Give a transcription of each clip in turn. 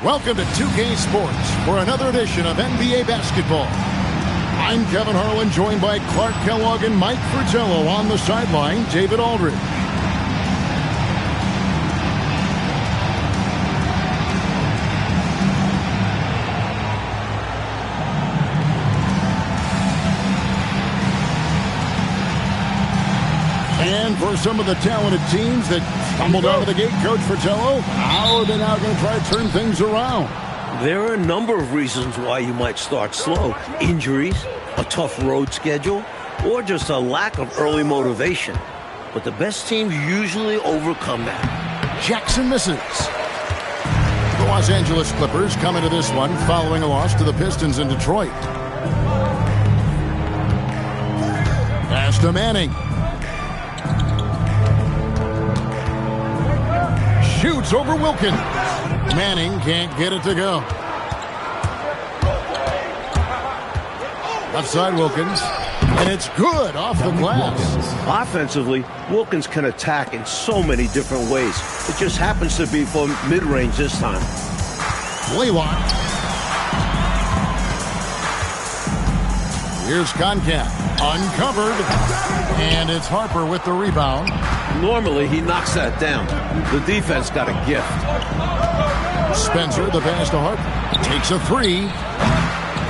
Welcome to 2K Sports for another edition of NBA basketball. I'm Kevin Harlan, joined by Clark Kellogg and Mike Fratello. On the sideline, David Aldridge. And for some of the talented teams that stumbled out of the gate, Coach Fratello, how are they now going to try to turn things around? There are a number of reasons why you might start slow. Injuries, a tough road schedule, or just a lack of early motivation. But the best teams usually overcome that. Jackson misses. The Los Angeles Clippers come into this one following a loss to the Pistons in Detroit. Pass to Manning. Shoots over Wilkins. Manning can't get it to go. Left side Wilkins. And it's good off the glass. Offensively, Wilkins can attack in so many different ways. It just happens to be from mid-range this time. Blaylock. Here's Concap. Uncovered. And it's Harper with the rebound. Normally, he knocks that down. The defense got a gift. Spencer, the pass to Harper. Takes a three.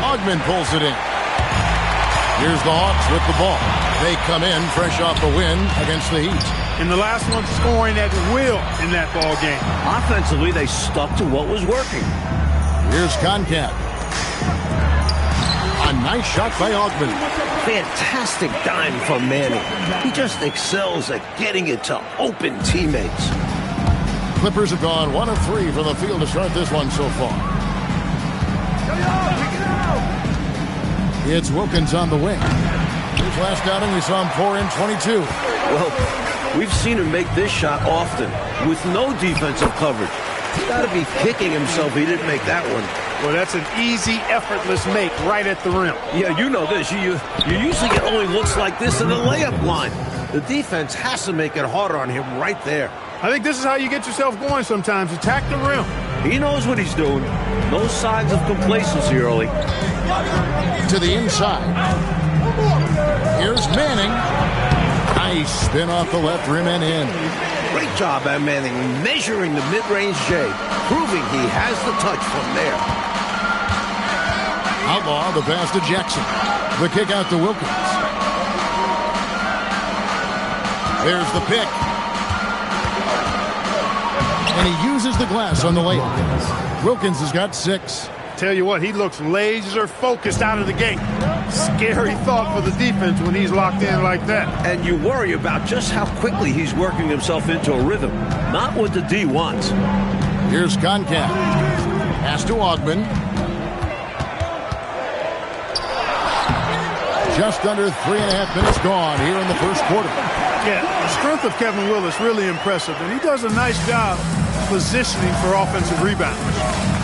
Ogman pulls it in. Here's the Hawks with the ball. They come in fresh off the win against the Heat. And the last one scoring at will in that ball game. Offensively, they stuck to what was working. Here's Concap. A nice shot by Ogman. Fantastic dime from Manning. He just excels at getting it to open teammates. Clippers have gone 1 of 3 from the field to start this one so far. It's Wilkins on the wing. His last outing, we saw him pour in 22. Well, we've seen him make this shot often with no defensive coverage. He's got to be kicking himself he didn't make that one. Well, that's an easy, effortless make right at the rim. Yeah, you know this. You usually get only looks like this in the layup line. The defense has to make it harder on him right there. I think this is how you get yourself going sometimes. Attack the rim. He knows what he's doing. No signs of complacency early. To the inside. Here's Manning. Nice spin off the left rim and in. Great job at Manning measuring the mid-range J, proving he has the touch from there. Outlaw the pass to Jackson. The kick out to Wilkins. There's the pick. And he uses the glass on the layup. Wilkins has got 6. Tell you what, he looks laser focused out of the gate. Scary thought for the defense when he's locked in like that. And you worry about just how quickly he's working himself into a rhythm. Not what the D wants. Here's Concap. Pass to Ogman. Just under 3.5 minutes gone here in the first quarter. Yeah, the strength of Kevin Willis really impressive, and he does a nice job positioning for offensive rebounds.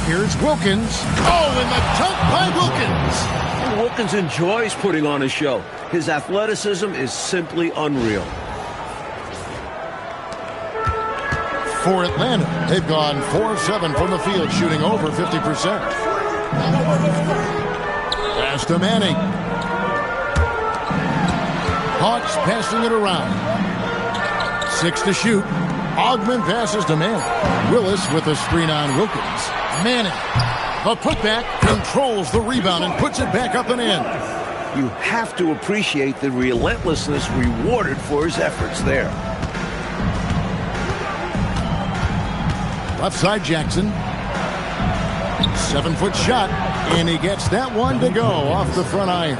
Here's Wilkins. Oh, and the dunk by Wilkins. And Wilkins enjoys putting on a show. His athleticism is simply unreal. For Atlanta, they've gone 4 of 7 from the field, shooting over 50%. Pass to Manning. Hawks passing it around. 6 to shoot. Ogman passes to Manning. Willis with a screen on Wilkins. Manning, the putback, controls the rebound and puts it back up and in. You have to appreciate the relentlessness rewarded for his efforts there. Left side Jackson. 7-foot shot, and he gets that one to go off the front iron.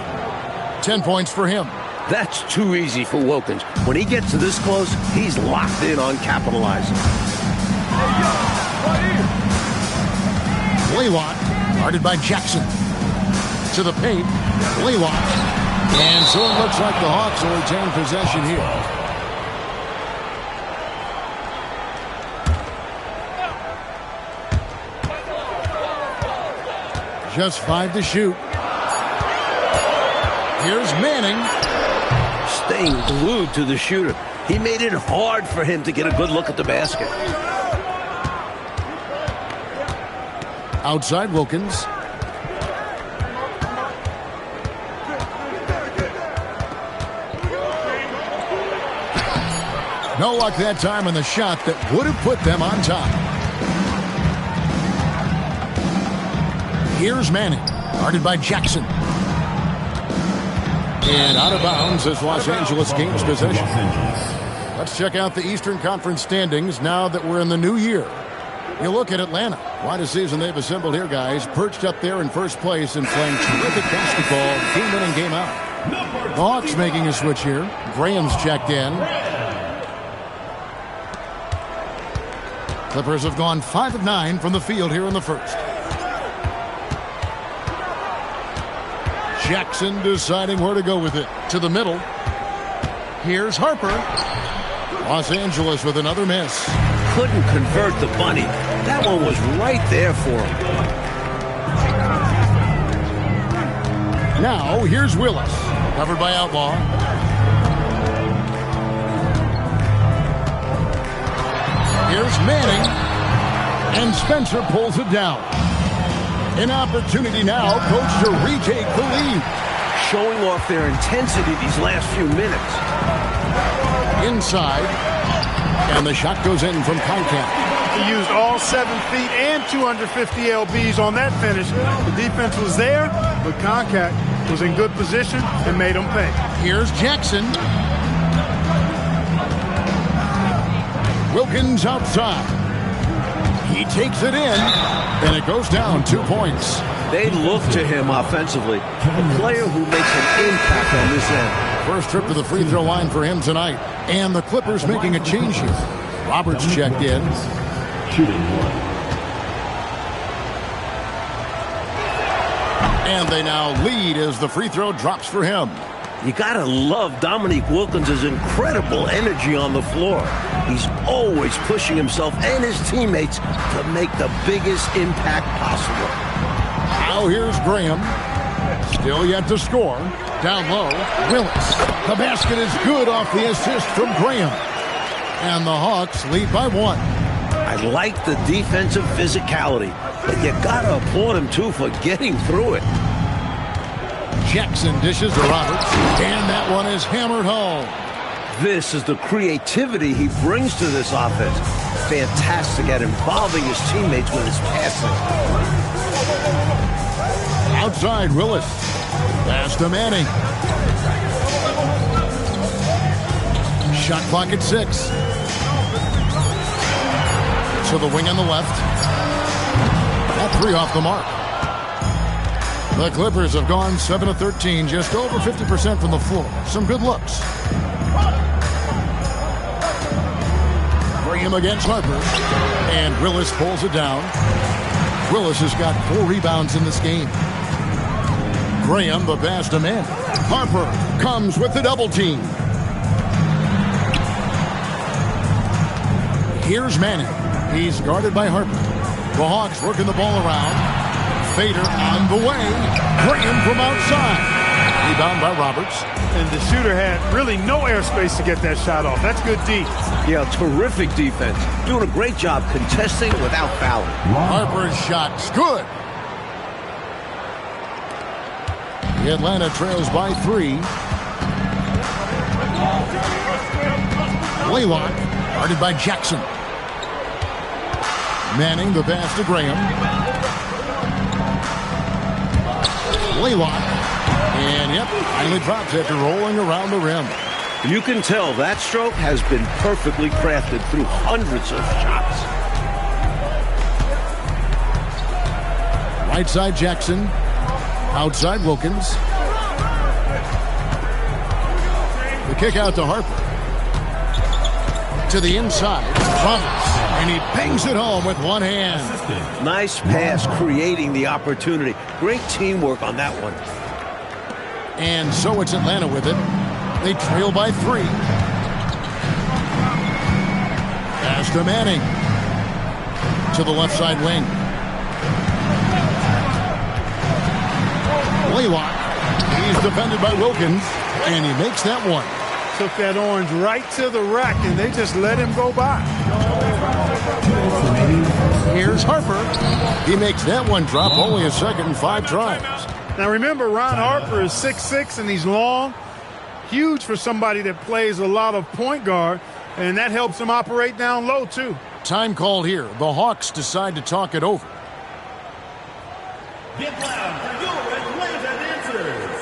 10 points for him. That's too easy for Wilkins. When he gets to this close, he's locked in on capitalizing. Blaylock, guarded by Jackson. To the paint, Blaylock. And so it looks like the Hawks will retain possession here. Just 5 to shoot. Here's Manning. Staying glued to the shooter. He made it hard for him to get a good look at the basket. Outside Wilkins. No luck that time on the shot that would have put them on top. Here's Manning, guarded by Jackson. And out of bounds as Los Angeles gains possession. Let's check out the Eastern Conference standings now that we're in the new year. You look at Atlanta. What a season they've assembled here, guys. Perched up there in first place and playing terrific basketball game in and game out. The Hawks making a switch here. Graham's checked in. Clippers have gone 5 of 9 from the field here in the first. Jackson deciding where to go with it. To the middle. Here's Harper. Los Angeles with another miss. Couldn't convert the bunny. That one was right there for him. Now, here's Willis. Covered by Outlaw. Here's Manning. And Spencer pulls it down. An opportunity now, coach, to retake the lead. Showing off their intensity these last few minutes. Inside. And the shot goes in from Concat. He used all 7 feet and 250 lbs on that finish. The defense was there, but Concat was in good position and made him pay. Here's Jackson. Wilkins outside. He takes it in, and it goes down 2 points. They look to him offensively. A player who makes an impact on this end. First trip to the free throw line for him tonight. And the Clippers making a change here. Roberts checked in. Shooting 1. And they now lead as the free throw drops for him. You gotta love Dominique Wilkins' incredible energy on the floor. He's always pushing himself and his teammates to make the biggest impact possible. Now here's Graham. Still yet to score. Down low, Willis. The basket is good off the assist from Graham. And the Hawks lead by 1. I like the defensive physicality, but you gotta applaud him too for getting through it. Jackson dishes to Roberts, and that one is hammered home. This is the creativity he brings to this offense. Fantastic at involving his teammates with his passing. Outside Willis. Pass to Manning. Shot clock at 6. To the wing on the left. That 3 off the mark. The Clippers have gone 7 of 13, just over 50% from the floor. Some good looks. Graham against Harper. And Willis pulls it down. Willis has got 4 rebounds in this game. Graham, the pass to Manning. Harper comes with the double team. Here's Manning. He's guarded by Harper. The Hawks working the ball around. Fader on the way. Graham from outside. Rebound by Roberts. And the shooter had really no airspace to get that shot off. That's good D. Yeah, terrific defense. Doing a great job contesting without fouling. Harper's shot's good. The Atlanta trails by 3. Blaylock, guarded by Jackson. Manning, the pass to Graham. Blaylock. And, yep, finally drops after rolling around the rim. You can tell that stroke has been perfectly crafted through hundreds of shots. Right side Jackson. Outside Wilkins. The kick out to Harper. To the inside. Thomas. And he bangs it home with one hand. Nice pass, creating the opportunity. Great teamwork on that one. And so it's Atlanta with it. They trail by 3. Pass to Manning. To the left side wing. Blaylock. He's defended by Wilkins. And he makes that one. Took that orange right to the rack, and they just let him go by. Here's Harper. He makes that one drop, only a second and 5 tries. Now remember, Ron Harper is 6'6", and he's long. Huge for somebody that plays a lot of point guard, and that helps him operate down low, too. Time called here. The Hawks decide to talk it over. Get loud for your Atlanta dancers.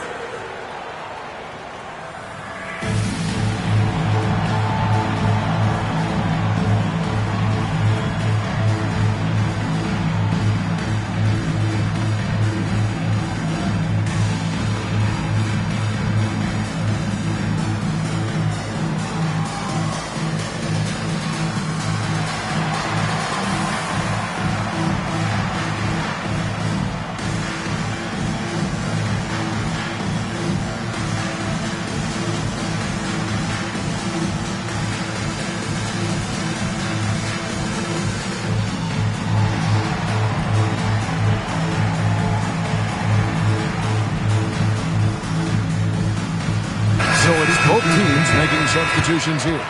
So it is both teams making substitutions here.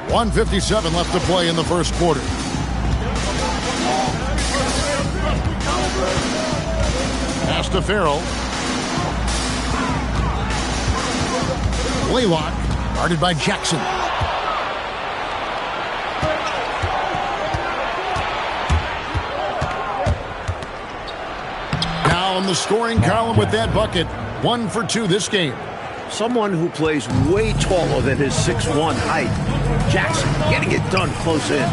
.157 left to play in the first quarter. Pass to Farrell. Blaylock, guarded by Jackson. Now in the scoring column with that bucket. 1 for 2 this game. Someone who plays way taller than his 6'1" height. Jackson getting it done close in.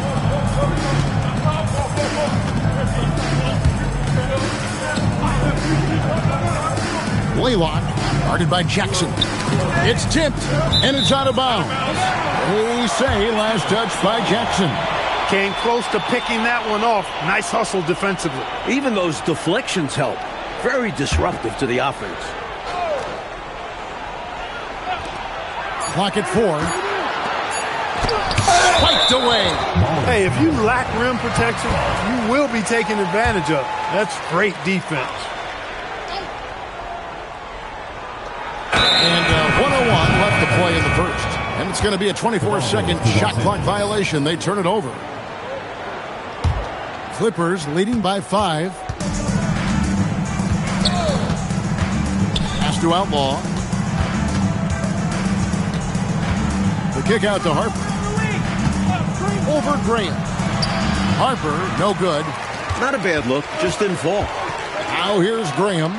Blaylock, guarded by Jackson. It's tipped, and it's out of bounds. They say last touch by Jackson. Came close to picking that one off. Nice hustle defensively. Even those deflections help. Very disruptive to the offense. Clock at 4. Spiked away. Hey, if you lack rim protection, you will be taken advantage of. That's great defense. And 101 left to play in the first. And it's going to be a 24-second shot clock violation. They turn it over. Clippers leading by 5. Pass to Outlaw. The kick out to Harper. Over Graham. Harper, no good. Not a bad look, just didn't fall. Now here's Graham.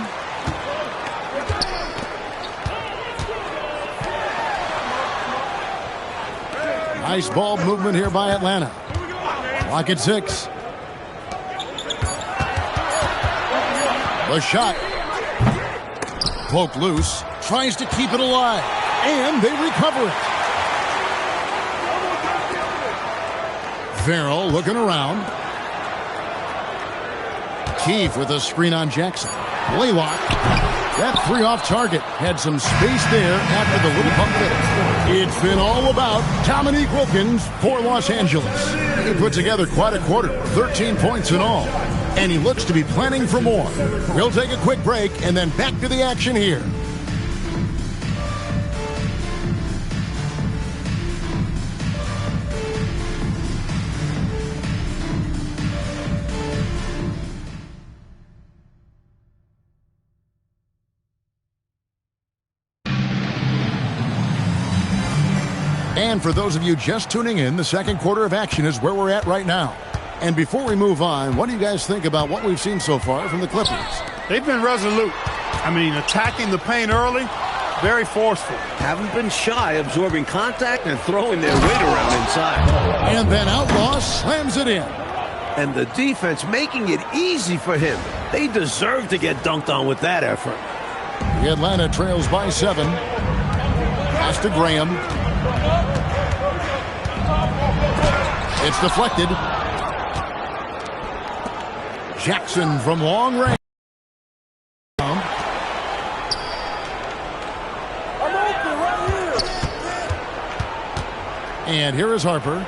Nice ball movement here by Atlanta. Clock at 6. The shot. Poked loose. Tries to keep it alive. And they recover it. Farrell looking around. Keefe with a screen on Jackson. Blaylock. That 3 off target. Had some space there after the little pump fake. It's been all about Dominique Wilkins for Los Angeles. He put together quite a quarter. 13 points in all. And he looks to be planning for more. We'll take a quick break and then back to the action here. And for those of you just tuning in, the second quarter of action is where we're at right now. And before we move on, what do you guys think about what we've seen so far from the Clippers? They've been resolute. I mean, attacking the paint early, very forceful. Haven't been shy, absorbing contact and throwing their weight around inside. And then Outlaw slams it in. And the defense making it easy for him. They deserve to get dunked on with that effort. The Atlanta trails by 7. Pass to Graham. It's deflected. Jackson from long range. And here is Harper.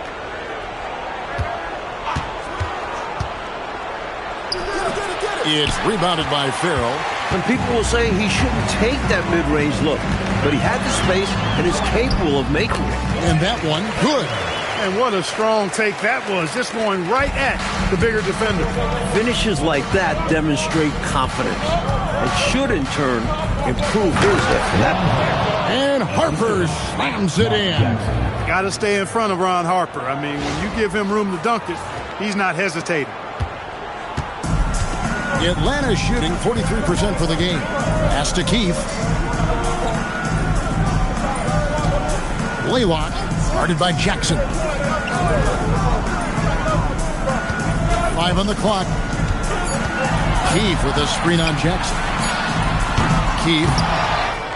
It's rebounded by Farrell. And people will say he shouldn't take that mid-range look, but he had the space and is capable of making it. And that one, good. And what a strong take that was, just going right at the bigger defender. Finishes like that demonstrate confidence and should, in turn, improve his after that point. And Harper slams it in. Got to stay in front of Ron Harper. I mean, when you give him room to dunk it, he's not hesitating. Atlanta shooting 43% for the game. Pass to Keith. Blaylock, guarded by Jackson. 5 on the clock. Keith with a screen on Jackson. Keith.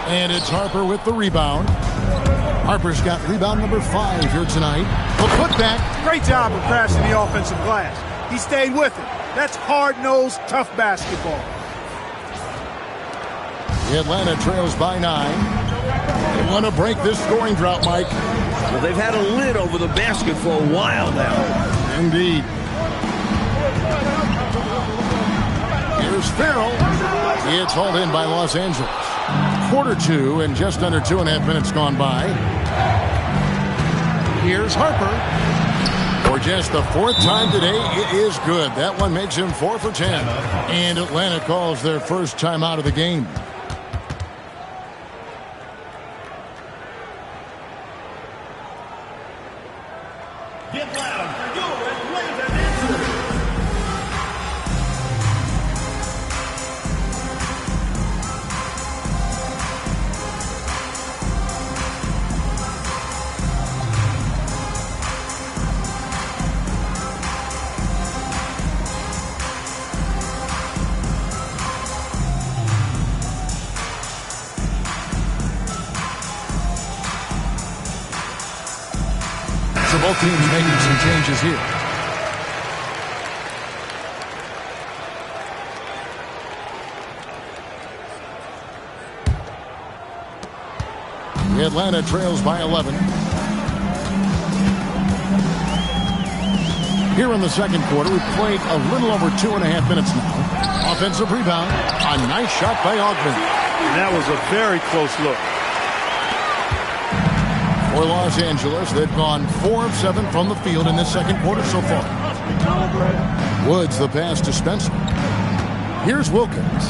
And it's Harper with the rebound. Harper's got rebound number 5 here tonight. The putback. Great job of crashing the offensive glass. He stayed with it. That's hard-nosed, tough basketball. Atlanta trails by 9. They want to break this scoring drought, Mike. Well, they've had a lid over the basket for a while now. Indeed. Here's Farrell. It's hauled in by Los Angeles. Quarter 2 and just under 2.5 minutes gone by. Here's Harper. For just the 4th time today, it is good. That one makes him 4 for 10. And Atlanta calls their first time out of the game. Get loud for your Atlanta Dancers. So both teams making some changes here. Atlanta trails by 11. Here in the second quarter, we've played a little over 2.5 minutes now. Offensive rebound. A nice shot by Augment. And that was a very close look. For Los Angeles, they've gone 4 of 7 from the field in this second quarter so far. Woods the pass to Spencer. Here's Wilkins.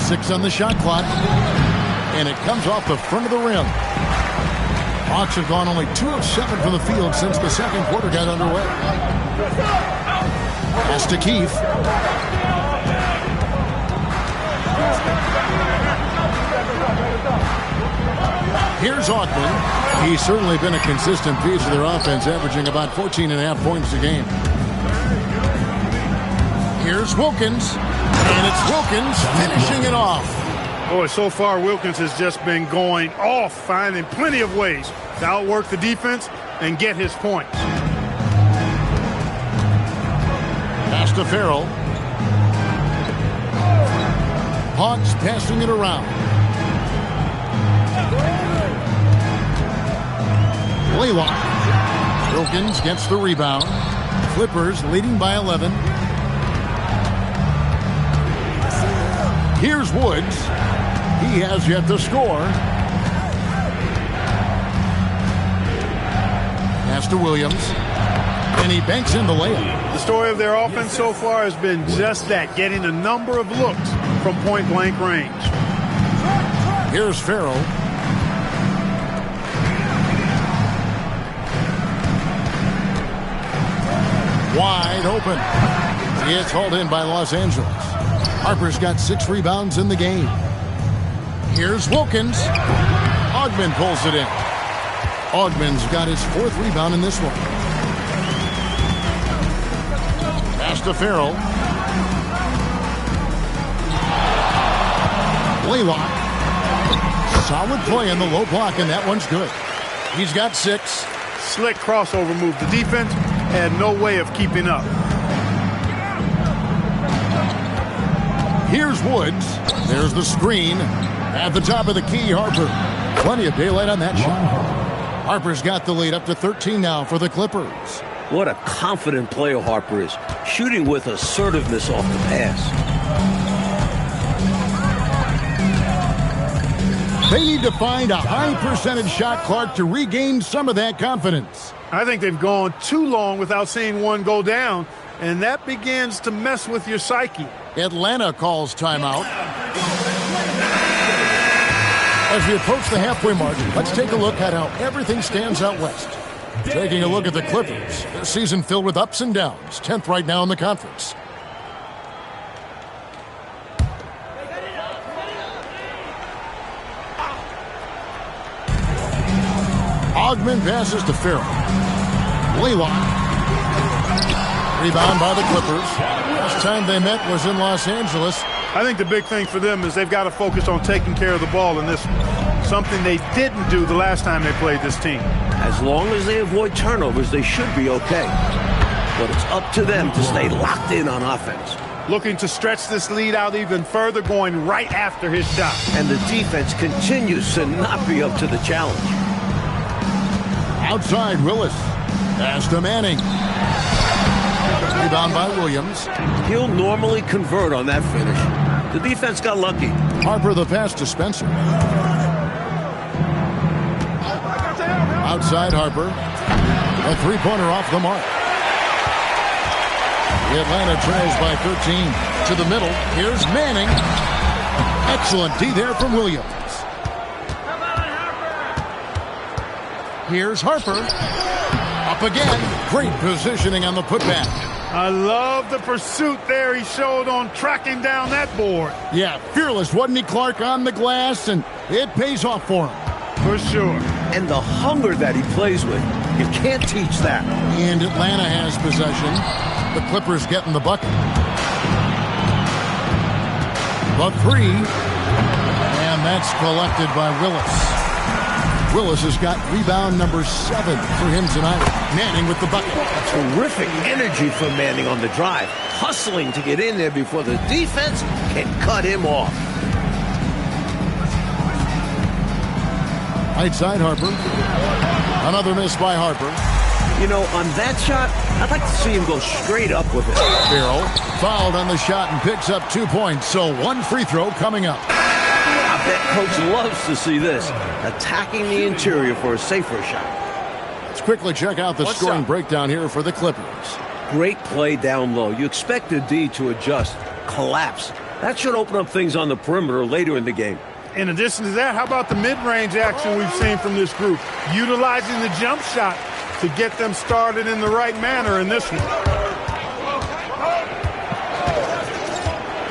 6 on the shot clock. And it comes off the front of the rim. Hawks have gone only 2 of 7 from the field since the second quarter got underway. Pass to Keith. Here's Augment. He's certainly been a consistent piece of their offense, averaging about 14.5 points a game. Here's Wilkins. And it's Wilkins finishing it off. Boy, so far Wilkins has just been going off, finding plenty of ways to outwork the defense and get his points. Pass to Farrell. Hawks passing it around. Blaylock. Wilkins gets the rebound. Clippers leading by 11. Here's Woods. He has yet to score. Pass to Williams. And he banks in the layup. The story of their offense so far has been just that, getting a number of looks from point-blank range. Here's Farrell. Wide open. It's hauled in by Los Angeles. Harper's got 6 rebounds in the game. Here's Wilkins. Augment pulls it in. Augment's got his 4th rebound in this one. Pass to Farrell. Blaylock. Solid play in the low block, and that one's good. He's got 6. Slick crossover move. The defense had no way of keeping up. Here's Woods. There's the screen. At the top of the key, Harper. Plenty of daylight on that shot. Harper's got the lead up to 13 now for the Clippers. What a confident player Harper is, shooting with assertiveness off the pass. They need to find a high percentage shot, Clark, to regain some of that confidence. I think they've gone too long without seeing one go down, and that begins to mess with your psyche. Atlanta calls timeout. As we approach the halfway mark, let's take a look at how everything stands out west. Taking a look at the Clippers, their season filled with ups and downs, 10th right now in the conference. Augmon passes to Farrell. Laylock. Rebound by the Clippers. Last time they met was in Los Angeles. I think the big thing for them is they've got to focus on taking care of the ball in this one. Something they didn't do the last time they played this team. As long as they avoid turnovers, they should be okay. But it's up to them to stay locked in on offense. Looking to stretch this lead out even further, going right after his shot. And the defense continues to not be up to the challenge. Outside, Willis. Pass to Manning. Rebound by Williams. He'll normally convert on that finish. The defense got lucky. Harper the pass to Spencer. Outside Harper. A three-pointer off the mark. The Atlanta trails by 13. To the middle. Here's Manning. Excellent D there from Williams. Here's Harper. Up again. Great positioning on the putback. I love the pursuit there he showed on tracking down that board. Yeah, fearless, wasn't he, Clark, on the glass? And it pays off for him. For sure. And the hunger that he plays with. You can't teach that. And Atlanta has possession. The Clippers getting the bucket. The three. And that's collected by Willis. Willis has got rebound number 7 for him tonight. Manning with the bucket. Terrific energy from Manning on the drive. Hustling to get in there before the defense can cut him off. Right side Harper. Another miss by Harper. You know, on that shot, I'd like to see him go straight up with it. Farrell fouled on the shot and picks up 2 points. So one free throw coming up. I bet Coach loves to see this. Attacking the interior for a safer shot. Let's quickly check out the scoring breakdown here for the Clippers. Great play down low. You expect the D to adjust, collapse. That should open up things on the perimeter later in the game. In addition to that, how about the mid-range action we've seen from this group? Utilizing the jump shot to get them started in the right manner in this one.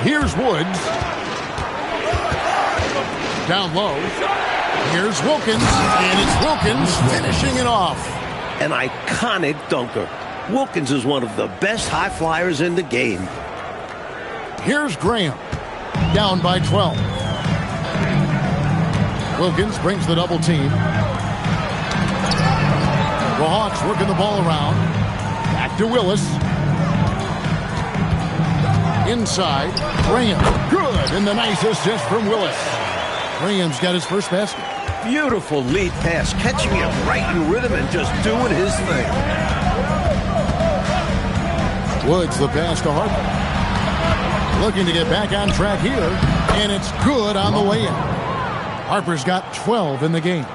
Here's Woods. Down low. Here's Wilkins. And it's Wilkins finishing it off. An iconic dunker. Wilkins is one of the best high flyers in the game. Here's Graham. Down by 12. Wilkins brings the double team. The Hawks working the ball around. Back to Willis. Inside. Graham. Good. And the nice assist from Willis. Graham's got his first basket. Beautiful lead pass. Catching him right in rhythm and just doing his thing. Woods the pass to Harper. Looking to get back on track here. And it's good on the way in. Harper's got 12 in the game.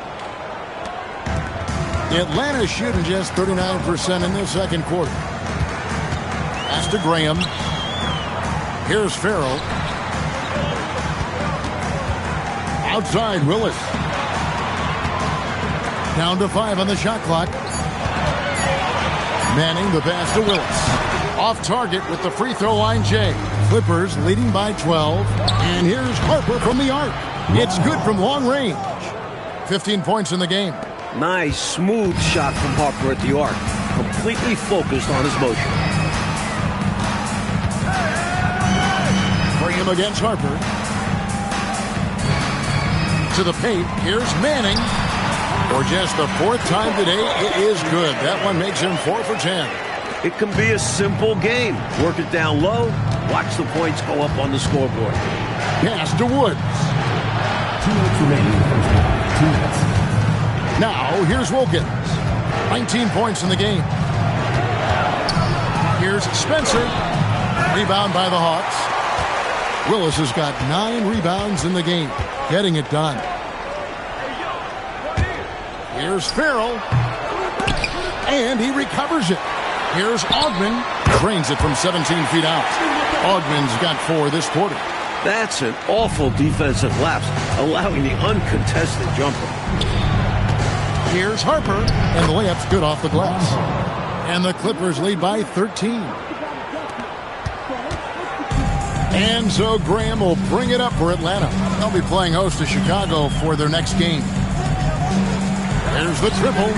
Atlanta shooting just 39% in the second quarter. Pass to Graham. Here's Farrell. Outside, Willis. Down to 5 on the shot clock. Manning the pass to Willis. Off target with the free throw line, Jay. Clippers leading by 12. And here's Harper from the arc. It's good from long range. 15 points in the game. Nice, smooth shot from Harper at the arc. Completely focused on his motion. Graham against Harper. To the paint. Here's Manning. For just the 4th time today, it is good. That one makes him 4 for 10. It can be a simple game. Work it down low. Watch the points go up on the scoreboard. Pass to Woods. 2 minutes remaining. 2 minutes. Now, here's Wilkins. 19 points in the game. Here's Spencer. Rebound by the Hawks. Willis has got 9 rebounds in the game, getting it done. Here's Farrell. And he recovers it. Here's Augman. Drains it from 17 feet out. Augman's got 4 this quarter. That's an awful defensive lapse, allowing the uncontested jumper. Here's Harper, and the layup's good off the glass. And the Clippers lead by 13. And so Graham will bring it up for Atlanta. They'll be playing host to Chicago for their next game. There's the triple.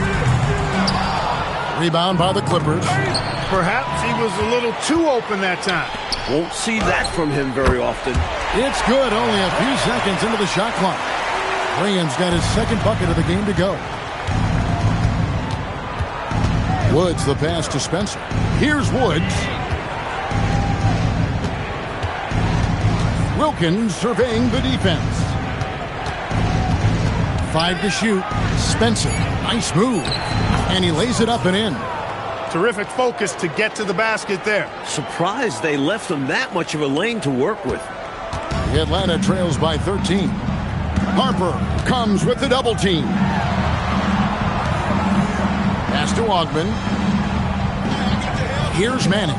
Rebound by the Clippers. Perhaps he was a little too open that time. Won't see that from him very often. It's good, only a few seconds into the shot clock. Graham's got his second bucket of the game to go. Woods the pass to Spencer. Here's Woods. Wilkins surveying the defense. 5 to shoot. Spencer, nice move. And he lays it up and in. Terrific focus to get to the basket there. Surprised they left him that much of a lane to work with. The Atlanta trails by 13. Harper comes with the double team. Pass to Augman. Here's Manning.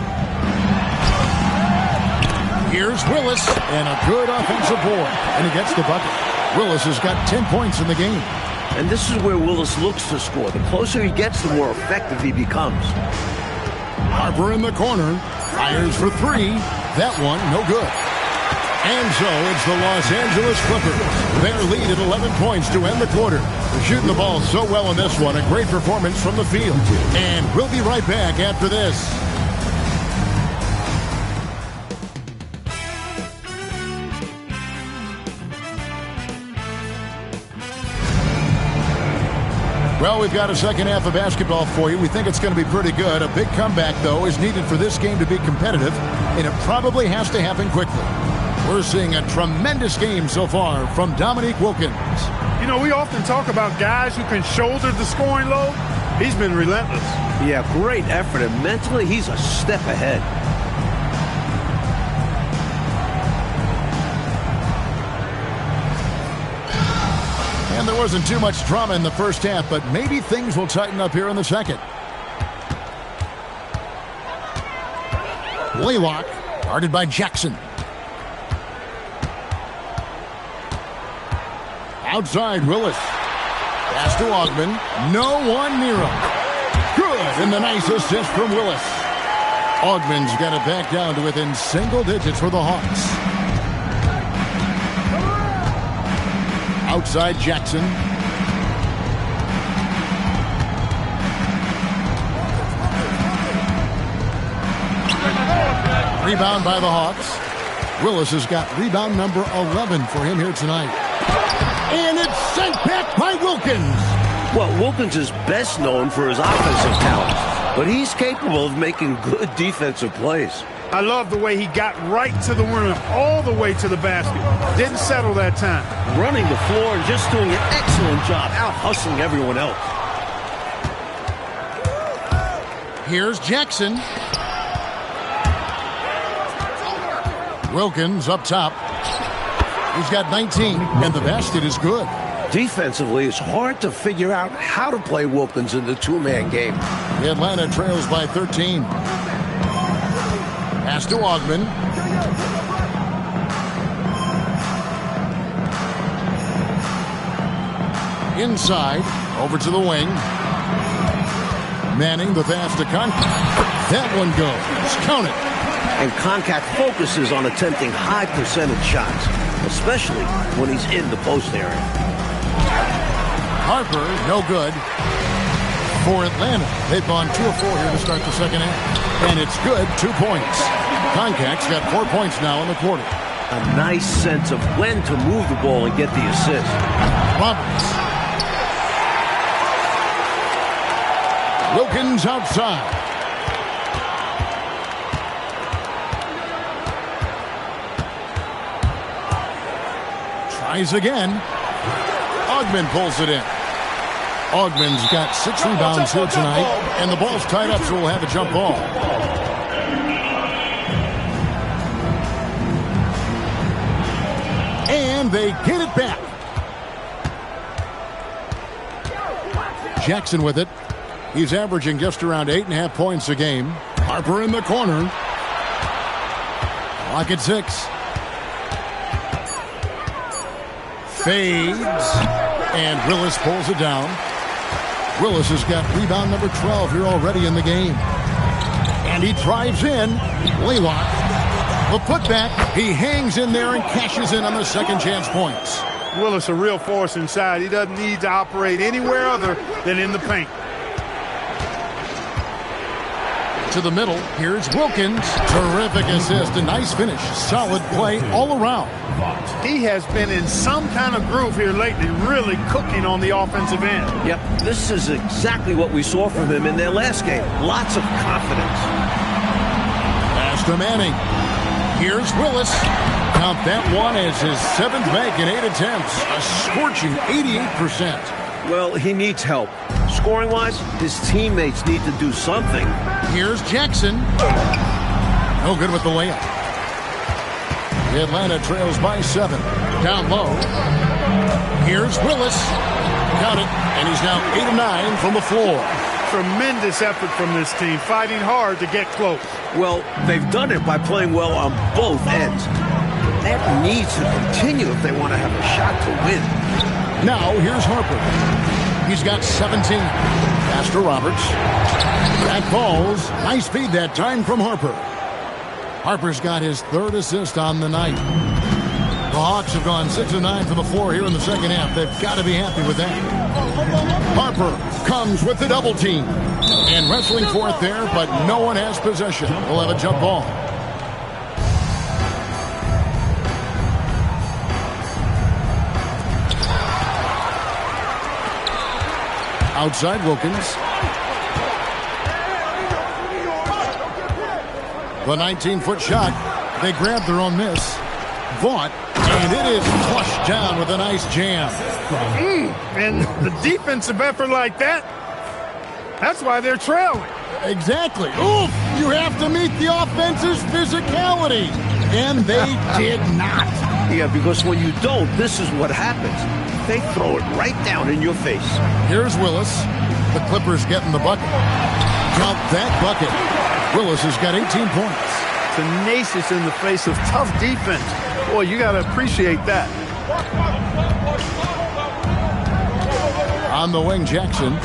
Here's Willis. And a good offensive board. And he gets the bucket. Willis has got 10 points in the game. And this is where Willis looks to score. The closer he gets, the more effective he becomes. Harper in the corner. Fires for 3. That one, no good. And so it's the Los Angeles Clippers. Their lead at 11 points to end the quarter. They're shooting the ball so well in this one. A great performance from the field. And we'll be right back after this. Well, we've got a second half of basketball for you. We think it's going to be pretty good. A big comeback, though, is needed for this game to be competitive, and it probably has to happen quickly. We're seeing a tremendous game so far from Dominique Wilkins. You know, we often talk about guys who can shoulder the scoring load. He's been relentless. Yeah, great effort, and mentally he's a step ahead. And there wasn't too much drama in the first half, but maybe things will tighten up here in the second. Blaylock, guarded by Jackson. Outside, Willis. Pass to Augman. No one near him. Good, and the nice assist from Willis. Augman's got it back down to within single digits for the Hawks. Outside Jackson. Rebound by the Hawks. Willis has got rebound number 11 for him here tonight. And it's sent back by Wilkins. Well, Wilkins is best known for his offensive talent, but he's capable of making good defensive plays. I love the way he got right to the rim, all the way to the basket. Didn't settle that time. Running the floor and just doing an excellent job out-hustling everyone else. Here's Jackson. Wilkins up top. He's got 19, and the basket is good. Defensively, it's hard to figure out how to play Wilkins in the two-man game. The Atlanta trails by 13. Pass to Augman. Inside, over to the wing. Manning the pass to Concat. That one goes. Count it. And Concat focuses on attempting high-percentage shots, especially when he's in the post area. Harper, no good. For Atlanta, they've gone 2 of 4 here to start the second half. And it's good, 2 points. Concac's got 4 points now in the quarter. A nice sense of when to move the ball and get the assist. Roberts. Wilkins outside. Tries again. Augman pulls it in. Augman's got 6 rebounds here tonight, and the ball's tied up, so we'll have a jump ball. and they get it back. Jackson with it. He's averaging just around 8.5 points a game. Harper in the corner. Lock at 6. Fades. And Willis pulls it down. Willis has got rebound number 12 here already in the game. And he drives in. Laylock. The putback. He hangs in there and cashes in on the second chance points. Willis a real force inside. He doesn't need to operate anywhere other than in the paint. To the middle. Here's Wilkins. Terrific assist. A nice finish. Solid play all around. He has been in some kind of groove here lately, really cooking on the offensive end. Yep, this is exactly what we saw from him in their last game. Lots of confidence. Pass to Manning. Here's Willis. Count that one as his 7th make in 8 attempts. A scorching 88%. Well, he needs help. Scoring-wise, his teammates need to do something. Here's Jackson. No good with the layup. Atlanta trails by 7. Down low. Here's Willis. Count it. And he's now 8 of 9 from the floor. Tremendous effort from this team, fighting hard to get close. Well, they've done it by playing well on both ends. That needs to continue if they want to have a shot to win. Now, here's Harper. He's got 17. Pass to Roberts. That falls. Nice feed that time from Harper. Harper's got his 3rd assist on the night. The Hawks have gone 6 of 9 from the floor here in the second half. They've got to be happy with that. Harper comes with the double team. And wrestling for it there, but no one has possession. We'll have a jump ball. Outside Wilkins. The 19-foot shot. They grab their own miss. Vaught. And it is flushed down with a nice jam. And the defensive effort like that, that's why they're trailing. Exactly. Oof! You have to meet the offense's physicality. And they did not. Yeah, because when you don't, this is what happens. They throw it right down in your face. Here's Willis. The Clippers getting the bucket. Count that bucket. Willis has got 18 points. Tenacious in the face of tough defense. Boy, you got to appreciate that. On the wing, Jackson.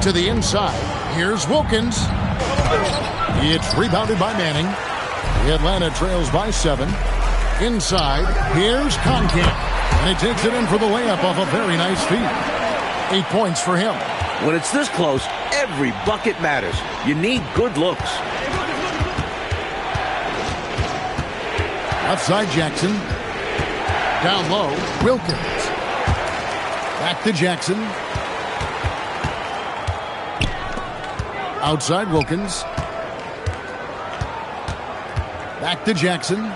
To the inside. Here's Wilkins. It's rebounded by Manning. The Atlanta trails by 7. Inside. Here's Conkamp. And he takes it in for the layup off a very nice feed. 8 points for him. When it's this close, every bucket matters. You need good looks. Outside Jackson. Down low, Wilkins. Back to Jackson. Outside Wilkins. Back to Jackson.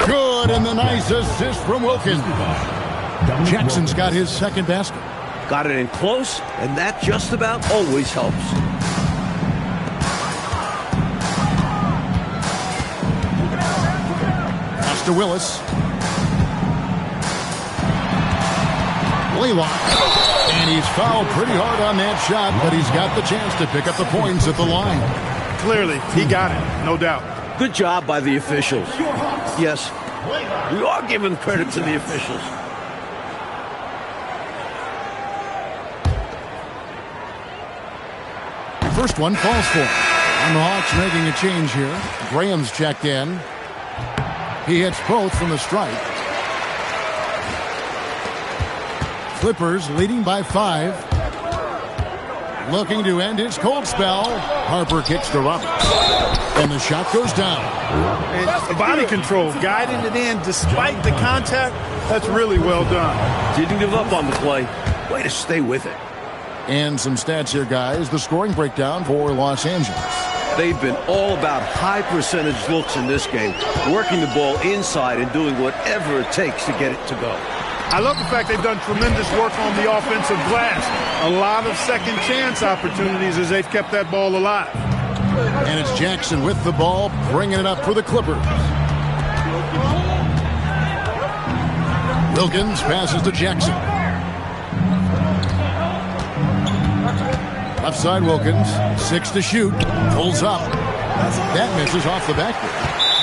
Good, and the nice assist from Wilkins. Jackson's got his 2nd basket. Got it in close, and that just about always helps. Pass to Willis. Laylock. And he's fouled pretty hard on that shot, but he's got the chance to pick up the points at the line. Clearly, he got it, no doubt. Good job by the officials. Yes, we are giving credit to the officials. First one falls for him. And the Hawks making a change here. Graham's checked in. He hits both from the stripe. Clippers leading by 5. Looking to end his cold spell. Harper kicks to Roberts. And the shot goes down. And body control, guiding it in despite the contact. That's really well done. Didn't give up on the play. Way to stay with it. And some stats here, guys. The scoring breakdown for Los Angeles. They've been all about high percentage looks in this game, working the ball inside and doing whatever it takes to get it to go. I love the fact they've done tremendous work on the offensive glass. A lot of second chance opportunities as they've kept that ball alive. And it's Jackson with the ball, bringing it up for the Clippers. Wilkins passes to Jackson. Left side Wilkins. 6 to shoot. Pulls up. That misses off the backboard.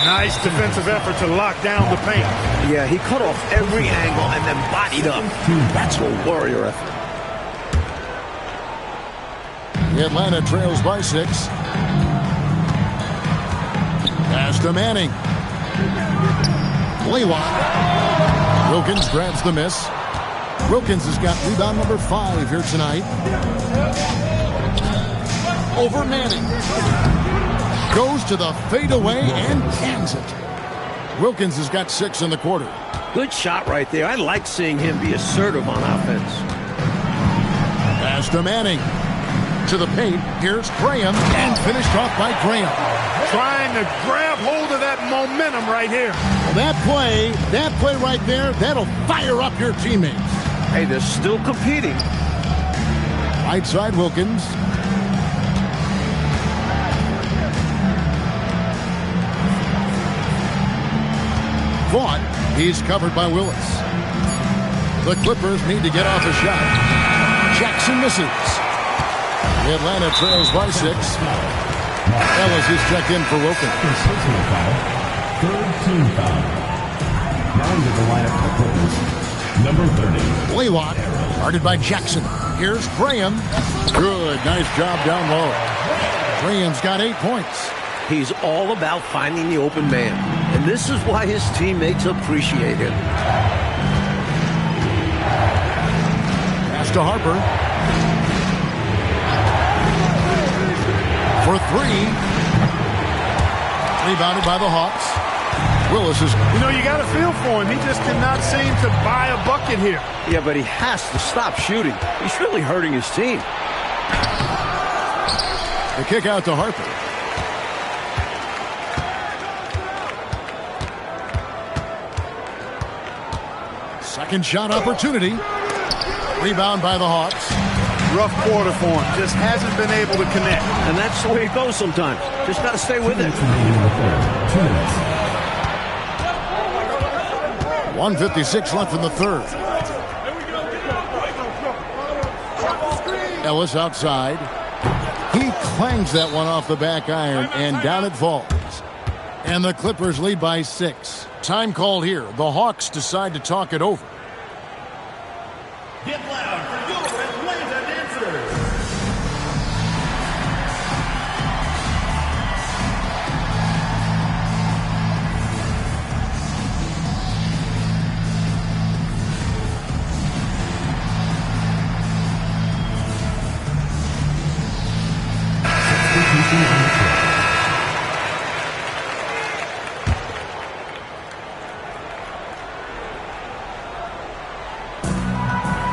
Nice defensive effort to lock down the paint. Yeah, he cut off every angle and then bodied up. That's a warrior effort. Atlanta trails by 6. Pass to Manning. Lewa. Wilkins grabs the miss. Wilkins has got rebound number 5 here tonight. Over Manning. Goes to the fadeaway and cans it. Wilkins has got 6 in the quarter. Good shot right there. I like seeing him be assertive on offense. Pass to Manning. To the paint. Here's Graham. And finished off by Graham. Trying to grab hold of that momentum right here. Well, that play right there, that'll fire up your teammates. Hey, they're still competing. Right side Wilkins. Vaught. He's covered by Willis. The Clippers need to get off a shot. Jackson misses. Atlanta trails by 6. Ellis is checked in for Wilkins. Third team foul. Now into the lineup for the Clippers. Number 30. Lewa, guarded by Jackson. Here's Graham. Good, nice job down low. Graham's got 8 points. He's all about finding the open man. And this is why his teammates appreciate him. Pass to Harper. For 3. Rebounded by the Hawks. Willis is... You know, you got a feel for him. He just cannot seem to buy a bucket here. Yeah, but he has to stop shooting. He's really hurting his team. The kick out to Harper. Second shot opportunity. Rebound by the Hawks. Rough quarter for him. Just hasn't been able to connect. And that's the way it goes sometimes. Just got to stay with it. 1:56 left in the third. Ellis outside. He clangs that one off the back iron, and down it falls. And the Clippers lead by 6. Time called here. The Hawks decide to talk it over. Get loud for your Atlanta dancers.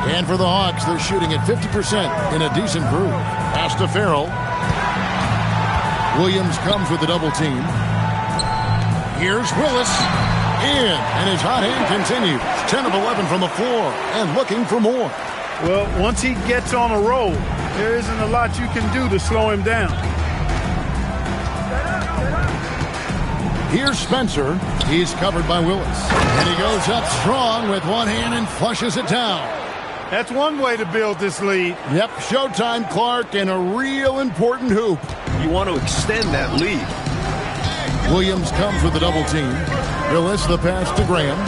And for the Hawks, they're shooting at 50% in a decent groove. Pass to Farrell. Williams comes with the double team. Here's Willis. In, and his hot hand continues. 10 of 11 from the floor, and looking for more. Well, once he gets on a roll, there isn't a lot you can do to slow him down. Here's Spencer. He's covered by Willis. And he goes up strong with one hand and flushes it down. That's one way to build this lead. Yep, showtime, Clark, and a real important hoop. You want to extend that lead. Williams comes with the double team. Willis the pass to Graham.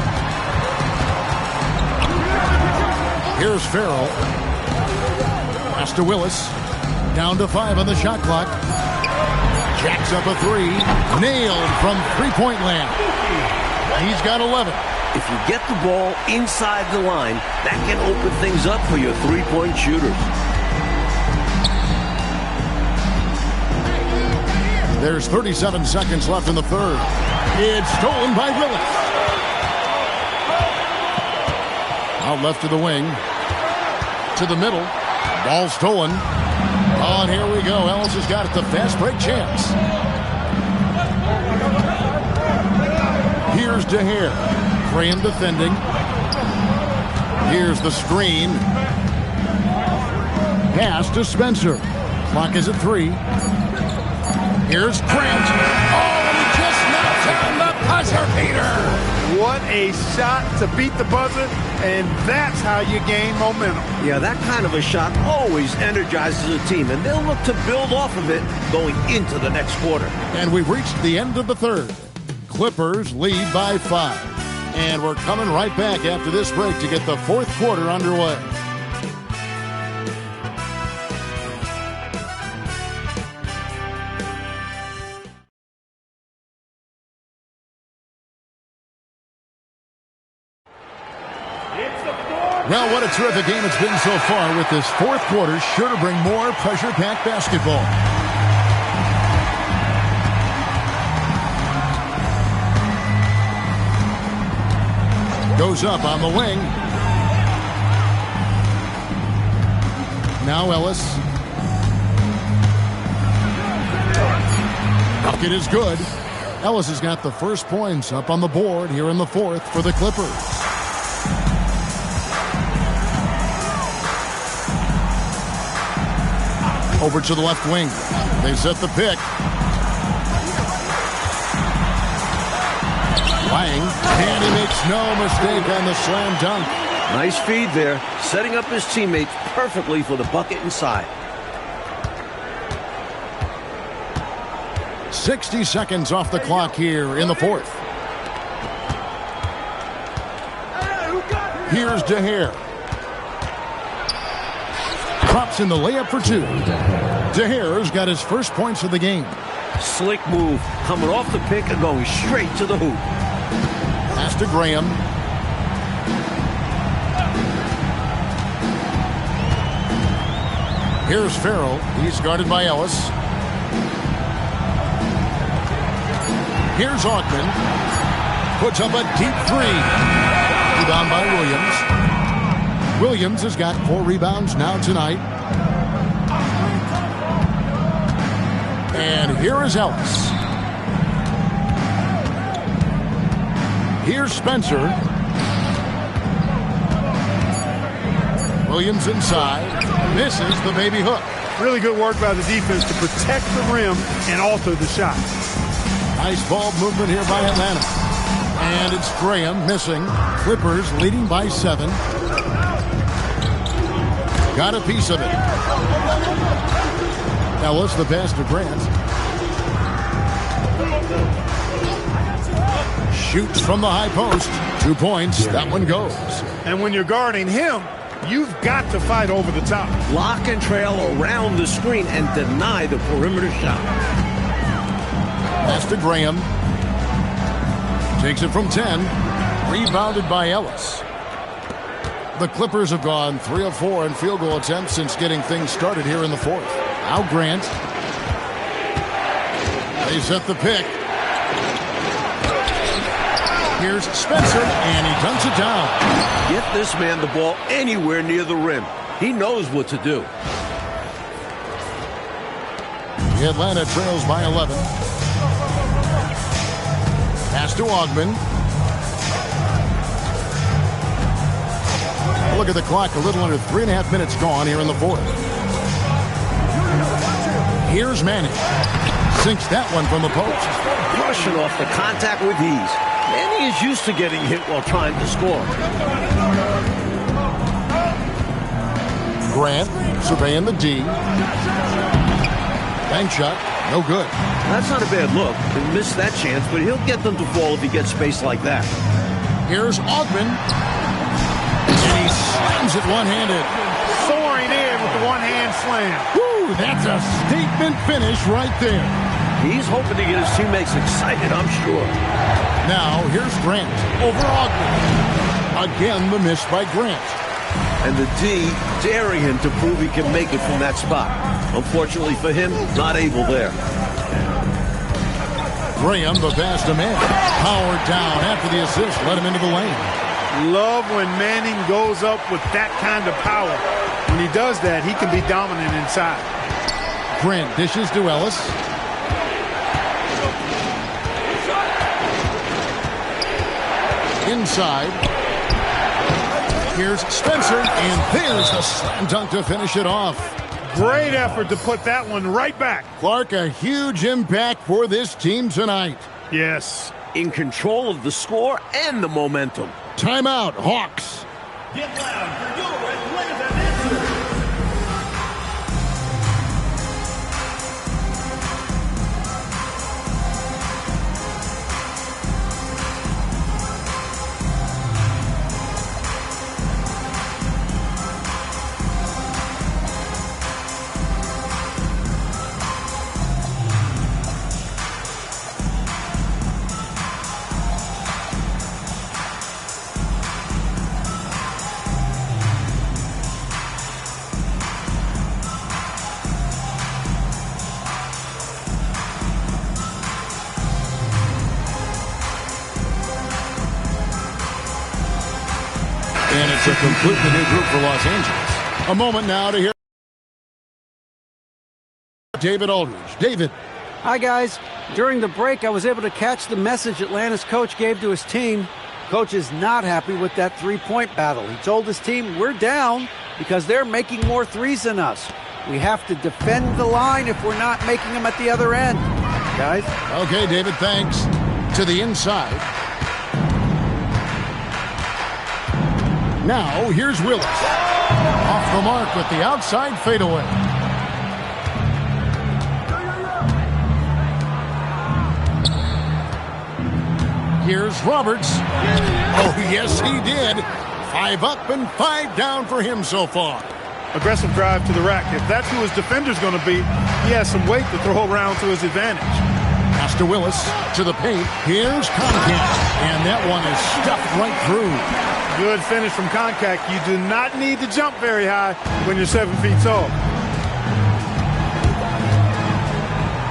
Here's Farrell. Pass to Willis. Down to 5 on the shot clock. Jacks up a 3. Nailed from three-point land. He's got 11. If you get the ball inside the line, that can open things up for your three-point shooters. There's 37 seconds left in the third. It's stolen by Willis. Out left to the wing. To the middle. Ball stolen. Oh, and here we go. Ellis has got it. The fast break chance. Here's DeHare. Graham defending. Here's the screen. Pass to Spencer. Clock is at 3. Here's Grant. Oh, and he just knocked down the buzzer beater. What a shot to beat the buzzer, and that's how you gain momentum. Yeah, that kind of a shot always energizes a team, and they'll look to build off of it going into the next quarter. And we've reached the end of the third. Clippers lead by 5. And we're coming right back after this break to get the fourth quarter underway. Well, what a terrific game it's been so far, with this fourth quarter sure to bring more pressure-packed basketball. Goes up on the wing. Now Ellis. Bucket is good. Ellis has got the first points up on the board here in the fourth for the Clippers. Over to the left wing. They set the pick. Lang, and he makes no mistake on the slam dunk. Nice feed there, setting up his teammates perfectly for the bucket inside. 60 seconds off the clock here in the fourth. Here's DeHare. Drops in the layup for 2. DeHare's got his first points of the game. Slick move, coming off the pick and going straight to the hoop. Pass to Graham. Here's Farrell. He's guarded by Ellis. Here's Augman. Puts up a deep 3. Rebound by Williams. Williams has got 4 rebounds now tonight. And here is Ellis. Here's Spencer. Williams inside. Misses the baby hook. Really good work by the defense to protect the rim and alter the shot. Nice ball movement here by Atlanta. And it's Graham missing. Clippers leading by 7. Got a piece of it. Ellis, the pass to Grant. Shoots from the high post. 2 points. That one goes. And when you're guarding him, you've got to fight over the top. Lock and trail around the screen and deny the perimeter shot. Pass to Graham. Takes it from 10. Rebounded by Ellis. The Clippers have gone 3 of 4 in field goal attempts since getting things started here in the fourth. Now Grant. They set the pick. Here's Spencer, and he dunks it down. Get this man the ball anywhere near the rim. He knows what to do. Atlanta trails by 11. Pass to Augman. Look at the clock, a little under 3.5 minutes gone here in the fourth. Here's Manning. Sinks that one from the post. Brushing off the contact with ease. Manning is used to getting hit while trying to score. Grant surveying the D. Bank shot, no good. That's not a bad look. He missed that chance, but he'll get them to fall if he gets space like that. Here's Augman. And he slams it one-handed. Soaring in with the one-hand slam. Woo, that's a statement finish right there. He's hoping to get his teammates excited, I'm sure. Now, here's Grant over Augman. Again, the miss by Grant. And the D daring him to prove he can make it from that spot. Unfortunately for him, not able there. Graham, the pass to Manning. Powered down after the assist, let him into the lane. Love when Manning goes up with that kind of power. When he does that, he can be dominant inside. Grant dishes to Ellis. Inside. Here's Spencer, and there's the slam dunk to finish it off. Great effort to put that one right back. Clark, a huge impact for this team tonight. Yes, in control of the score and the momentum. Timeout, Hawks. Get loud for your Atlanta answer. And it's a completely new group for Los Angeles. A moment now to hear David Aldridge. David. Hi, guys. During the break, I was able to catch the message Atlanta's coach gave to his team. Coach is not happy with that three-point battle. He told his team, we're down because they're making more threes than us. We have to defend the line if we're not making them at the other end. Guys? Okay, David, thanks. To the inside. Now, here's Willis. Off the mark with the outside fadeaway. Here's Roberts. Oh, yes, he did. 5 up and 5 down for him so far. Aggressive drive to the rack. If that's who his defender's going to be, he has some weight to throw around to his advantage. Pass to Willis. To the paint. Here's Concat. And that one is stuffed right through. Good finish from Concat. You do not need to jump very high when you're 7 feet tall.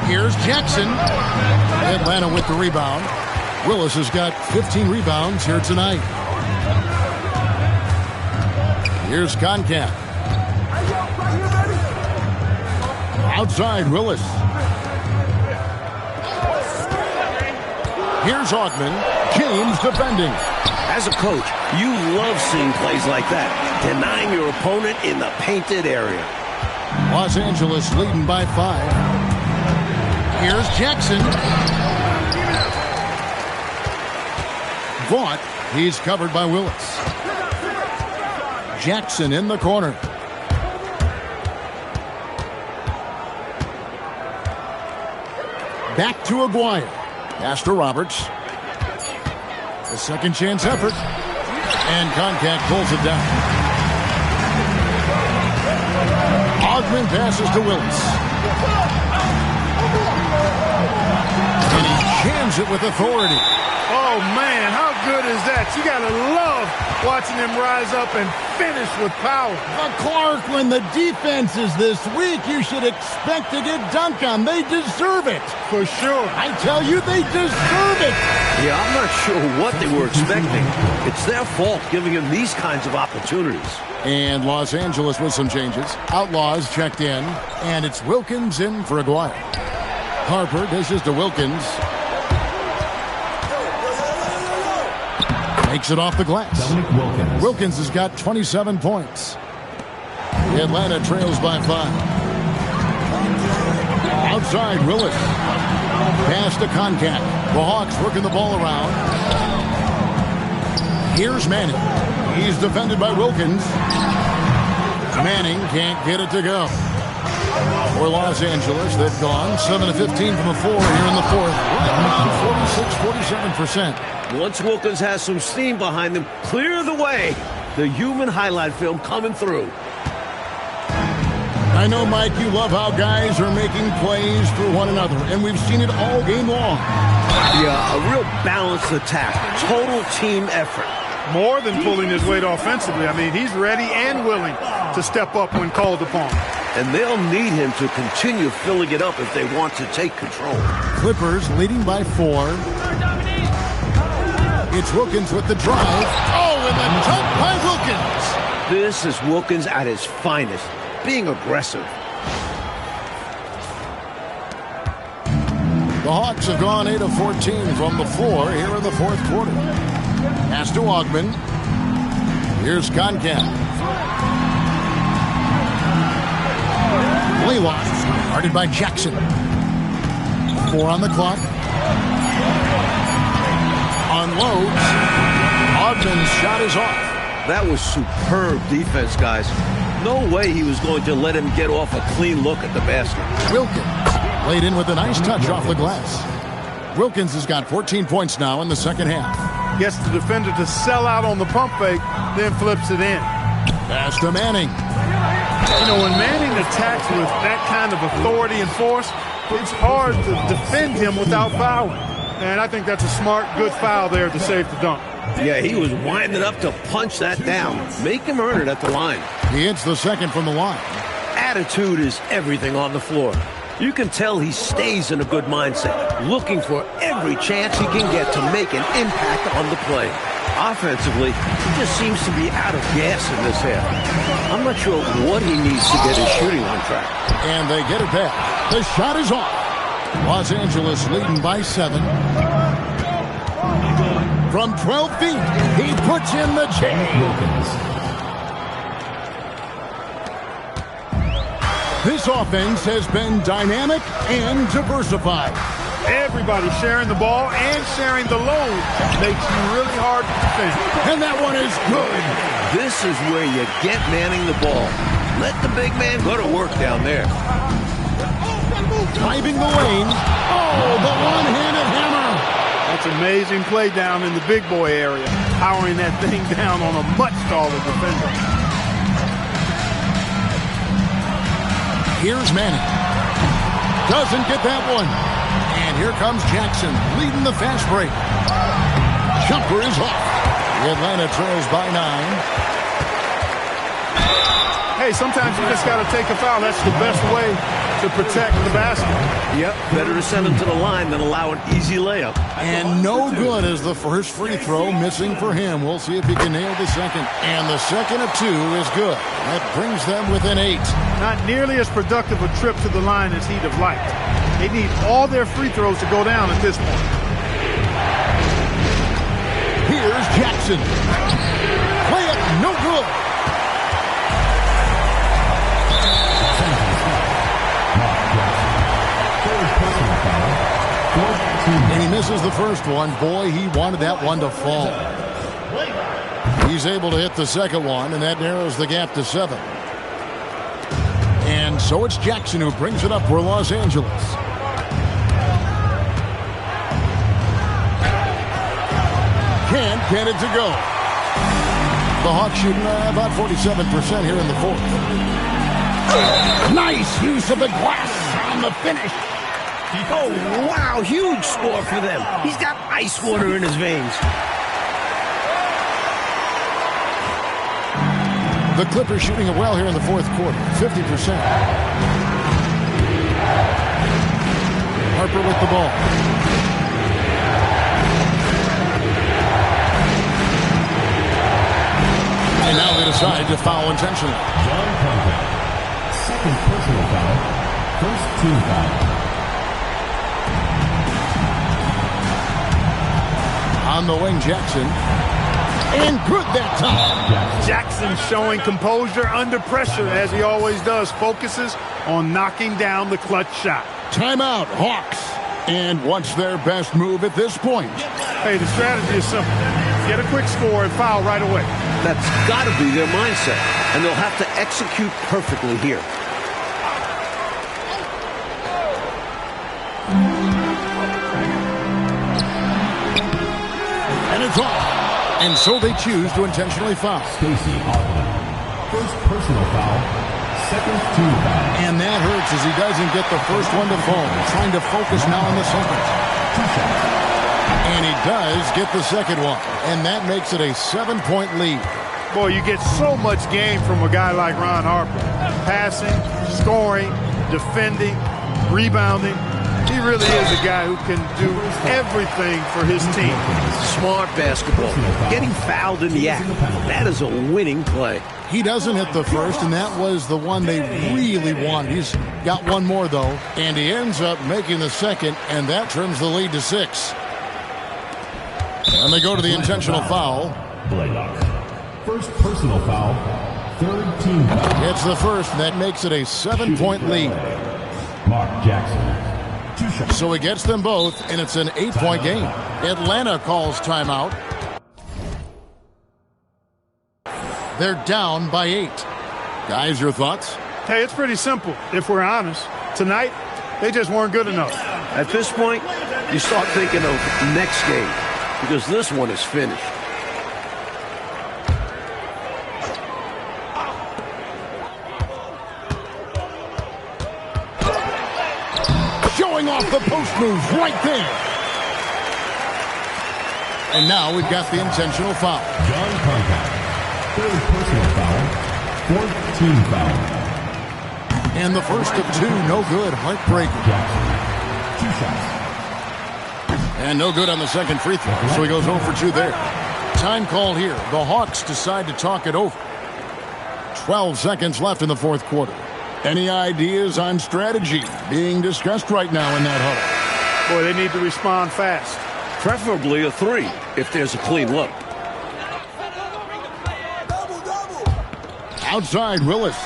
Here's Jackson. Atlanta with the rebound. Willis has got 15 rebounds here tonight. Here's Concat. Outside, Willis. Here's Augman. James defending. As a coach, you love seeing plays like that, denying your opponent in the painted area. Los Angeles leading by 5. Here's Jackson. Vaught, he's covered by Willis. Jackson in the corner. Back to Aguirre. Pass to Roberts. A second chance effort. And Concat pulls it down. Augman passes to Willis. And he jams it with authority. Oh, man, how good is that? You got to love watching him rise up and finish with power. But Clark, when the defense is this weak, you should expect to get dunked on. They deserve it. For sure. I tell you, they deserve it. Yeah, I'm not sure what they were expecting. It's their fault giving them these kinds of opportunities. And Los Angeles with some changes. Outlaws checked in, and it's Wilkins in for Aguirre. Harper dishes to Wilkins. Makes it off the glass. Wilkins has got 27 points. Atlanta trails by 5. Outside, Willis. Pass to Concat. The Hawks working the ball around. Here's Manning. He's defended by Wilkins. Manning can't get it to go. For Los Angeles, they've gone 7 of 15 from the floor here in the fourth. Right around 46-47%. Once Wilkins has some steam behind him, clear the way. The human highlight film coming through. I know, Mike, you love how guys are making plays for one another, and we've seen it all game long. Yeah, a real balanced attack. Total team effort. More than pulling his weight offensively. I mean, he's ready and willing to step up when called upon. And they'll need him to continue filling it up if they want to take control. Clippers leading by 4. It's Wilkins with the drive. Oh, and the dunk by Wilkins. This is Wilkins at his finest, being aggressive. The Hawks have gone 8 of 14 from the floor here in the fourth quarter. Pass to Augman. Here's Concat. Blaylock, guarded by Jackson. 4 on the clock. Unloads. Ogden's shot is off. That was superb defense, guys. No way he was going to let him get off a clean look at the basket. Wilkins laid in with a nice touch off the glass. Wilkins has got 14 points now in the second half. Gets the defender to sell out on the pump fake, then flips it in. Pass to Manning. You know, when Manning attacks with that kind of authority and force, it's hard to defend him without fouling. And I think that's a smart, good foul there to save the dunk. Yeah, he was winding up to punch that down. Make him earn it at the line. He hits the second from the line. Attitude is everything on the floor. You can tell he stays in a good mindset, looking for every chance he can get to make an impact on the play. Offensively, he just seems to be out of gas in this half. I'm not sure what he needs to get his shooting on track. And they get it back. The shot is off. Los Angeles leading by 7. From 12 feet, he puts in the chain. This offense has been dynamic and diversified. Everybody sharing the ball and sharing the load makes you really hard to defend. And that one is good. This is where you get Manning the ball. Let the big man go to work down there. Driving the lane. Oh, the one-handed hammer. That's amazing play down in the big boy area, powering that thing down on a much taller defender. Here's Manning. Doesn't get that one. And here comes Jackson leading the fast break. Jumper is off. Atlanta trails by 9. Hey, sometimes you just got to take a foul. That's the best way to protect the basket. Yep, better to send him to the line than allow an easy layup. And no good as the first free throw missing for him. We'll see if he can nail the second. And the second of 2 is good. That brings them within 8. Not nearly as productive a trip to the line as he'd have liked. They need all their free throws to go down at this point. Here's Jackson. Play it, no good. And he misses the first one. Boy, he wanted that one to fall. He's able to hit the second one, and that narrows the gap to 7. And so it's Jackson who brings it up for Los Angeles. Can't get it to go. The Hawks shooting about 47% here in the fourth. Nice use of the glass on the finish. Oh, wow, huge score for them. He's got ice water in his veins. The Clippers shooting it well here in the fourth quarter, 50%. Harper with the ball. And now they decide to foul intentionally. John Contact. Second personal foul. First team foul. On the wing, Jackson. And good that time. Jackson showing composure under pressure, as he always does. Focuses on knocking down the clutch shot. Timeout, Hawks. And what's their best move at this point? Hey, the strategy is simple. Get a quick score and foul right away. That's got to be their mindset, and they'll have to execute perfectly here. And it's off. And so they choose to intentionally foul. Stacey Augmon. First personal foul. Second team foul. And that hurts as he doesn't get the first one to fall. Trying to focus now on the second. 2 shots. And he does get the second one. And that makes it a 7-point lead. Boy, you get so much game from a guy like Ron Harper. Passing, scoring, defending, rebounding. He really is a guy who can do everything for his team. Smart basketball. Getting fouled in the act. That is a winning play. He doesn't hit the first, and that was the one they really wanted. He's got one more, though. And he ends up making the second, and that trims the lead to 6. And they go to the intentional foul. Blaylock. First personal foul. Third team foul. It's the first, and that makes it a 7-point lead. Mark Jackson. 2 2 shots. So he gets them both, and it's an 8-point game. Atlanta calls timeout. They're down by 8. Guys, your thoughts? Hey, it's pretty simple, if we're honest. Tonight, they just weren't good enough. At this point, you start thinking of next game because this one is finished. Showing off the post moves right there. And now we've got the intentional foul. John Contact. Third personal foul. 4th team foul. And the first of 2, no good. Heartbreaking. Jackson. 2 shots. And no good on the second free throw, so he goes 0 for 2 there. Time called here. The Hawks decide to talk it over. 12 seconds left in the fourth quarter. Any ideas on strategy being discussed right now in that huddle? Boy, they need to respond fast. Preferably a 3 if there's a clean look. Outside, Willis.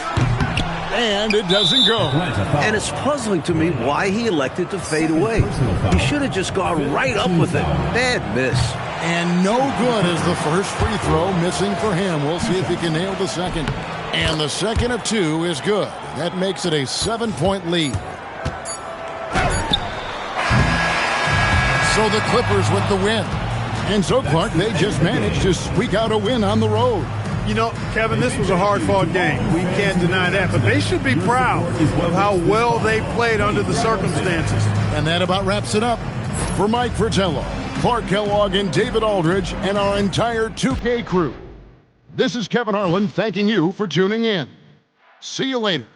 And it doesn't go. And it's puzzling to me why he elected to fade away. He should have just gone right up with it. Bad miss. And no good as the first free throw missing for him. We'll see if he can nail the second. And the second of 2 is good. That makes it a 7-point lead. So the Clippers with the win. And so, Clark, they just managed to squeak out a win on the road. You know, Kevin, this was a hard-fought game. We can't deny that. But they should be proud of how well they played under the circumstances. And that about wraps it up. For Mike Fratello, Clark Kellogg, and David Aldridge, and our entire 2K crew, this is Kevin Harlan thanking you for tuning in. See you later.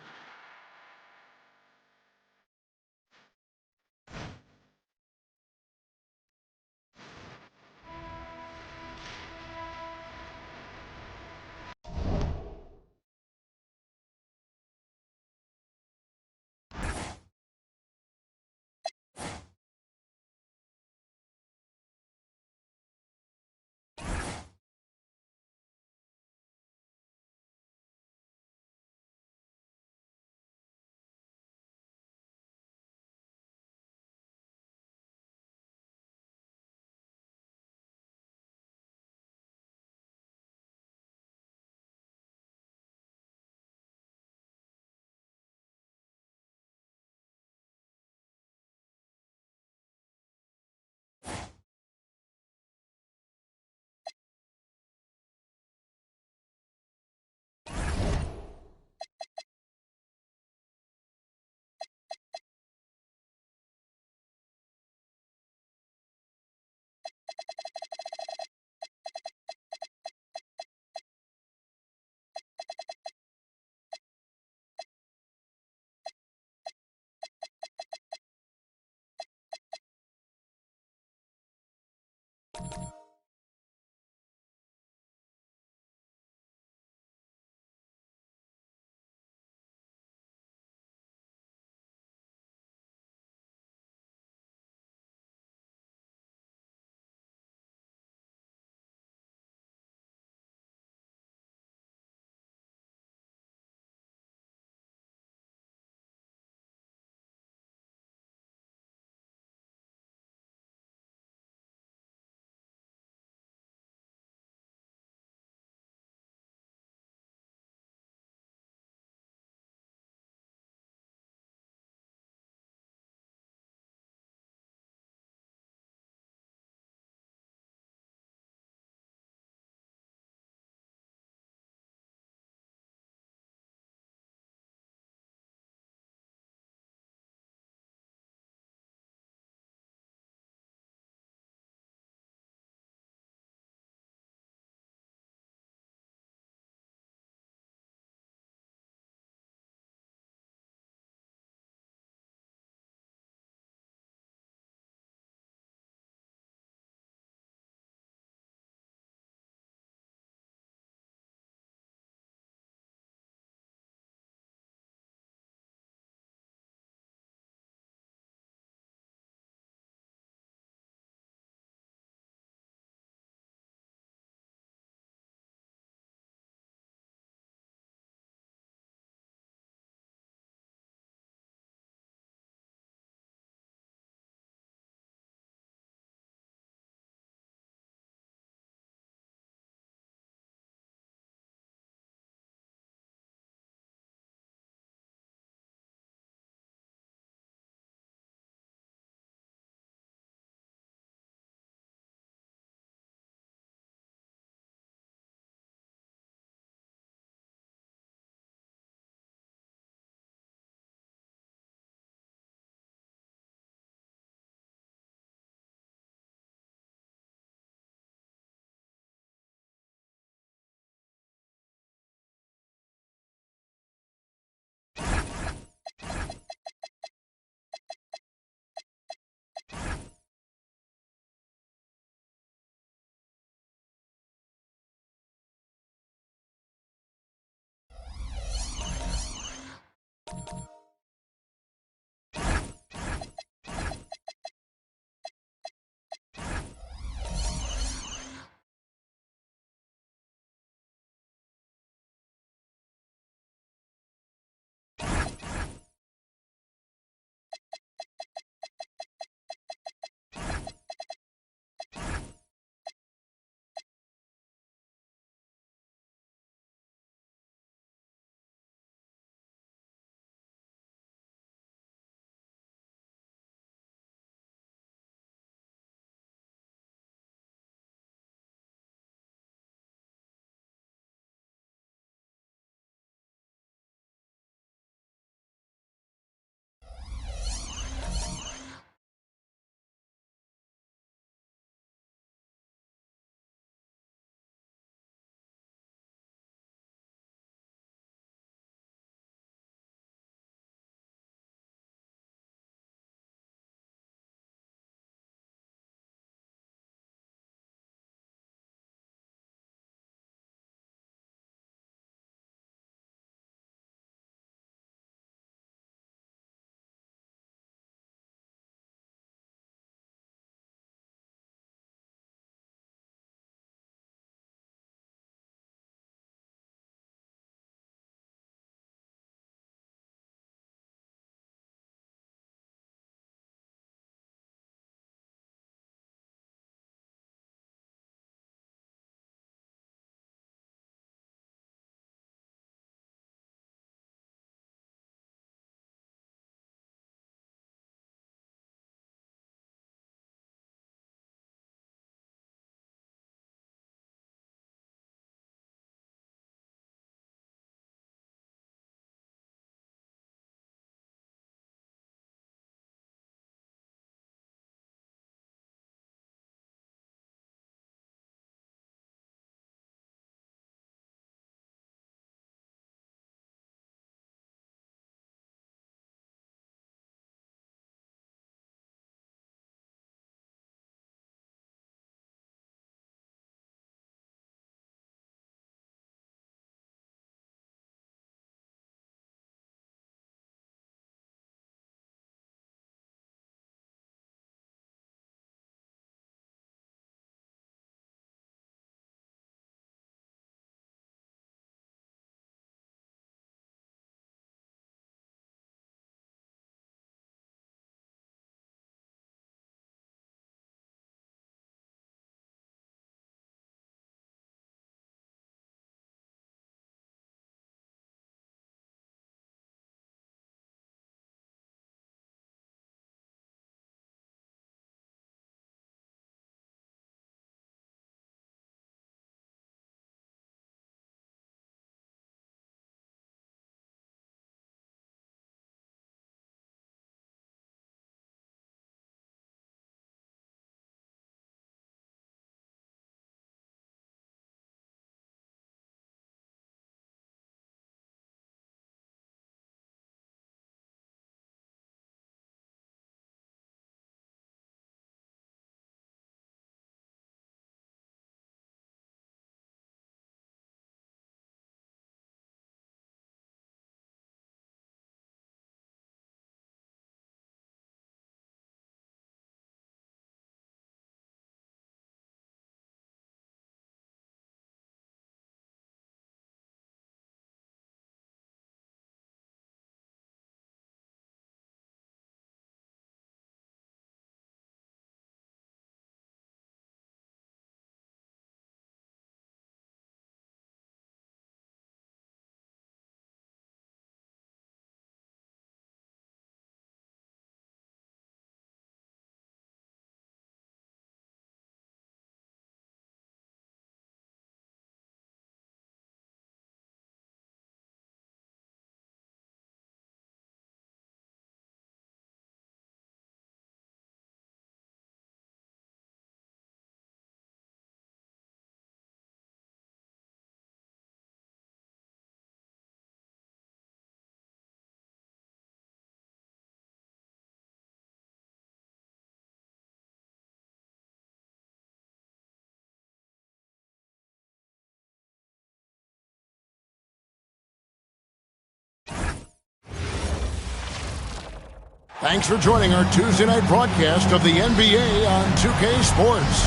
Thanks for joining our Tuesday night broadcast of the NBA on 2K Sports.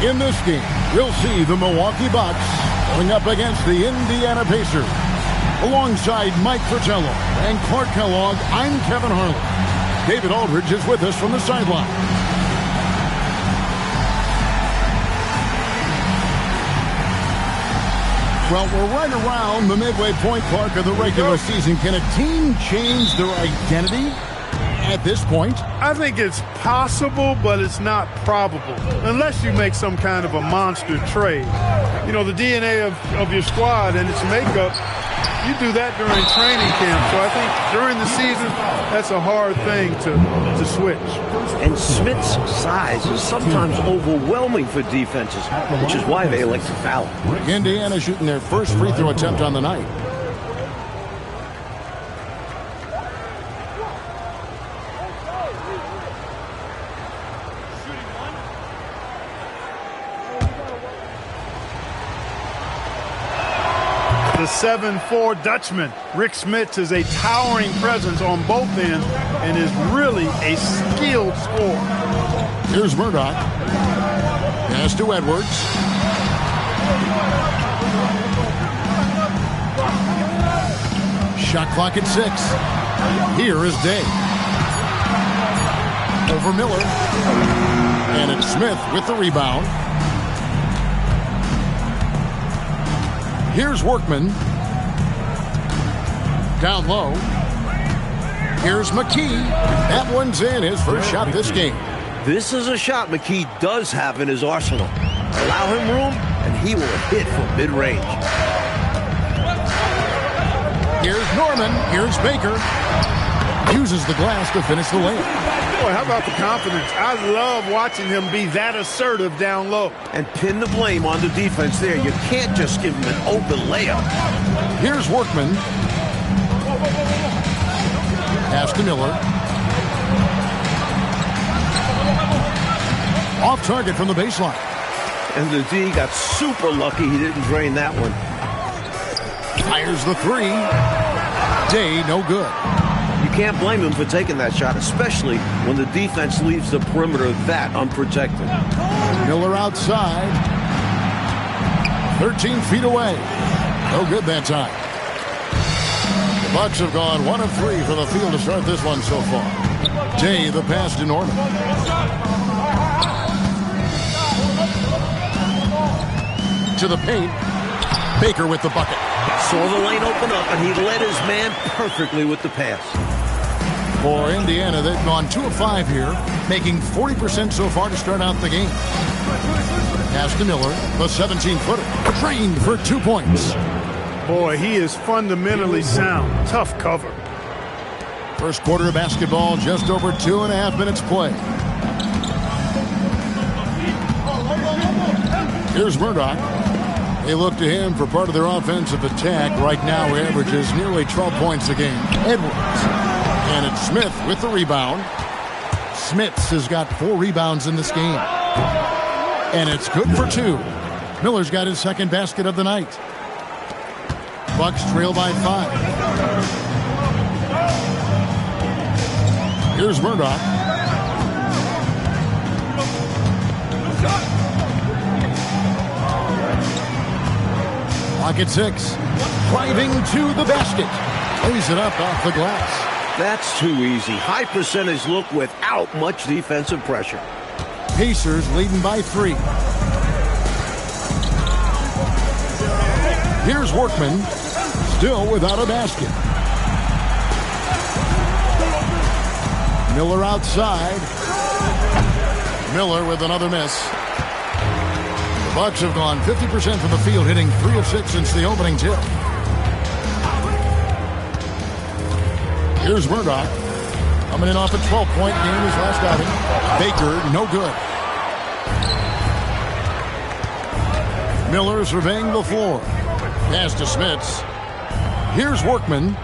In this game, we'll see the Milwaukee Bucks going up against the Indiana Pacers. Alongside Mike Fratello and Clark Kellogg, I'm Kevin Harlan. David Aldridge is with us from the sideline. Well, we're right around the midway point, Clark, of the regular season. Can a team change their identity at this point? I think it's possible, but it's not probable, unless you make some kind of a monster trade. You know, the DNA of your squad and its makeup, you do that during training camp. So I think during the season, that's a hard thing to switch. And Smith's size is sometimes overwhelming for defenses, which is why they like to foul. Indiana shooting their first free throw attempt on the night. The 7'4" Dutchman, Rick Smits, is a towering presence on both ends and is really a skilled scorer. Here's Murdoch. Pass to Edwards. Shot clock at 6. Here is Day. Over Miller. And it's Smith with the rebound. Here's Workman. Down low. Here's McKee. That one's in, his first shot this game. This is a shot McKee does have in his arsenal. Allow him room, and he will hit from mid-range. Here's Norman. Here's Baker. Uses the glass to finish the layup. Boy, how about the confidence? I love watching him be that assertive down low. And pin the blame on the defense there. You can't just give him an open layup. Here's Workman. Pass to Miller. Off target from the baseline. And the D got super lucky he didn't drain that one. Fires the 3. Day, no good. You can't blame him for taking that shot, especially when the defense leaves the perimeter that unprotected. Miller outside. 13 feet away. No good that time. The Bucks have gone 1 of 3 from the field to start this one so far. Day, the pass to Norman. To the paint. Baker with the bucket. Saw the lane open up, and he led his man perfectly with the pass. For Indiana, they've gone 2 of 5 here, making 40% so far to start out the game. Pass to Miller, the 17-footer, trained for 2 points. Boy, he is fundamentally sound. Tough cover. First quarter of basketball, just over 2.5 minutes play. Here's Murdoch. They look to him for part of their offensive attack. Right now, he averages nearly 12 points a game. Edwards. And it's Smith with the rebound. Smits has got 4 rebounds in this game. And it's good for 2. Miller's got his second basket of the night. Bucks trail by 5. Here's Murdoch. Clock at 6. Driving to the basket. Lays it up off the glass. That's too easy. High percentage look without much defensive pressure. Pacers leading by 3. Here's Workman, still without a basket. Miller outside. Miller with another miss. The Bucks have gone 50% from the field, hitting 3 of 6 since the opening tip. Here's Murdoch. Coming in off a 12-point game his last outing. Baker, no good. Miller surveying the floor. Pass to Smits. Here's Workman.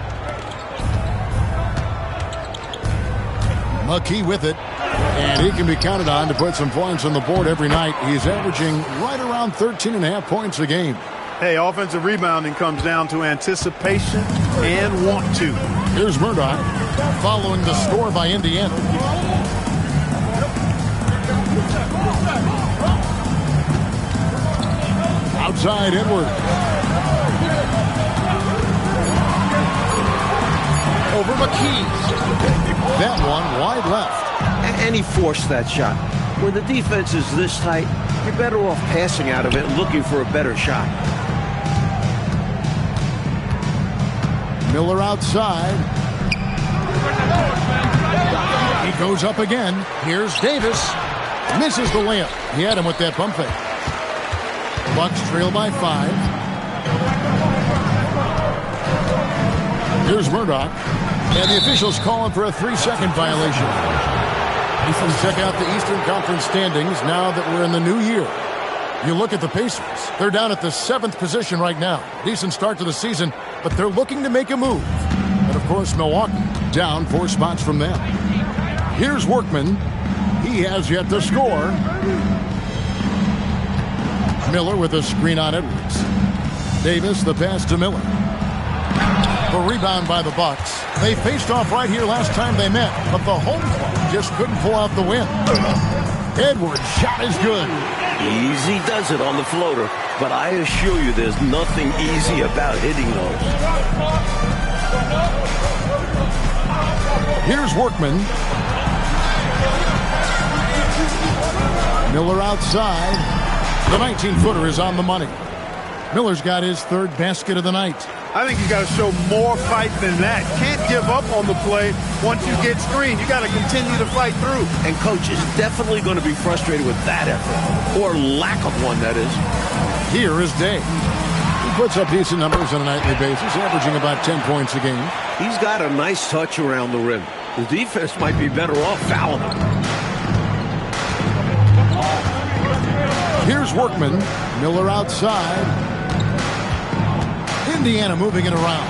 McKee with it. And he can be counted on to put some points on the board every night. He's averaging right around 13.5 points a game. Hey, offensive rebounding comes down to anticipation and want to. Here's Murdoch following the score by Indiana. Outside Edwards. Over McKee. That one wide left. And he forced that shot. When the defense is this tight, you're better off passing out of it and looking for a better shot. Miller outside. He goes up again. Here's Davis. Misses the layup. He had him with that pump fake. Bucks trail by 5. Here's Murdoch. And the officials calling for a 3-second violation. Check out the Eastern Conference standings now that we're in the new year. You look at the Pacers. They're down at the 7th position right now. Decent start to the season, but they're looking to make a move. And, of course, Milwaukee down 4 spots from them. Here's Workman. He has yet to score. Miller with a screen on Edwards. Davis, the pass to Miller. The rebound by the Bucks. They faced off right here last time they met, but the home club just couldn't pull out the win. Edwards' shot is good. Easy does it on the floater, but I assure you there's nothing easy about hitting those. Here's Workman. Miller outside. The 19-footer is on the money. Miller's got his 3rd basket of the night. I think you got to show more fight than that. Can't give up on the play once you get screened. You got to continue to fight through. And coach is definitely going to be frustrated with that effort, or lack of one, that is. Here is Day. He puts up decent numbers on a nightly basis, averaging about 10 points a game. He's got a nice touch around the rim. The defense might be better off fouling him. Here's Workman. Miller outside. Indiana moving it around.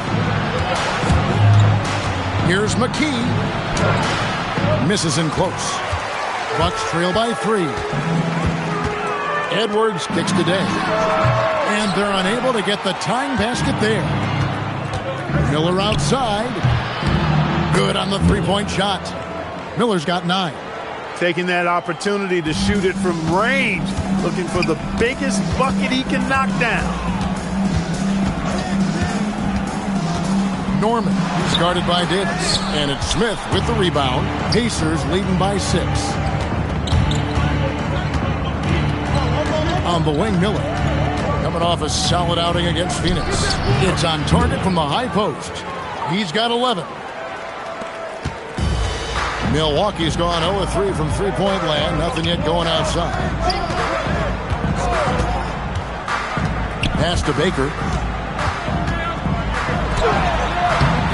Here's McKee. Misses in close. Bucks trail by 3. Edwards kicks to Day. And they're unable to get the tying basket there. Miller outside. Good on the 3-point shot. Miller's got 9. Taking that opportunity to shoot it from range. Looking for the biggest bucket he can knock down. Norman is guarded by Davis. And it's Smith with the rebound. Pacers leading by 6. On the wing, Miller. Coming off a solid outing against Phoenix. It's on target from the high post. He's got 11. Milwaukee's gone 0-3 from three-point land. Nothing yet going outside. Pass to Baker.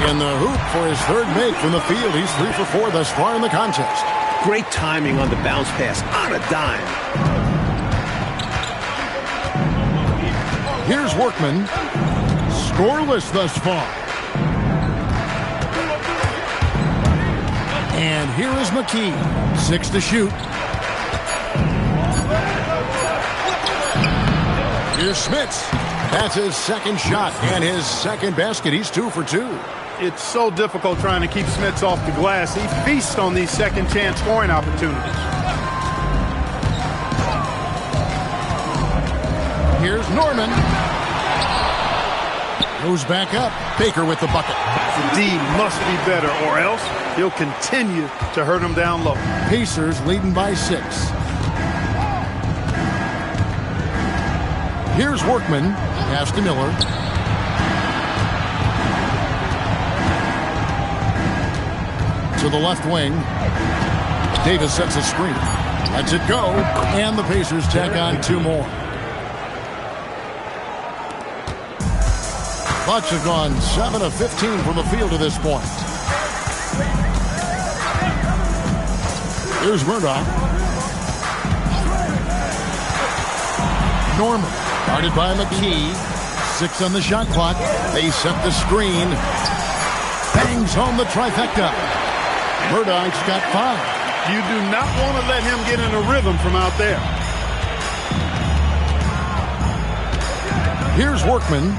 In the hoop for his 3rd make from the field. He's 3 for 4 thus far in the contest. Great timing on the bounce pass on a dime. Here's Workman. Scoreless thus far. And here is McKee. 6 to shoot. Here's Smits. That's his 2nd shot and his 2nd basket. He's 2 for 2. It's so difficult trying to keep Smits off the glass. He feasts on these second-chance scoring opportunities. Here's Norman. Goes back up. Baker with the bucket. D must be better, or else he'll continue to hurt him down low. Pacers leading by 6. Here's Workman. Pass to Miller. To the left wing. Davis sets a screen. Lets it go. And the Pacers tack on 2 more. Bucks have gone 7 of 15 from the field to this point. Here's Murdoch. Norman, guarded by McKee. 6 on the shot clock. They set the screen. Bangs home the trifecta. Murdoch's got 5. You do not want to let him get in a rhythm from out there. Here's Workman.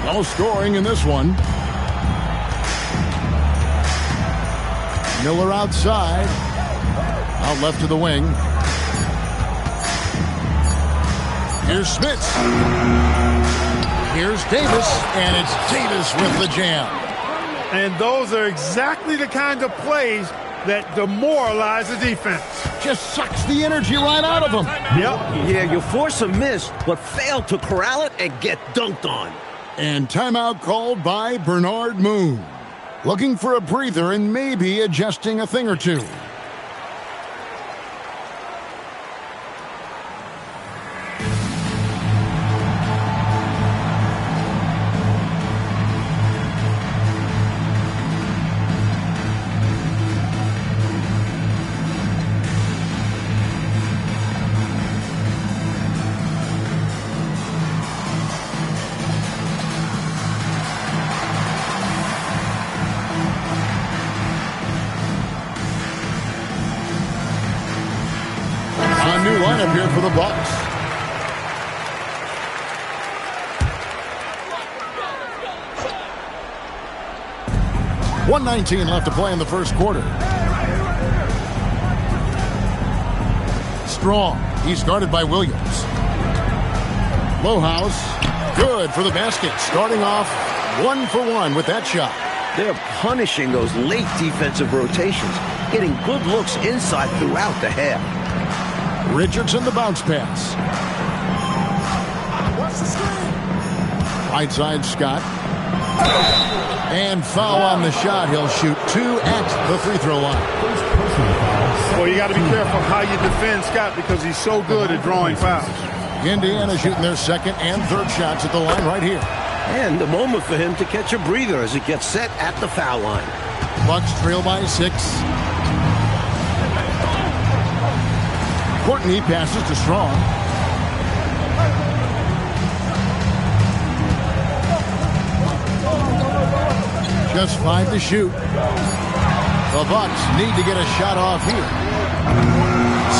No scoring in this one. Miller outside. Out left to the wing. Here's Smits. Here's Davis, and it's Davis with the jam. And those are exactly the kind of plays that demoralize the defense. Just sucks the energy right out of them. Yep. Yeah, you force a miss, but fail to corral it and get dunked on. And timeout called by Bernard Moon. Looking for a breather and maybe adjusting a thing or two. New lineup here for the Bucks. .119 left to play in the first quarter. Strong. He's guarded by Williams. Lohaus. Good for the basket. Starting off 1 for 1 with that shot. They're punishing those late defensive rotations, getting good looks inside throughout the half. Richardson the bounce pass. Right side Scott. And foul on the shot. He'll shoot 2 at the free throw line. Well, you got to be careful how you defend Scott because he's so good at drawing fouls. Indiana shooting their second and third shots at the line right here. And the moment for him to catch a breather as it gets set at the foul line. Bucks trail by 6. Courtney passes to Strong. Just 5 to shoot. The Bucks need to get a shot off here.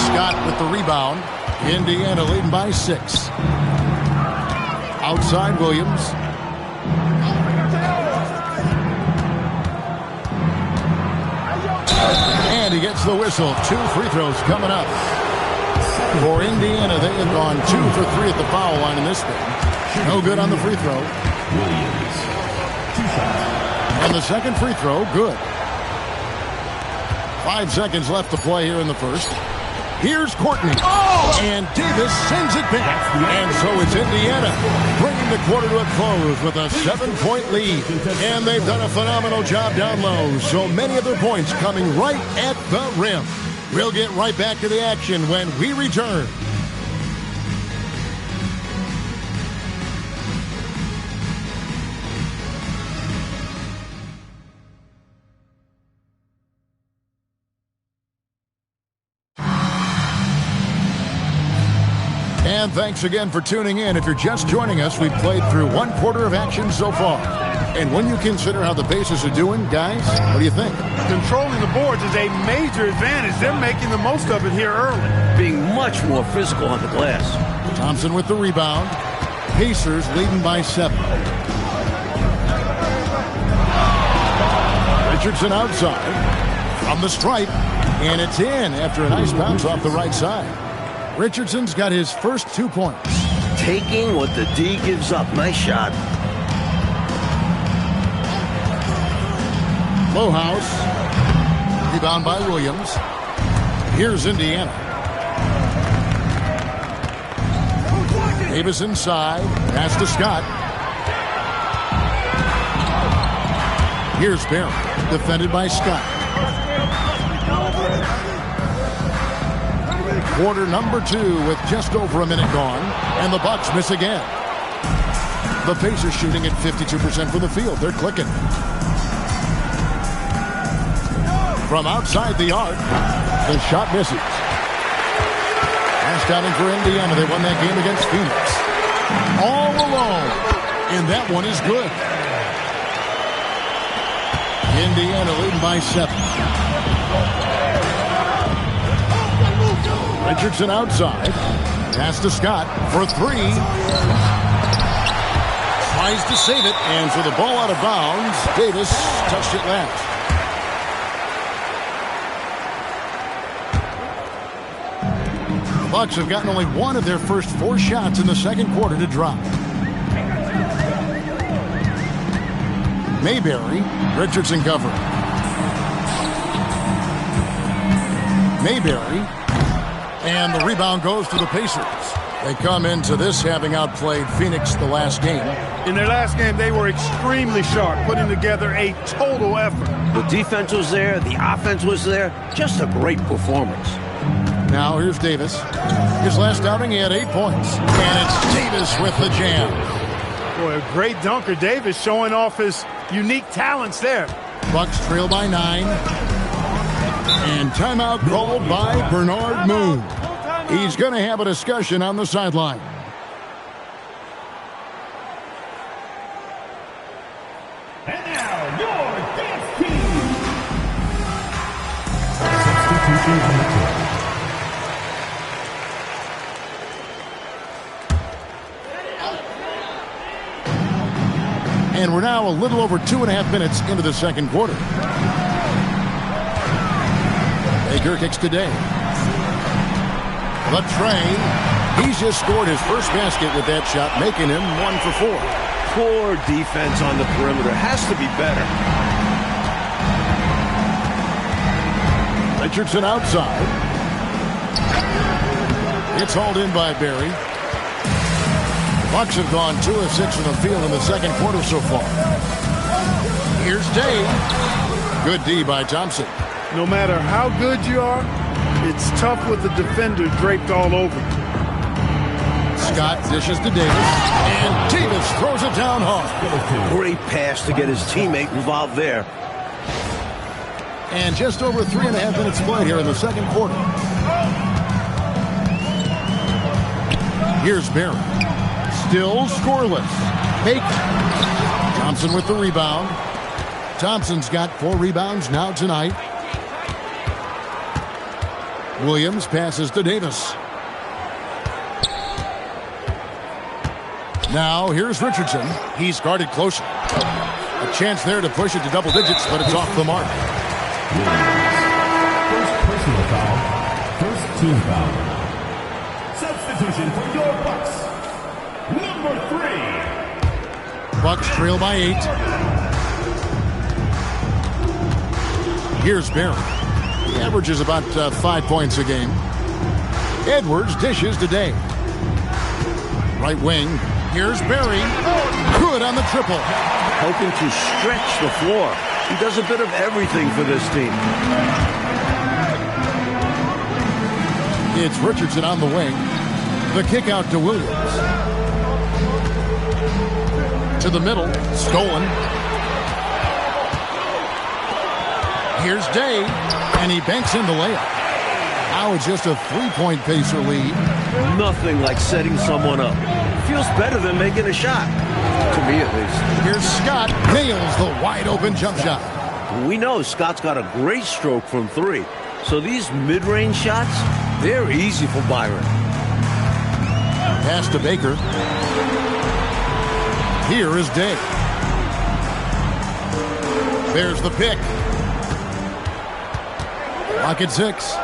Scott with the rebound. Indiana leading by 6. Outside Williams. And he gets the whistle. 2 free throws coming up. For Indiana, they have gone 2 for 3 at the foul line in this thing. No good on the free throw. Williams. 2 shots. And the second free throw, good. 5 seconds left to play here in the first. Here's Courtney. Oh! And Davis sends it back. And so it's Indiana bringing the quarter to a close with a 7-point lead. And they've done a phenomenal job down low. So many of their points coming right at the rim. We'll get right back to the action when we return. And thanks again for tuning in. If you're just joining us, we've played through 1 quarter of action so far. And when you consider how the Pacers are doing, guys, what do you think? Controlling the boards is a major advantage. They're making the most of it here early. Being much more physical on the glass. Thompson with the rebound. Pacers leading by 7. Richardson outside. From the stripe. And it's in after a nice bounce off the right side. Richardson's got his first 2 points. Taking what the D gives up. Nice shot. Lohaus. Rebound by Williams. Here's Indiana. Davis inside. Pass to Scott. Here's Barry. Defended by Scott. Quarter number 2 with just over a minute gone. And the Bucks miss again. The Pacers shooting at 52% from the field. They're clicking. From outside the arc, the shot misses. Pass down in for Indiana. They won that game against Phoenix. All alone. And that one is good. Indiana leading by 7. Richardson outside. Pass to Scott for 3. Tries to save it. And for the ball out of bounds, Davis touched it last. The Bucks have gotten only one of their first 4 shots in the second quarter to drop. Mayberry, Richardson covering. Mayberry, and the rebound goes to the Pacers. They come into this having outplayed Phoenix the last game. In their last game, they were extremely sharp, putting together a total effort. The defense was there. The offense was there. Just a great performance. Now here's Davis. His last outing, he had 8 points. And it's Davis with the jam. Boy, a great dunker. Davis showing off his unique talents there. Bucks trail by 9. And timeout called by Bernard Moon. He's going to have a discussion on the sideline. And now, your dance team. Substitution on the court. And we're now a little over 2.5 minutes into the second quarter. Baker kicks today. The train. He's just scored his first basket with that shot, making him 1 for 4. Poor defense on the perimeter. Has to be better. Richardson outside. It's hauled in by Barry. Bucks have gone 2 of 6 from the field in the second quarter so far. Here's Day. Good D by Thompson. No matter how good you are, it's tough with the defender draped all over. Scott dishes to Davis, and Davis throws it down hard. Great pass to get his teammate involved there. And just over 3.5 minutes played here in the second quarter. Here's Barry. Still scoreless. Baker. Thompson with the rebound. Thompson's got 4 rebounds now tonight. Williams passes to Davis. Now here's Richardson. He's guarded closer. A chance there to push it to double digits, but it's off the mark. First personal foul. First team foul. Substitution for your Bucks. Number 3. Bucks trail by 8. Here's Barry. He averages about 5 points a game. Edwards dishes today. Right wing. Here's Barry. Good on the triple. Hoping to stretch the floor. He does a bit of everything for this team. It's Richardson on the wing. The kick out to Williams. To the middle. Stolen. Here's Day. And he banks in the layup. Now it's just a 3-point Pacer lead. Nothing like setting someone up. Feels better than making a shot. To me, at least. Here's Scott. Nails the wide-open jump shot. We know Scott's got a great stroke from 3. So these mid-range shots, they're easy for Byron. Pass to Baker. Here is Day. There's the pick. Clock at 6.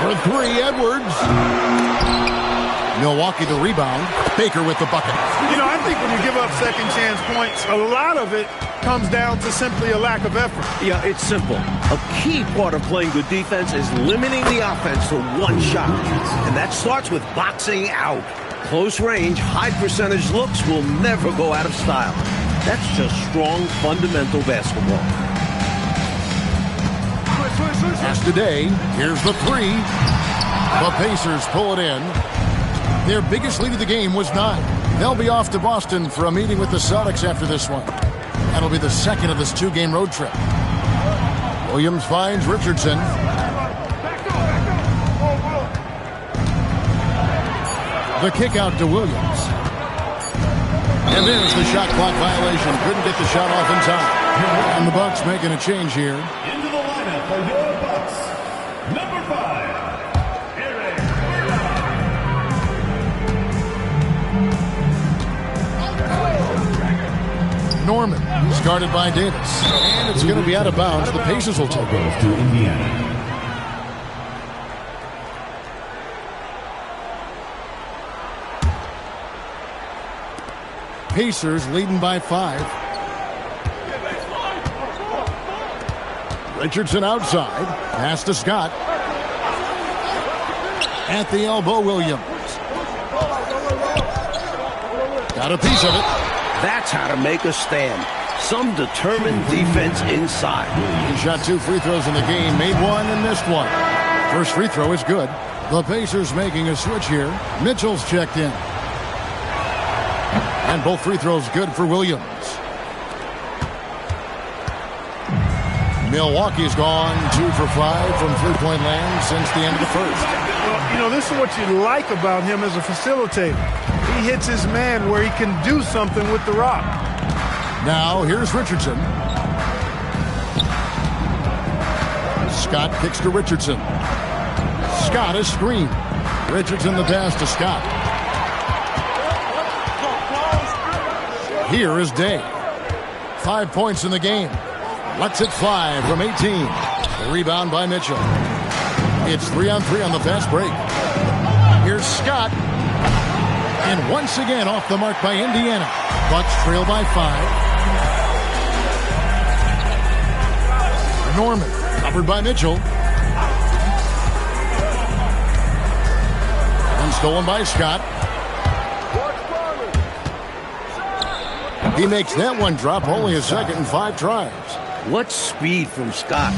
For 3, Edwards. Milwaukee the rebound. Baker with the bucket. You know, I think when you give up second chance points, a lot of it comes down to simply a lack of effort. Yeah, it's simple. A key part of playing good defense is limiting the offense to 1 shot. And that starts with boxing out. Close range, high percentage looks will never go out of style. That's just strong, fundamental basketball. Pass today. Here's the 3. The Pacers pull it in. Their biggest lead of the game was 9. They'll be off to Boston for a meeting with the Celtics after this one. That'll be the second of this 2-game road trip. Williams finds Richardson. The kick out to Williams. And there's the shot clock violation. Couldn't get the shot off in time. And the Bucks making a change here. Into the lineup for your Bucks. Number 5, Eric Norman, started by Davis. And it's going to be out of bounds. The Pacers will take it. goes to Indiana. Pacers leading by 5. Richardson outside. Pass to Scott. At the elbow, Williams. Got a piece of it. That's how to make a stand. Some determined defense inside. He shot 2 free throws in the game, made 1 and missed 1. First free throw is good. The Pacers making a switch here. Mitchell's checked in. And both free throws good for Williams. Milwaukee's gone 2 for 5 from three-point land since the end of the first. Well, you know, this is what you like about him as a facilitator. He hits his man where he can do something with the rock. Now, here's Richardson. Scott kicks to Richardson. Scott is screened. Richardson the pass to Scott. Here is Day. 5 points in the game. Lets it fly from 18. The rebound by Mitchell. It's 3-on-3 on the fast break. Here's Scott. And once again off the mark by Indiana. Bucks trail by 5. Norman, covered by Mitchell. And stolen by Scott. He makes that one drop, only a second and 5 tries. What speed from Scott.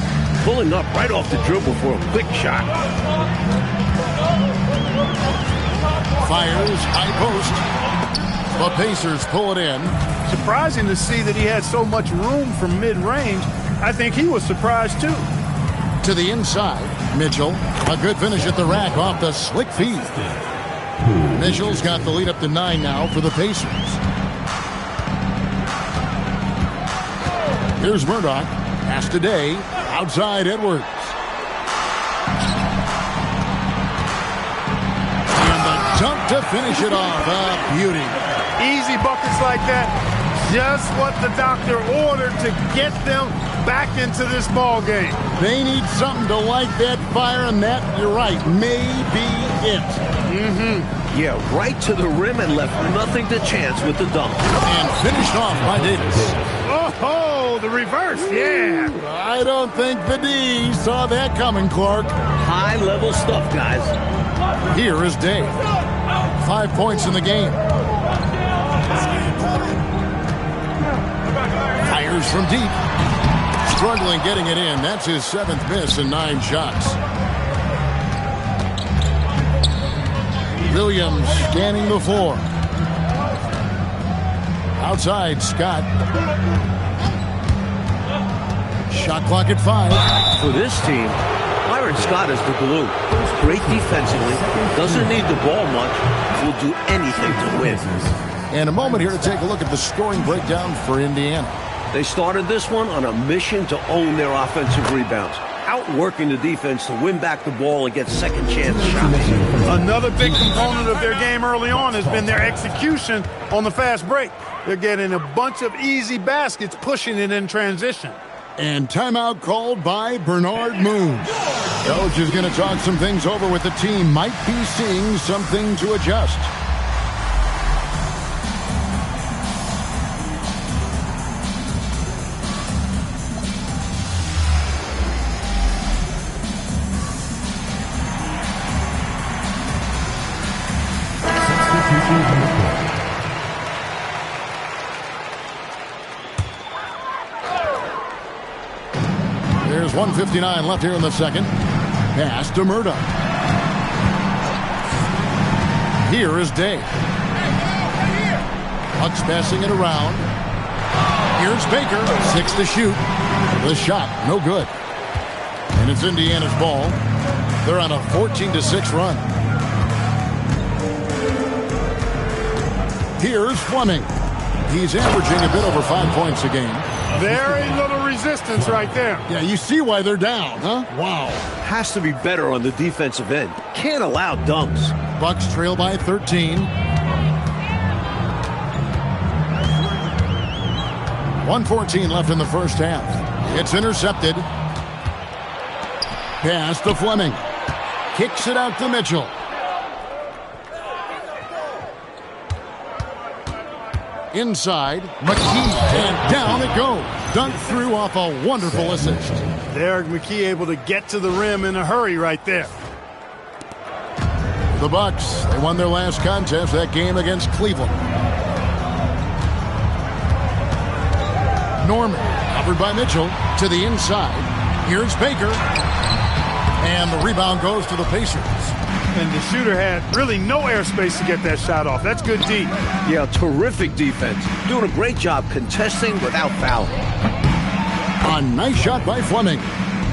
Pulling up right off the dribble for a quick shot. Fires, high post. The Pacers pull it in. Surprising to see that he had so much room from mid-range. I think he was surprised, too. To the inside, Mitchell. A good finish at the rack off the slick feed. Mitchell's got the lead up to 9 now for the Pacers. Here's Murdoch. Pass to Day. Outside Edwards. And the dunk to finish it off. A beauty. Easy buckets like that. Just what the doctor ordered to get them back into this ball game. They need something to light that fire, and that, you're right, may be it. Yeah, right to the rim and left nothing to chance with the dunk. And finished off by Davis. Oh, the reverse, yeah. I don't think the D saw that coming, Clark. High-level stuff, guys. Here is Day. 5 points in the game. Fires from deep. Struggling getting it in. That's his 7th miss in 9 shots. Williams scanning the floor. Outside, Scott. Shot clock at 5. For this team, Byron Scott is the glue. Great defensively. Doesn't need the ball much. Will do anything to win. And a moment here to take a look at the scoring breakdown for Indiana. They started this one on a mission to own their offensive rebounds, outworking the defense to win back the ball and get second chance shots. Another big component of their game early on has been their execution on the fast break. They're getting a bunch of easy baskets, pushing it in transition. And timeout called by Bernard Moon. Coach is going to talk some things over with the team. Might be seeing something to adjust. There's 1:59 left here in the second. Pass to Murdoch. Here is Day. Bucks passing it around. Here's Baker. 6 to shoot. The shot, no good. And it's Indiana's ball. They're on a 14-6 run. Here's Fleming. He's averaging a bit over 5 points a game. Very little resistance right there. Yeah, you see why they're down, huh? Wow. Has to be better on the defensive end. Can't allow dunks. Bucks trail by 13. 1:14 left in the first half. It's intercepted. Pass to Fleming. Kicks it out to Mitchell. Inside, McKee, and down it goes. Dunked through off a wonderful assist. Derek McKee able to get to the rim in a hurry right there. The Bucks, they won their last contest, that game against Cleveland. Norman, covered by Mitchell, to the inside. Here's Baker. And the rebound goes to the Pacers. And the shooter had really no airspace to get that shot off. That's good D. Yeah, terrific defense. Doing a great job contesting without fouling. A nice shot by Fleming.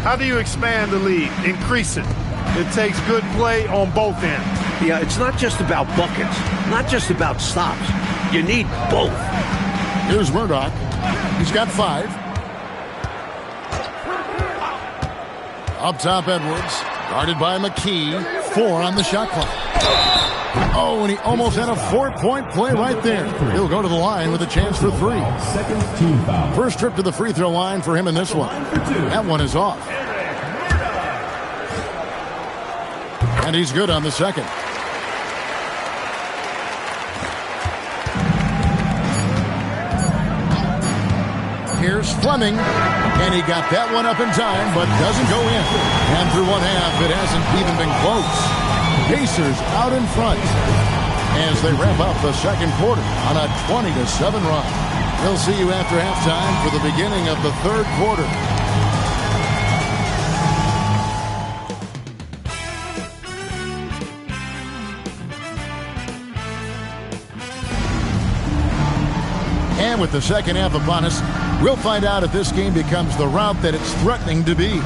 How do you expand the lead? Increase it. It takes good play on both ends. Yeah, it's not just about buckets, not just about stops. You need both. Here's Murdoch. He's got 5. Up top, Edwards. Guarded by McKee. 4 on the shot clock. Oh, and he almost had a 4-point play right there. He'll go to the line with a chance for 3. Second team foul. First trip to the free throw line for him in this one. That one is off. And he's good on the second. Here's Fleming, and he got that one up in time, but doesn't go in. And through one half, it hasn't even been close. Pacers out in front as they wrap up the second quarter on a 20-7 run. We'll see you after halftime for the beginning of the third quarter. And with the second half upon us, we'll find out if this game becomes the rout that it's threatening to be.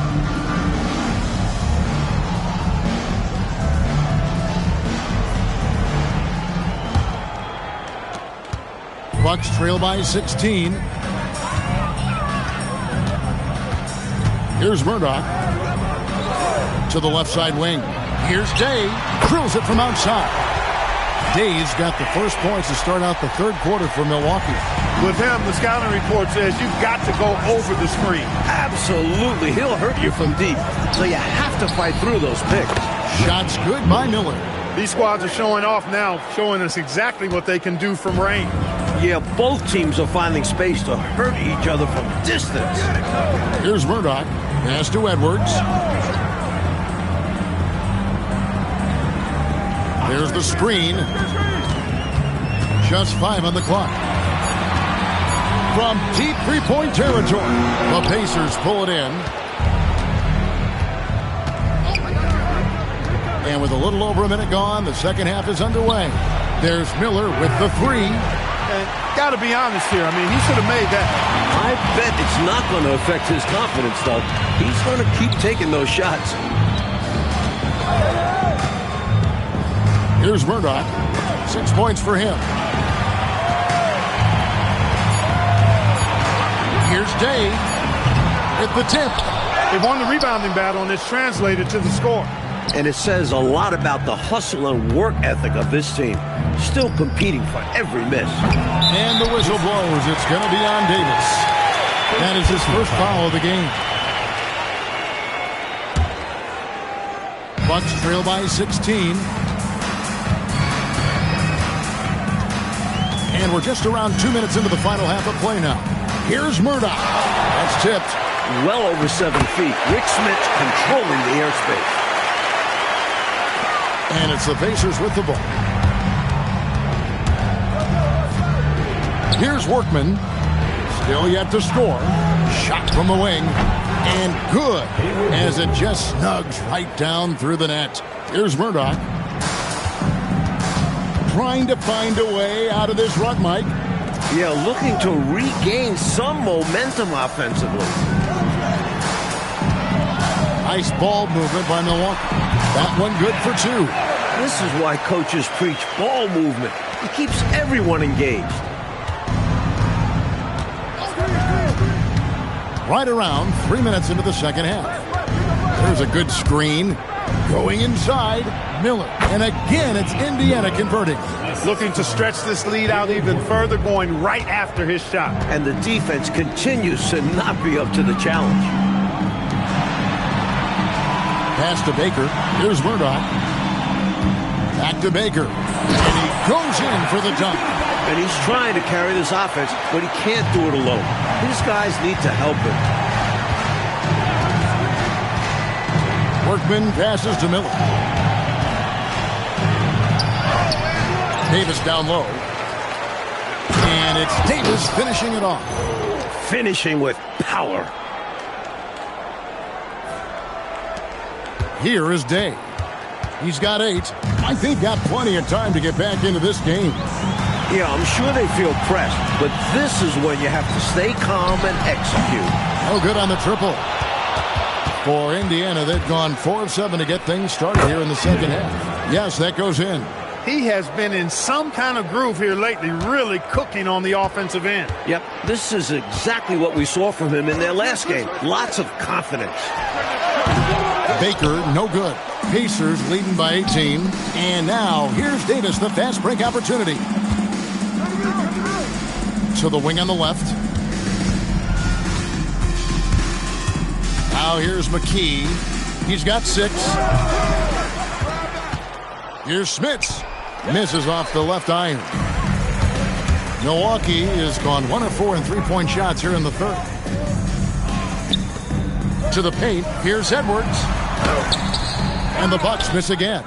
Bucks trail by 16. Here's Murdoch to the left side wing. Here's Day. Drills it from outside. Day's got the first points to start out the third quarter for Milwaukee. With him, the scouting report says you've got to go over the screen. Absolutely. He'll hurt you from deep. So you have to fight through those picks. Shots good by Miller. These squads are showing off now, showing us exactly what they can do from range. Yeah, both teams are finding space to hurt each other from distance. Here's Murdoch. Pass to Edwards. There's the screen. Just 5 on the clock. From deep three-point territory, the Pacers pull it in. And with a little over a minute gone, the second half is underway. There's Miller with the 3. And got to be honest here, I mean, he should have made that. I bet it's not going to affect his confidence, though. He's going to keep taking those shots. Here's Murdoch. 6 points for him. Here's Day with the tip. They won the rebounding battle, and it's translated to the score. And it says a lot about the hustle and work ethic of this team. Still competing for every miss. And the whistle blows. It's going to be on Davis. That is his first foul of the game. Bucks trail by 16. And we're just around 2 minutes into the final half of play now. Here's Murdoch. That's tipped. Well over 7 feet. Rick Smith controlling the airspace. And it's the Pacers with the ball. Here's Workman. Still yet to score. Shot from the wing. And good. As it just snugs right down through the net. Here's Murdoch. Trying to find a way out of this rut, Mike. Yeah, looking to regain some momentum offensively. Nice ball movement by Milwaukee. That one good for 2. This is why coaches preach ball movement. It keeps everyone engaged. Right around 3 minutes into the second half. There's a good screen. Going inside, Miller. And again, it's Indiana converting. Looking to stretch this lead out even further, going right after his shot. And the defense continues to not be up to the challenge. Pass to Baker. Here's Murdoch. Back to Baker. And he goes in for the dunk. And he's trying to carry this offense, but he can't do it alone. These guys need to help him. Workman passes to Miller. Davis down low. And it's Davis finishing it off. Finishing with power. Here is Day. He's got 8. I think got plenty of time to get back into this game. Yeah, I'm sure they feel pressed, but this is when you have to stay calm and execute. No good on the triple. For Indiana, they've gone 4 of 7 to get things started here in the second half. Yes, that goes in. He has been in some kind of groove here lately, really cooking on the offensive end. Yep, this is exactly what we saw from him in their last game. Lots of confidence. Baker, no good. Pacers leading by 18. And now, here's Davis, the fast break opportunity. To the wing on the left. Now here's McKee. He's got 6. Here's Smits. Misses off the left iron. Milwaukee has gone 1 of 4 in three-point shots here in the third. To the paint. Here's Edwards. And the Bucks miss again.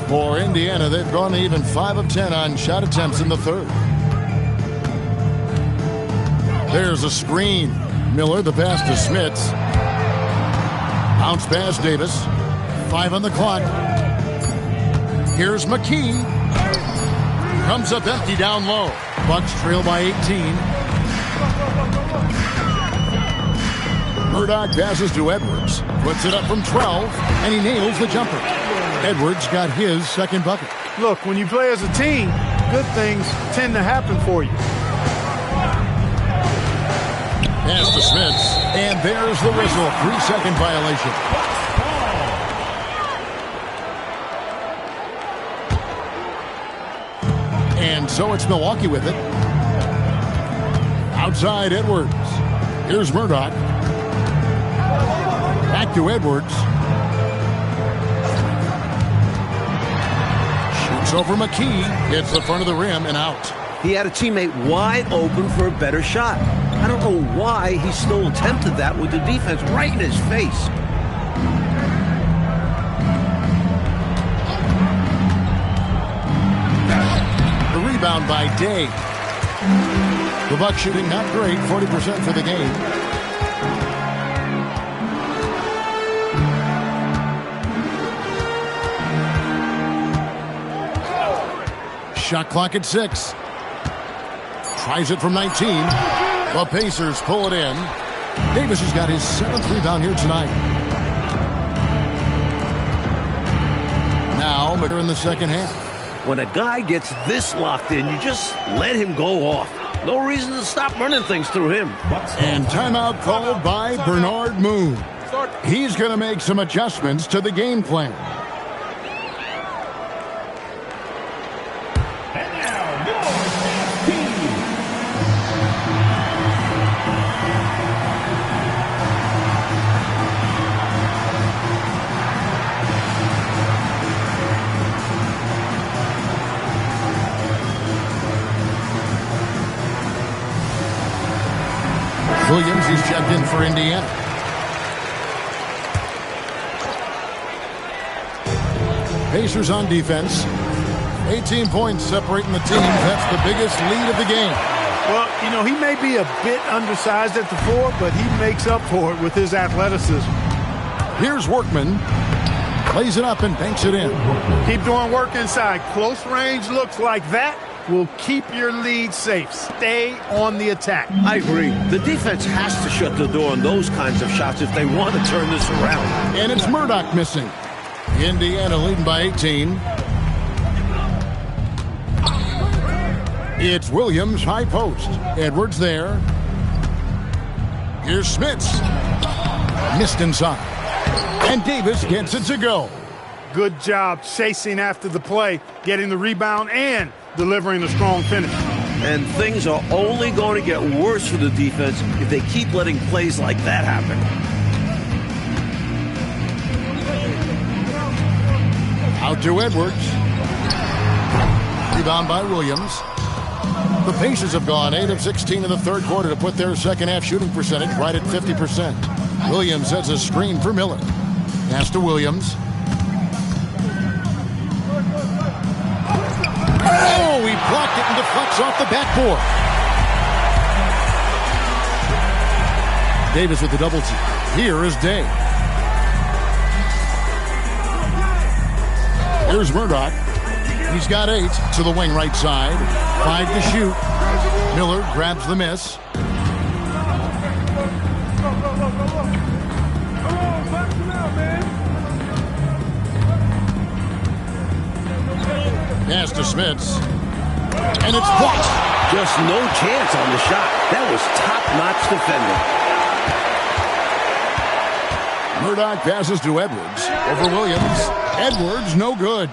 For Indiana, they've gone even 5 of 10 on shot attempts in the third. There's a screen. Miller, the pass to Smits. Bounce pass, Davis. 5 on the clock. Here's McKee. Comes up empty down low. Bucks trail by 18. Murdoch passes to Edwards. Puts it up from 12, and he nails the jumper. Edwards got his second bucket. Look, when you play as a team, good things tend to happen for you. Pass to Smits, and there's the whistle. 3-second violation. And so it's Milwaukee with it. Outside Edwards. Here's Murdoch. Back to Edwards. Shoots over McKee. Hits the front of the rim and out. He had a teammate wide open for a better shot. I don't know why he still attempted that with the defense right in his face. The rebound by Day. The Bucks shooting not great, 40% for the game. Shot clock at 6. Tries it from 19. The Pacers pull it in. Davis has got his 7th rebound here tonight. Now, but in the second half. When a guy gets this locked in, you just let him go off. No reason to stop running things through him. And timeout called by Bernard Moon. He's going to make some adjustments to the game plan. Williams, he's checked in for Indiana. Pacers on defense. 18 points separating the teams. That's the biggest lead of the game. Well, you know, he may be a bit undersized at the 4, but he makes up for it with his athleticism. Here's Workman. Plays it up and banks it in. Keep doing work inside. Close range looks like that will keep your lead safe. Stay on the attack. I agree. The defense has to shut the door on those kinds of shots if they want to turn this around. And it's Murdoch missing. Indiana leading by 18. It's Williams, high post. Edwards there. Here's Smits. Missed inside. And Davis gets it to go. Good job chasing after the play, getting the rebound, and delivering a strong finish. And things are only going to get worse for the defense if they keep letting plays like that happen. Out to Edwards. Rebound by Williams. The Pacers have gone 8 of 16 in the third quarter to put their second-half shooting percentage right at 50%. Williams has a screen for Miller. Pass to Williams. Oh, he blocked it and deflects off the backboard. Davis with the double team. Here is Day. Here's Murdoch. He's got 8 to the wing right side. 5 to shoot. Miller grabs the miss. Pass to Smits. And it's blocked. Just no chance on the shot. That was top-notch defending. Murdoch passes to Edwards. Over Williams. Edwards, no good.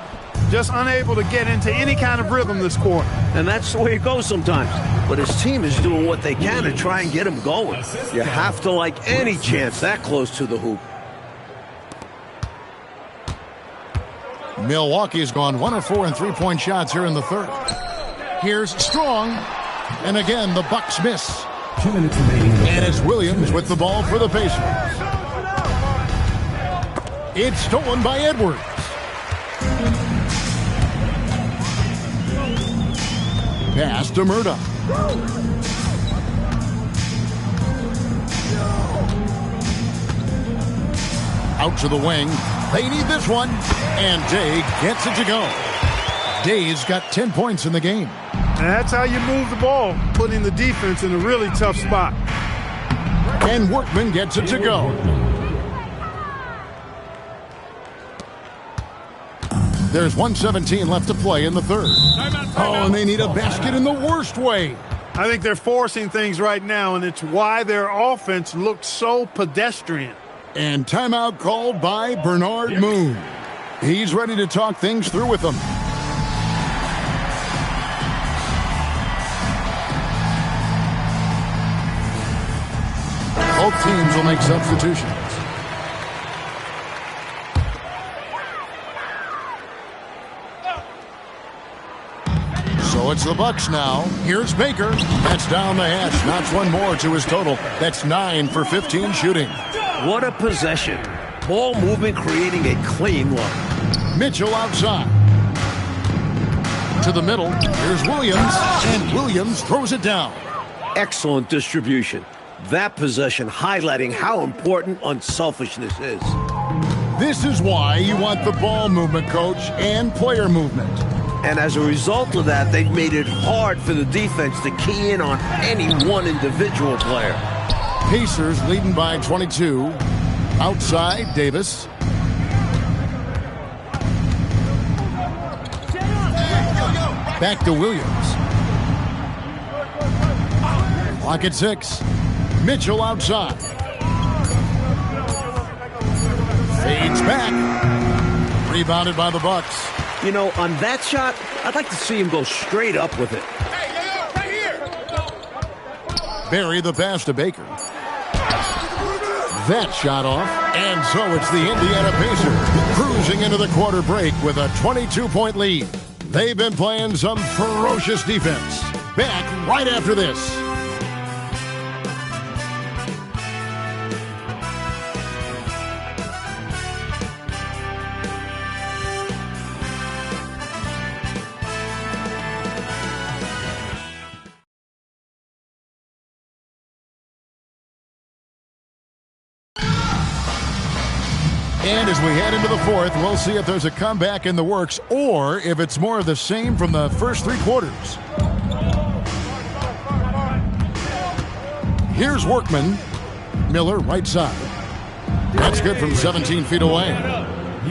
Just unable to get into any kind of rhythm this quarter. And that's the way it goes sometimes. But his team is doing what they can to try and get him going. You have to like any chance that close to the hoop. Milwaukee has gone 1 of 4 in three-point shots here in the third. Here's Strong. And again, the Bucks miss. 2 minutes remaining. And it's Williams with the ball for the Pacers. It's stolen by Edwards. Pass to Murdoch. Out to the wing. They need this one. And Day gets it to go. Day's got 10 points in the game. And that's how you move the ball, putting the defense in a really tough spot. And Workman gets it to go. There's 1:17 left to play in the third. Oh, and they need a basket in the worst way. I think they're forcing things right now, and it's why their offense looks so pedestrian. And timeout called by Bernard Moon. He's ready to talk things through with them. Both teams will make substitutions. So it's the Bucks now. Here's Baker. That's down the hash. Knocks one more to his total. That's 9 for 15 shooting. What a possession. Ball movement creating a clean look. Mitchell outside. To the middle. Here's Williams. And Williams throws it down. Excellent distribution. That possession highlighting how important unselfishness is. This is why you want the ball movement, coach, and player movement. And as a result of that, they've made it hard for the defense to key in on any one individual player. Pacers leading by 22. Outside, Davis. Back to Williams. Clock at 6. Mitchell outside. Fades back. Rebounded by the Bucks. You know, on that shot, I'd like to see him go straight up with it. Barry the pass to Baker. That shot off, and so it's the Indiana Pacers cruising into the quarter break with a 22-point lead. They've been playing some ferocious defense. Back right after this. And as we head into the fourth, we'll see if there's a comeback in the works or if it's more of the same from the first three quarters. Here's Workman. Miller, right side. That's good from 17 feet away.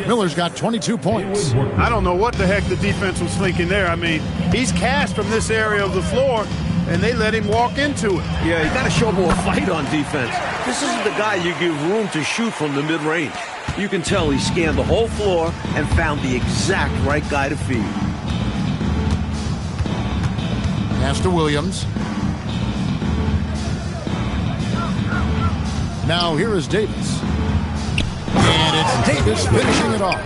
Miller's got 22 points. I don't know what the heck the defense was thinking there. I mean, he's cast from this area of the floor, and they let him walk into it. Yeah, you got to show more fight on defense. This isn't the guy you give room to shoot from the mid-range. You can tell he scanned the whole floor and found the exact right guy to feed. Pass to Williams. Now here is Davis. And it's Davis finishing it off.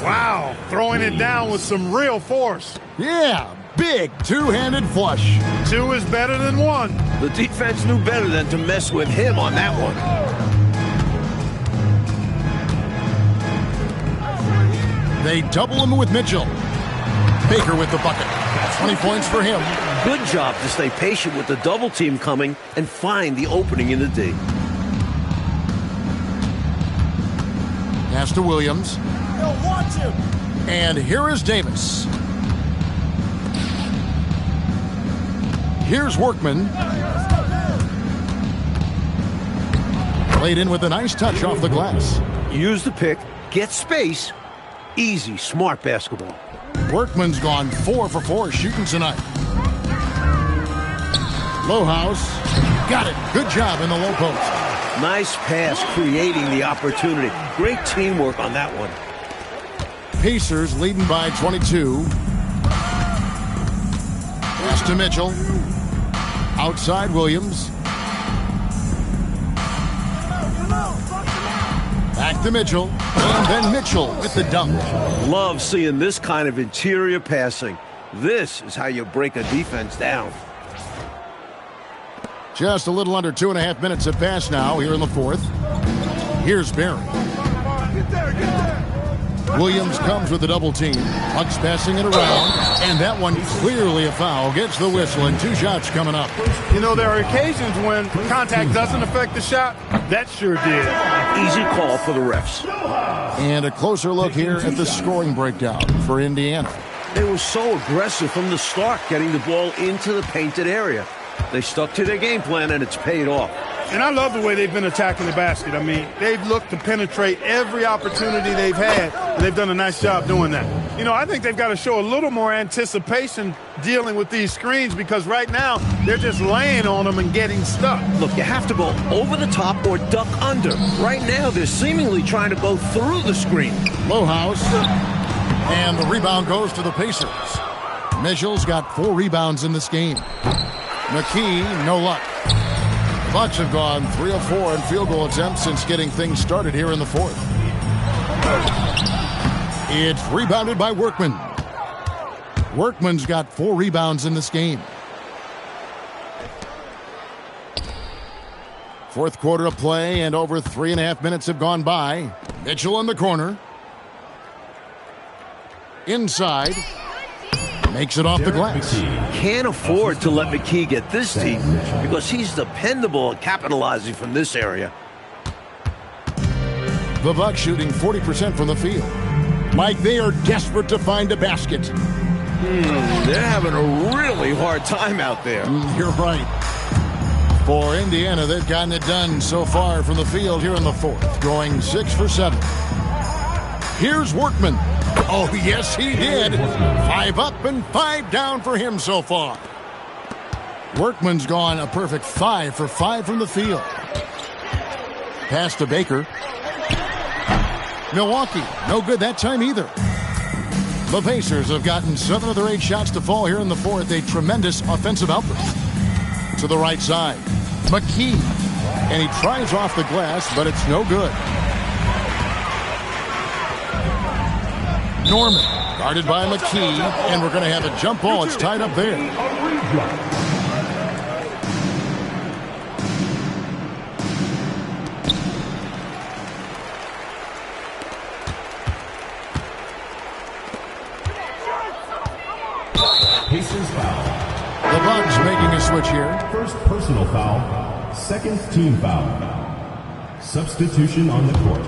Wow, throwing it down with some real force. Yeah, Big two-handed flush. 2 is better than 1. The defense knew better than to mess with him on that one. They double him with Mitchell. Baker with the bucket. 20 points for him. Good job to stay patient with the double team coming and find the opening in the D. Pass to Williams. And here is Davis. Here's Workman. Played in with a nice touch off the glass. Use the pick, get space. Easy, smart basketball. Workman's gone 4 for 4 shooting tonight. Lowhouse. Got it. Good job in the low post. Nice pass, creating the opportunity. Great teamwork on that one. Pacers leading by 22. Pass to Mitchell. Outside Williams. Back to Mitchell. And then Mitchell with the dunk. Love seeing this kind of interior passing. This is how you break a defense down. Just a little under 2.5 minutes have passed now here in the fourth. Here's Barry. Williams comes with the double team. Bucks passing it around. And that one clearly a foul. Gets the whistle and 2 shots coming up. You know, there are occasions when contact doesn't affect the shot. That sure did. Easy call for the refs. And a closer look here at the scoring breakdown for Indiana. They were so aggressive from the start, getting the ball into the painted area. They stuck to their game plan, and it's paid off. And I love the way they've been attacking the basket. I mean, they've looked to penetrate every opportunity they've had, and they've done a nice job doing that. You know, I think they've got to show a little more anticipation dealing with these screens because right now they're just laying on them and getting stuck. Look, you have to go over the top or duck under. Right now, they're seemingly trying to go through the screen. Lowhouse. And the rebound goes to the Pacers. Mitchell's got 4 rebounds in this game. McKee, no luck. The Bucks have gone 3 of 4 in field goal attempts since getting things started here in the fourth. It's rebounded by Workman. Workman's got 4 rebounds in this game. Fourth quarter of play and over 3.5 minutes have gone by. Mitchell in the corner. Inside. Makes it off the glass. Can't afford to let McKee get this deep because he's dependable at capitalizing from this area. The Bucks shooting 40% from the field. Mike, they are desperate to find a basket. They're having a really hard time out there. You're right. For Indiana, they've gotten it done so far from the field here in the fourth, going 6 for 7. Here's Workman. Oh, yes, he did. 5 up and 5 down for him so far. Workman's gone a perfect 5 for 5 from the field. Pass to Baker. Milwaukee, no good that time either. The Pacers have gotten 7 of their 8 shots to fall here in the fourth. A tremendous offensive outburst. To the right side, McKee. And he tries off the glass, but it's no good. Norman, guarded by McKee, and we're going to have a jump ball. It's tied up there. Pacers foul. The Bucks making a switch here. First personal foul. Second team foul. Substitution on the court.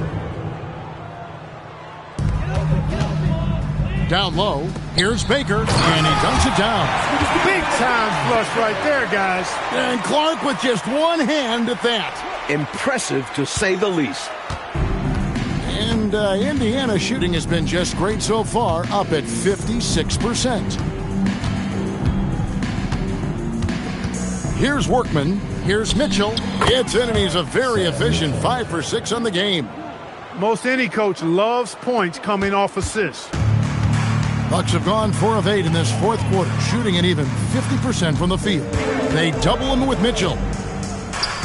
Down low, here's Baker, and he dunks it down. Big time flush right there, guys. And Clark with just one hand at that. Impressive to say the least. And Indiana shooting has been just great so far, up at 56%. Here's Workman, here's Mitchell. It's in, and he's a very efficient 5 for 6 on the game. Most any coach loves points coming off assists. Bucks have gone 4 of 8 in this fourth quarter, shooting an even 50% from the field. They double him with Mitchell.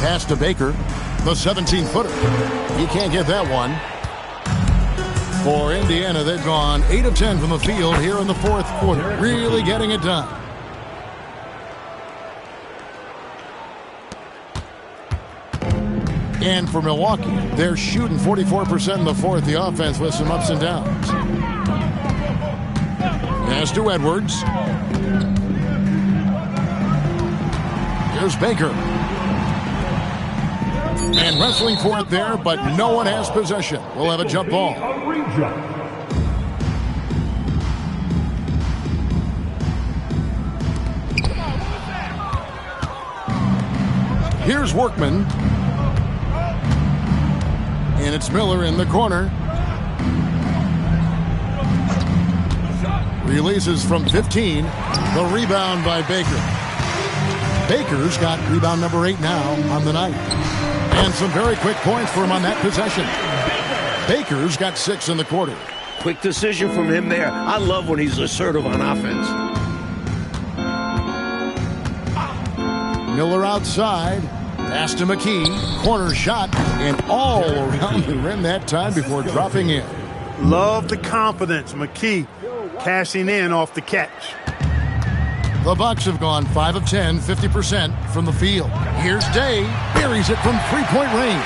Pass to Baker, the 17-footer. He can't get that one. For Indiana, they've gone 8 of 10 from the field here in the fourth quarter. Really getting it done. And for Milwaukee, they're shooting 44% in the fourth. The offense with some ups and downs. Pass to Edwards. Here's Baker. And wrestling for it there, but no one has possession. We'll have a jump ball. Here's Workman. And it's Miller in the corner. Releases from 15. The rebound by Baker. Baker's got rebound number 8 now on the night. And some very quick points for him on that possession. Baker's got 6 in the quarter. Quick decision from him there. I love when he's assertive on offense. Miller outside. Pass to McKee. Corner shot. And all around the rim that time before dropping in. Love the confidence. McKee cashing in off the catch. The Bucks have gone 5 of 10, 50% from the field. Here's Day. Buries it from three-point range.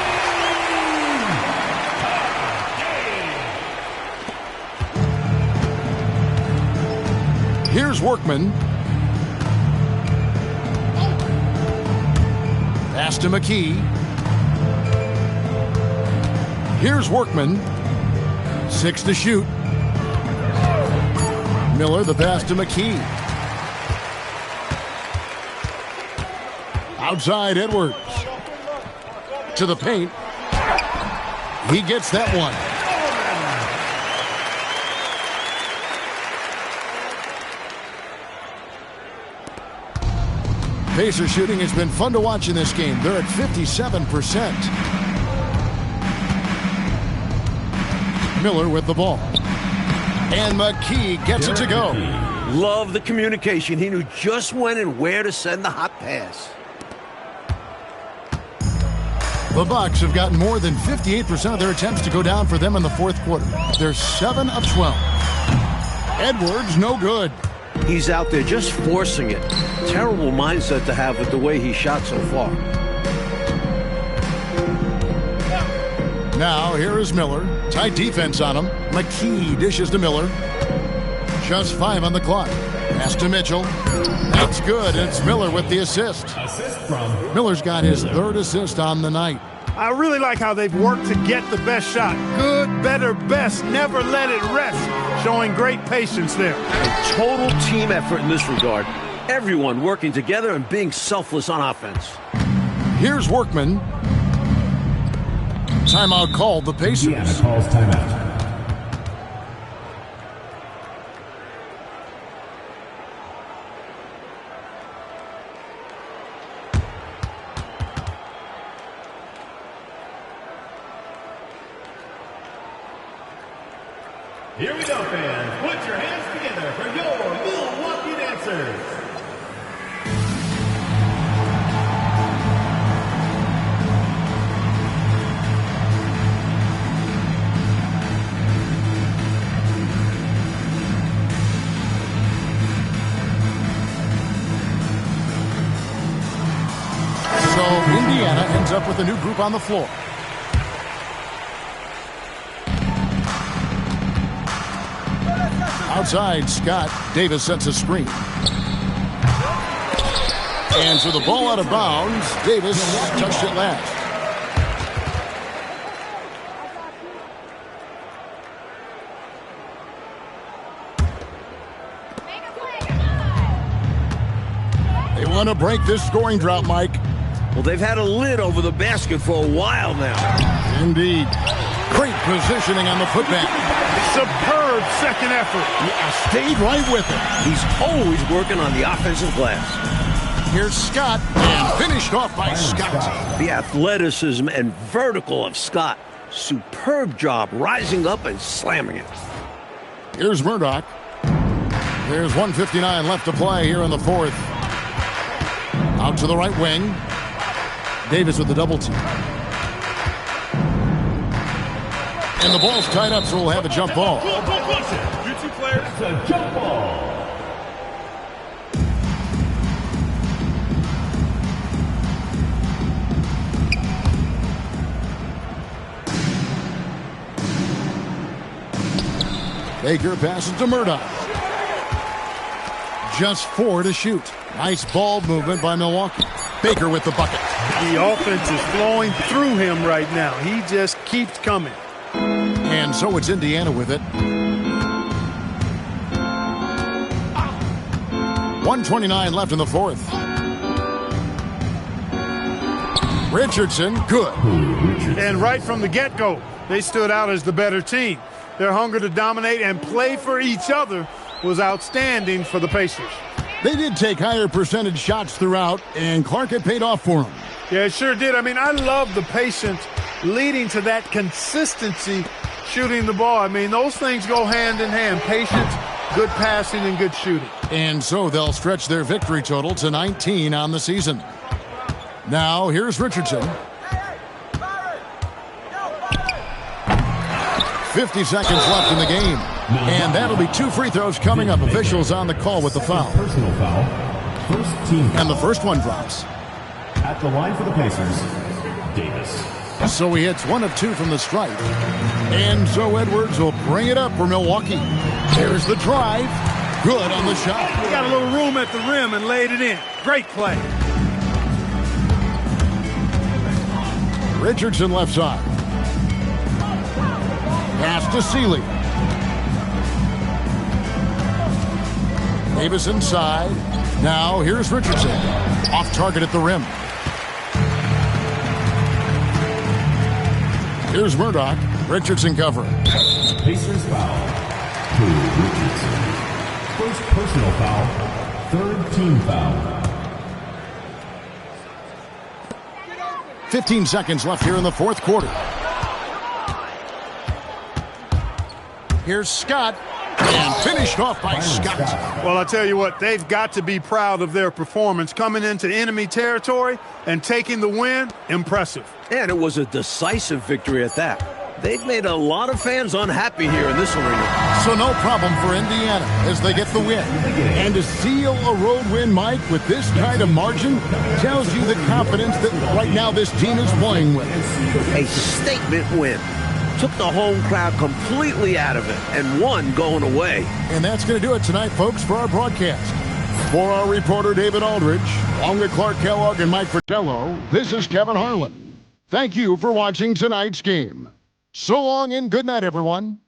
Here's Workman. Pass to McKee. Here's Workman. 6 to shoot. Miller, the pass to McKee. Outside Edwards. To the paint. He gets that one. Pacers shooting has been fun to watch in this game. They're at 57%. Miller with the ball. And McKee gets it to go. Love the communication. He knew just when and where to send the hot pass. The Bucks have gotten more than 58% of their attempts to go down for them in the fourth quarter. They're 7 of 12. Edwards, no good. He's out there just forcing it. Terrible mindset to have with the way he shot so far. Now, here is Miller. Tight defense on him. McKee dishes to Miller. Just 5 on the clock. Pass to Mitchell. That's good. It's Miller with the assist. Miller's got his 3rd assist on the night. I really like how they've worked to get the best shot. Good, better, best. Never let it rest. Showing great patience there. A total team effort in this regard. Everyone working together and being selfless on offense. Here's Workman. Timeout called the Pacers. Indiana calls timeout. Here we go, fans. Put your hands together for your Milwaukee dancers. So Indiana ends up with a new group on the floor. Outside, Scott. Davis sets a screen. And so the ball out of bounds. Davis touched it last. They want to break this scoring drought, Mike. Well, they've had a lid over the basket for a while now. Indeed. Great positioning on the putback. Superb second effort. Yeah, stayed right with it. He's always working on the offensive glass. Here's Scott, and finished off by Scott. The athleticism and vertical of Scott. Superb job rising up and slamming it. Here's Murdoch. There's 1:59 left to play here in the fourth. Out to the right wing. Davis with the double team. And the ball's tied up, so we'll have a jump ball. You two players. It's a jump ball. Baker passes to Murdoch. Just 4 to shoot. Nice ball movement by Milwaukee. Baker with the bucket. The offense is flowing through him right now. He just keeps coming. And so it's Indiana with it. 1:29 left in the fourth. Richardson, good. And right from the get-go, they stood out as the better team. Their hunger to dominate and play for each other was outstanding for the Pacers. They did take higher percentage shots throughout, and Clark had paid off for them. Yeah, it sure did. I mean, I love the patience leading to that consistency shooting the ball. I mean, those things go hand in hand. Patience, good passing, and good shooting. And so they'll stretch their victory total to 19 on the season. Now, here's Richardson. 50 seconds left in the game. And that'll be 2 free throws coming up. Officials on the call with the foul. Personal foul. First team. And the first one drops. At the line for the Pacers, Davis. So he hits 1 of 2 from the stripe. And so Edwards will bring it up for Milwaukee. There's the drive. Good on the shot. He got a little room at the rim and laid it in. Great play. Richardson left side. Pass to Sealy. Davis inside. Now here's Richardson. Off target at the rim. Here's Murdoch. Richardson covering. Pacers foul. To Richardson. First personal foul. Third team foul. 15 seconds left here in the fourth quarter. Here's Scott. And finished off by Scott. Well, I tell you what, they've got to be proud of their performance. Coming into enemy territory and taking the win, impressive. And it was a decisive victory at that. They've made a lot of fans unhappy here in this arena. So no problem for Indiana as they get the win. And to seal a road win, Mike, with this kind of margin, tells you the confidence that right now this team is playing with. A statement win. Took the home crowd completely out of it and won going away. And that's going to do it tonight, folks, for our broadcast. For our reporter, David Aldridge, along with Clark Kellogg and Mike Fratello, this is Kevin Harlan. Thank you for watching tonight's game. So long and good night, everyone.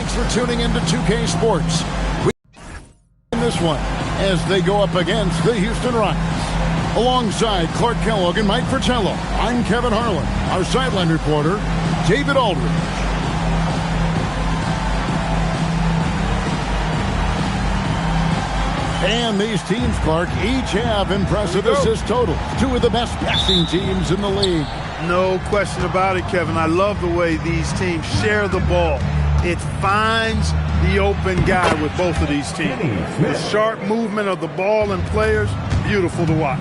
Thanks for tuning into 2K Sports. We in this one as they go up against the Houston Rockets. Alongside Clark Kellogg and Mike Fratello, I'm Kevin Harlan. Our sideline reporter, David Aldridge. And these teams, Clark, each have impressive assist totals. Two of the best passing teams in the league. No question about it, Kevin. I love the way these teams share the ball. It finds the open guy with both of these teams. The sharp movement of the ball and players, beautiful to watch.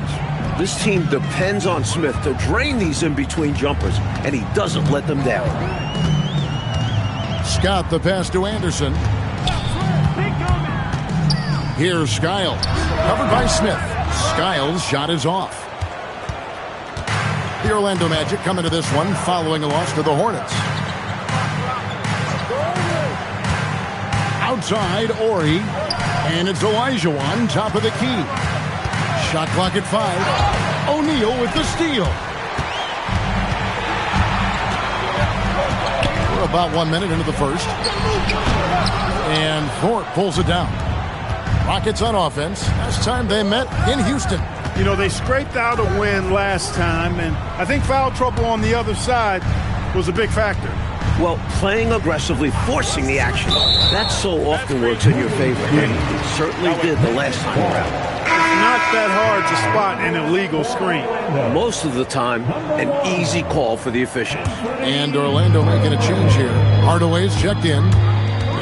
This team depends on Smith to drain these in-between jumpers, and he doesn't let them down. Scott the pass to Anderson. Here's Skiles. Covered by Smith. Skiles' shot is off. The Orlando Magic coming to this one following a loss to the Hornets. Outside, Ori. And it's Olajuwon, top of the key. Shot clock at 5. O'Neal with the steal. We're about 1 minute into the first. And Thorpe pulls it down. Rockets on offense. Last time they met in Houston. You know, they scraped out a win last time, and I think foul trouble on the other side was a big factor. Well, playing aggressively, forcing the action, that so often works in your favor. And it certainly did the last time around. It's not that hard to spot an illegal screen. Most of the time, an easy call for the officials. And Orlando making a change here. Hardaway's checked in.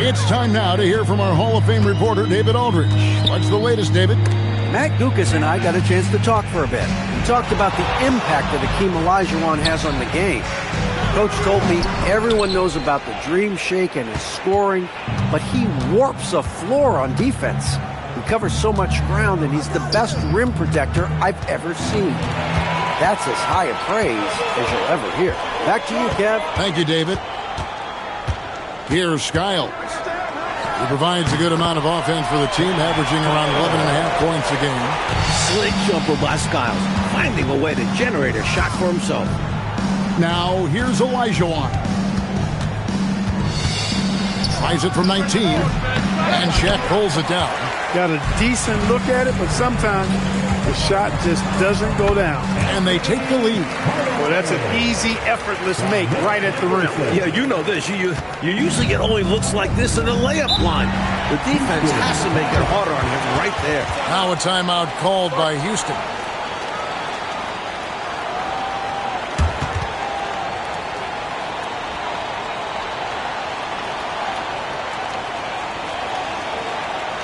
It's time now to hear from our Hall of Fame reporter, David Aldridge. What's the latest, David? Matt Gukas and I got a chance to talk for a bit. We talked about the impact that Hakeem Olajuwon has on the game. Coach told me everyone knows about the dream shake and his scoring, but he warps a floor on defense. He covers so much ground, and he's the best rim protector I've ever seen. That's as high a praise as you'll ever hear. Back to you, Kev. Thank you, David. Here's Skiles. He provides a good amount of offense for the team, averaging around 11.5 points a game. Slick jumper by Skiles, finding a way to generate a shot for himself. Now, here's Olajuwon. Tries it from 19, and Shaq pulls it down. Got a decent look at it, but sometimes the shot just doesn't go down. And they take the lead. Well, that's an easy, effortless make right at the rim. Yeah, you know this. You usually get only looks like this in the layup line. The defense has to make it harder on him right there. Now a timeout called by Houston.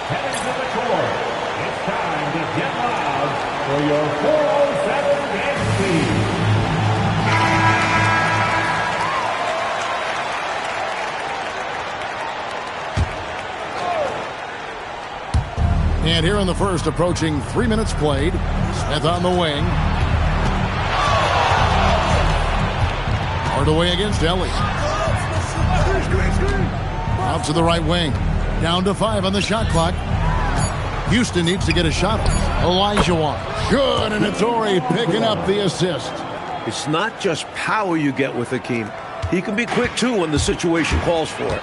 Heading to the court, it's time to get loud for your 407 game team. And here in the first, approaching 3 minutes played. Smith on the wing. Hardaway against Ellie. Out to the right wing. Down to 5 on the shot clock. Houston needs to get a shot off. Olajuwon. Good, and it's Ori picking up the assist. It's not just power you get with Hakeem. He can be quick, too, when the situation calls for it.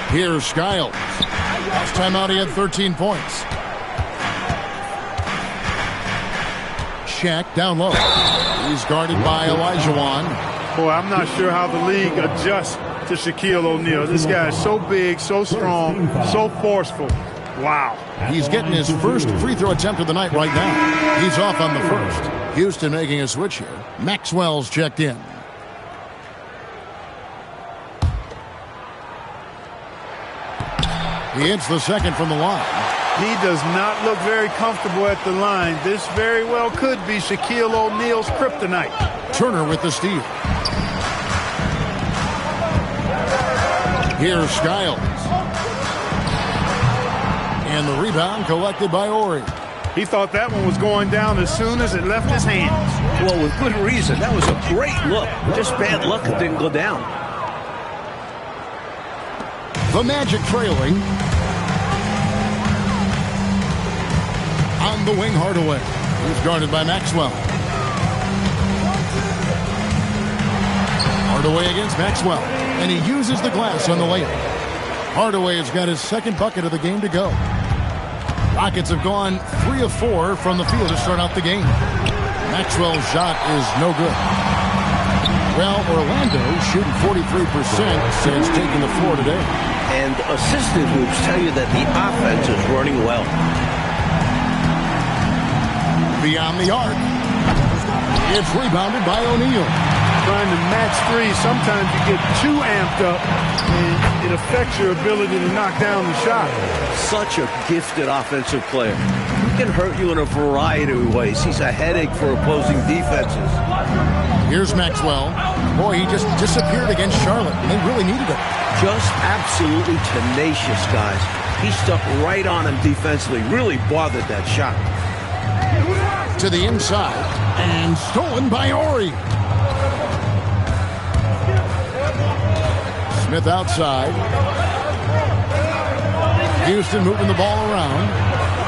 Here's Skiles. Last time out, he had 13 points. Shaq down low. He's guarded by Olajuwon. Boy, I'm not sure how the league adjusts to Shaquille O'Neal. This guy is so big, so strong, so forceful. Wow. He's getting his first free throw attempt of the night right now. He's off on the first. Houston making a switch here. Maxwell's checked in. He hits the second from the line. He does not look very comfortable at the line. This very well could be Shaquille O'Neal's kryptonite. Turner with the steal. Here's Skiles. And the rebound collected by Ori. He thought that one was going down as soon as it left his hands. Well, with good reason. That was a great look. Just bad luck it didn't go down. The Magic trailing. On the wing, Hardaway. He's guarded by Maxwell. Hardaway against Maxwell, and he uses the glass on the layup. Hardaway has got his second bucket of the game to go. Rockets have gone 3 of 4 from the field to start out the game. Maxwell's shot is no good. Well, Orlando shooting 43% since taking the floor today. And assistant hoops tell you that the offense is running well. Beyond the arc. It's rebounded by O'Neal. Trying to match three, sometimes you get too amped up, and it affects your ability to knock down the shot. Such a gifted offensive player. He can hurt you in a variety of ways. He's a headache for opposing defenses. Here's Maxwell. Boy, he just disappeared against Charlotte. They really needed him. Just absolutely tenacious, guys. He stuck right on him defensively. Really bothered that shot. To the inside, and stolen by Ori. Smith outside. Houston moving the ball around.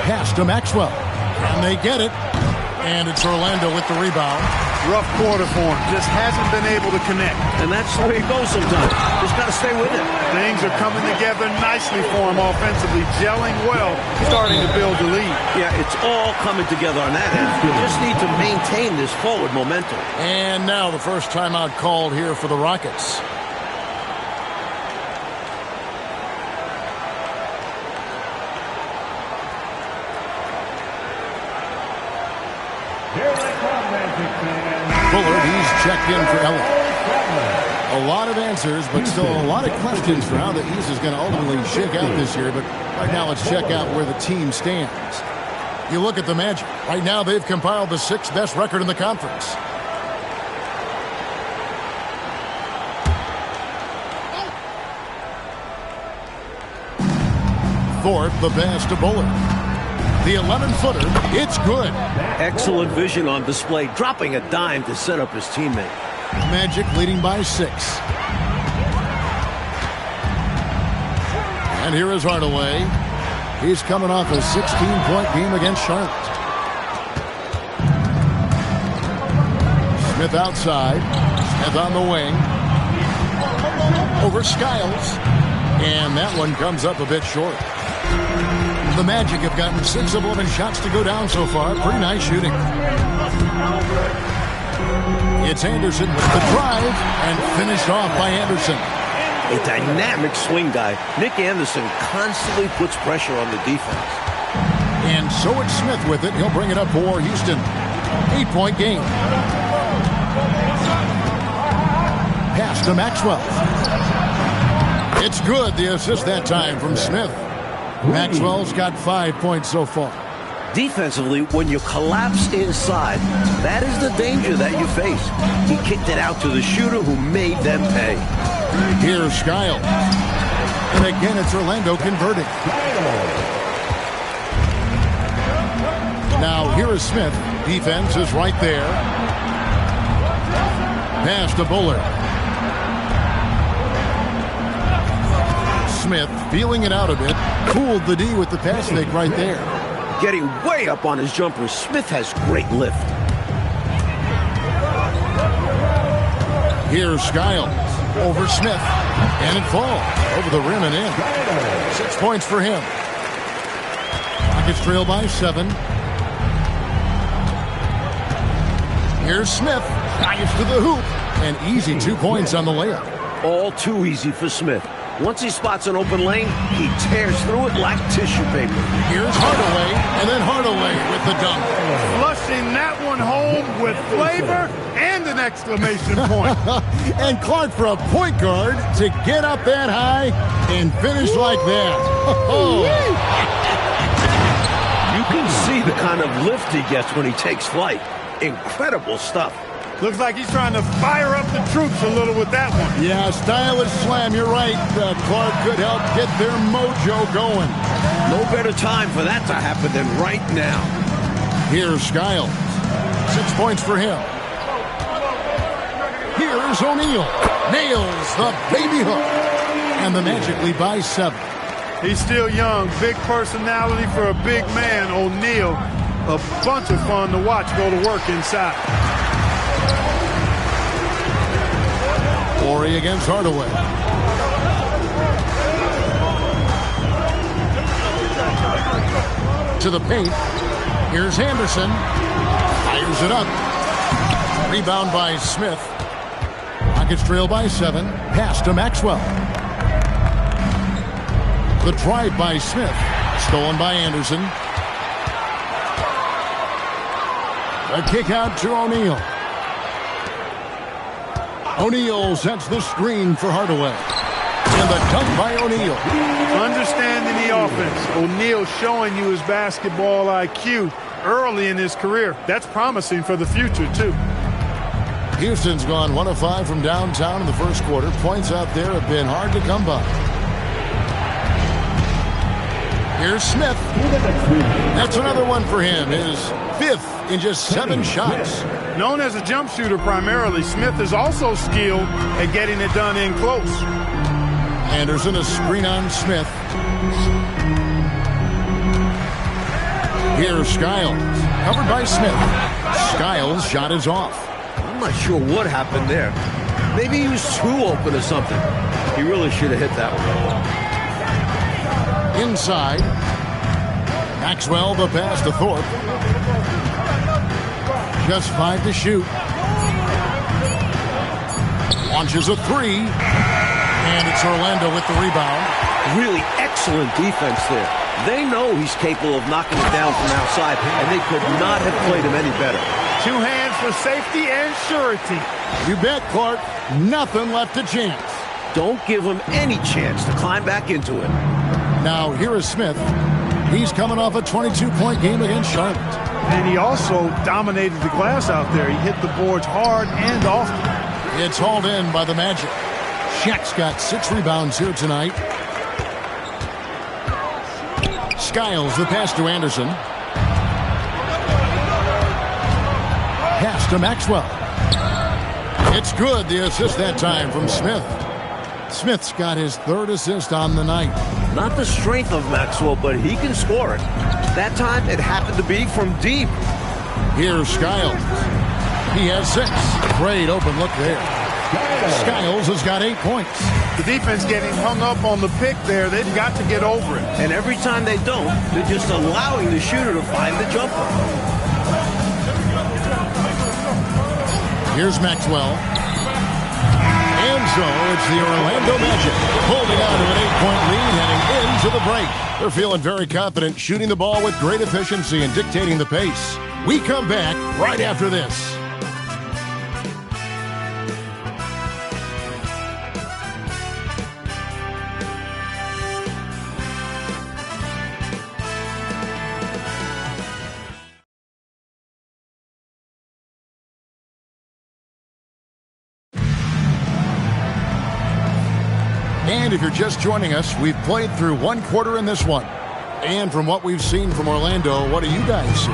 Pass to Maxwell. And they get it. And it's Orlando with the rebound. Rough quarter for him. Just hasn't been able to connect. And that's the way it goes sometimes. Just got to stay with it. Things are coming together nicely for him offensively. Gelling well. Starting to build the lead. Yeah, it's all coming together on that end. You just need to maintain this forward momentum. And now the first timeout called here for the Rockets. Bullard, he's checked in for Ella. A lot of answers, but still a lot of questions for how the East is going to ultimately shake out this year. But right now, let's check out where the team stands. You look at the Magic. Right now, they've compiled the 6th best record in the conference. Fourth, the pass to Bullard. The 11-footer, it's good. Excellent vision on display, dropping a dime to set up his teammate. Magic leading by 6. And here is Hardaway. He's coming off a 16-point game against Charlotte. Smith outside. Smith on the wing. Over Skiles. And that one comes up a bit short. The Magic have gotten 6 of 11 shots to go down so far. Pretty nice shooting. It's Anderson with the drive and finished off by Anderson. A dynamic swing guy. Nick Anderson constantly puts pressure on the defense. And so it's Smith with it. He'll bring it up for Houston. 8-point game. Pass to Maxwell. It's good. The assist that time from Smith. Maxwell's got 5 points so far. Defensively, when you collapse inside, that is the danger that you face. He kicked it out to the shooter who made them pay. Here's Skiles. And again, it's Orlando converting. Now, here is Smith. Defense is right there. Pass to Bullard. Smith feeling it out a bit. Fooled the D with the pass fake right there. Getting way up on his jumper, Smith has great lift. Here's Skiles. Over Smith. And it falls. Over the rim and in. 6 points for him. Rockets trail by 7. Here's Smith. Drives to the hoop. And easy 2 points on the layup. All too easy for Smith. Once he spots an open lane, he tears through it like tissue paper. Here's Hardaway, and then Hardaway with the dunk. Flushing that one home with flavor and an exclamation point. And Clark for a point guard to get up that high and finish like that. You can see the kind of lift he gets when he takes flight. Incredible stuff. Looks like he's trying to fire up the troops a little with that one. Yeah, stylish slam. You're right. Clark could help get their mojo going. No better time for that to happen than right now. Here's Skiles. 6 points for him. Here's O'Neal. Nails the baby hook. And the Magic lead by 7. He's still young. Big personality for a big man, O'Neal. A bunch of fun to watch go to work inside. Morey against Hardaway. To the paint. Here's Anderson. Fires it up. Rebound by Smith. Rockets trail by 7. Pass to Maxwell. The drive by Smith. Stolen by Anderson. A kick out to O'Neal. O'Neal sets the screen for Hardaway. And the dunk by O'Neal. Understanding the offense. O'Neal showing you his basketball IQ early in his career. That's promising for the future, too. Houston's gone 1 of 5 from downtown in the first quarter. Points out there have been hard to come by. Here's Smith. That's another one for him. His 5th in just 7 shots. Known as a jump shooter primarily, Smith is also skilled at getting it done in close. Anderson, a screen on Smith. Here's Skiles. Covered by Smith. Skiles' shot is off. I'm not sure what happened there. Maybe he was too open or something. He really should have hit that one. Inside. Maxwell, the pass to Thorpe. Just 5 to shoot. Launches a 3. And it's Orlando with the rebound. Really excellent defense there. They know he's capable of knocking it down from outside, and they could not have played him any better. 2 hands for safety and surety. You bet, Clark. Nothing left to chance. Don't give him any chance to climb back into it. Now, here is Smith. He's coming off a 22-point game against Charlotte. And he also dominated the glass out there. He hit the boards hard and often. It's hauled in by the Magic. Shaq's got 6 rebounds here tonight. Skiles, the pass to Anderson. Pass to Maxwell. It's good, the assist that time from Smith. Smith's got his 3rd assist on the night. Not the strength of Maxwell, but he can score it. That time, it happened to be from deep. Here's Skiles. He has 6. Great open look there. Skiles has got 8 points. The defense getting hung up on the pick there. They've got to get over it. And every time they don't, they're just allowing the shooter to find the jumper. Here's Maxwell. And so it's the Orlando Magic holding on to an 8-point lead heading into the break. They're feeling very confident, shooting the ball with great efficiency and dictating the pace. We come back right after this. And if you're just joining us, we've played through 1 quarter in this one. And from what we've seen from Orlando, what do you guys see?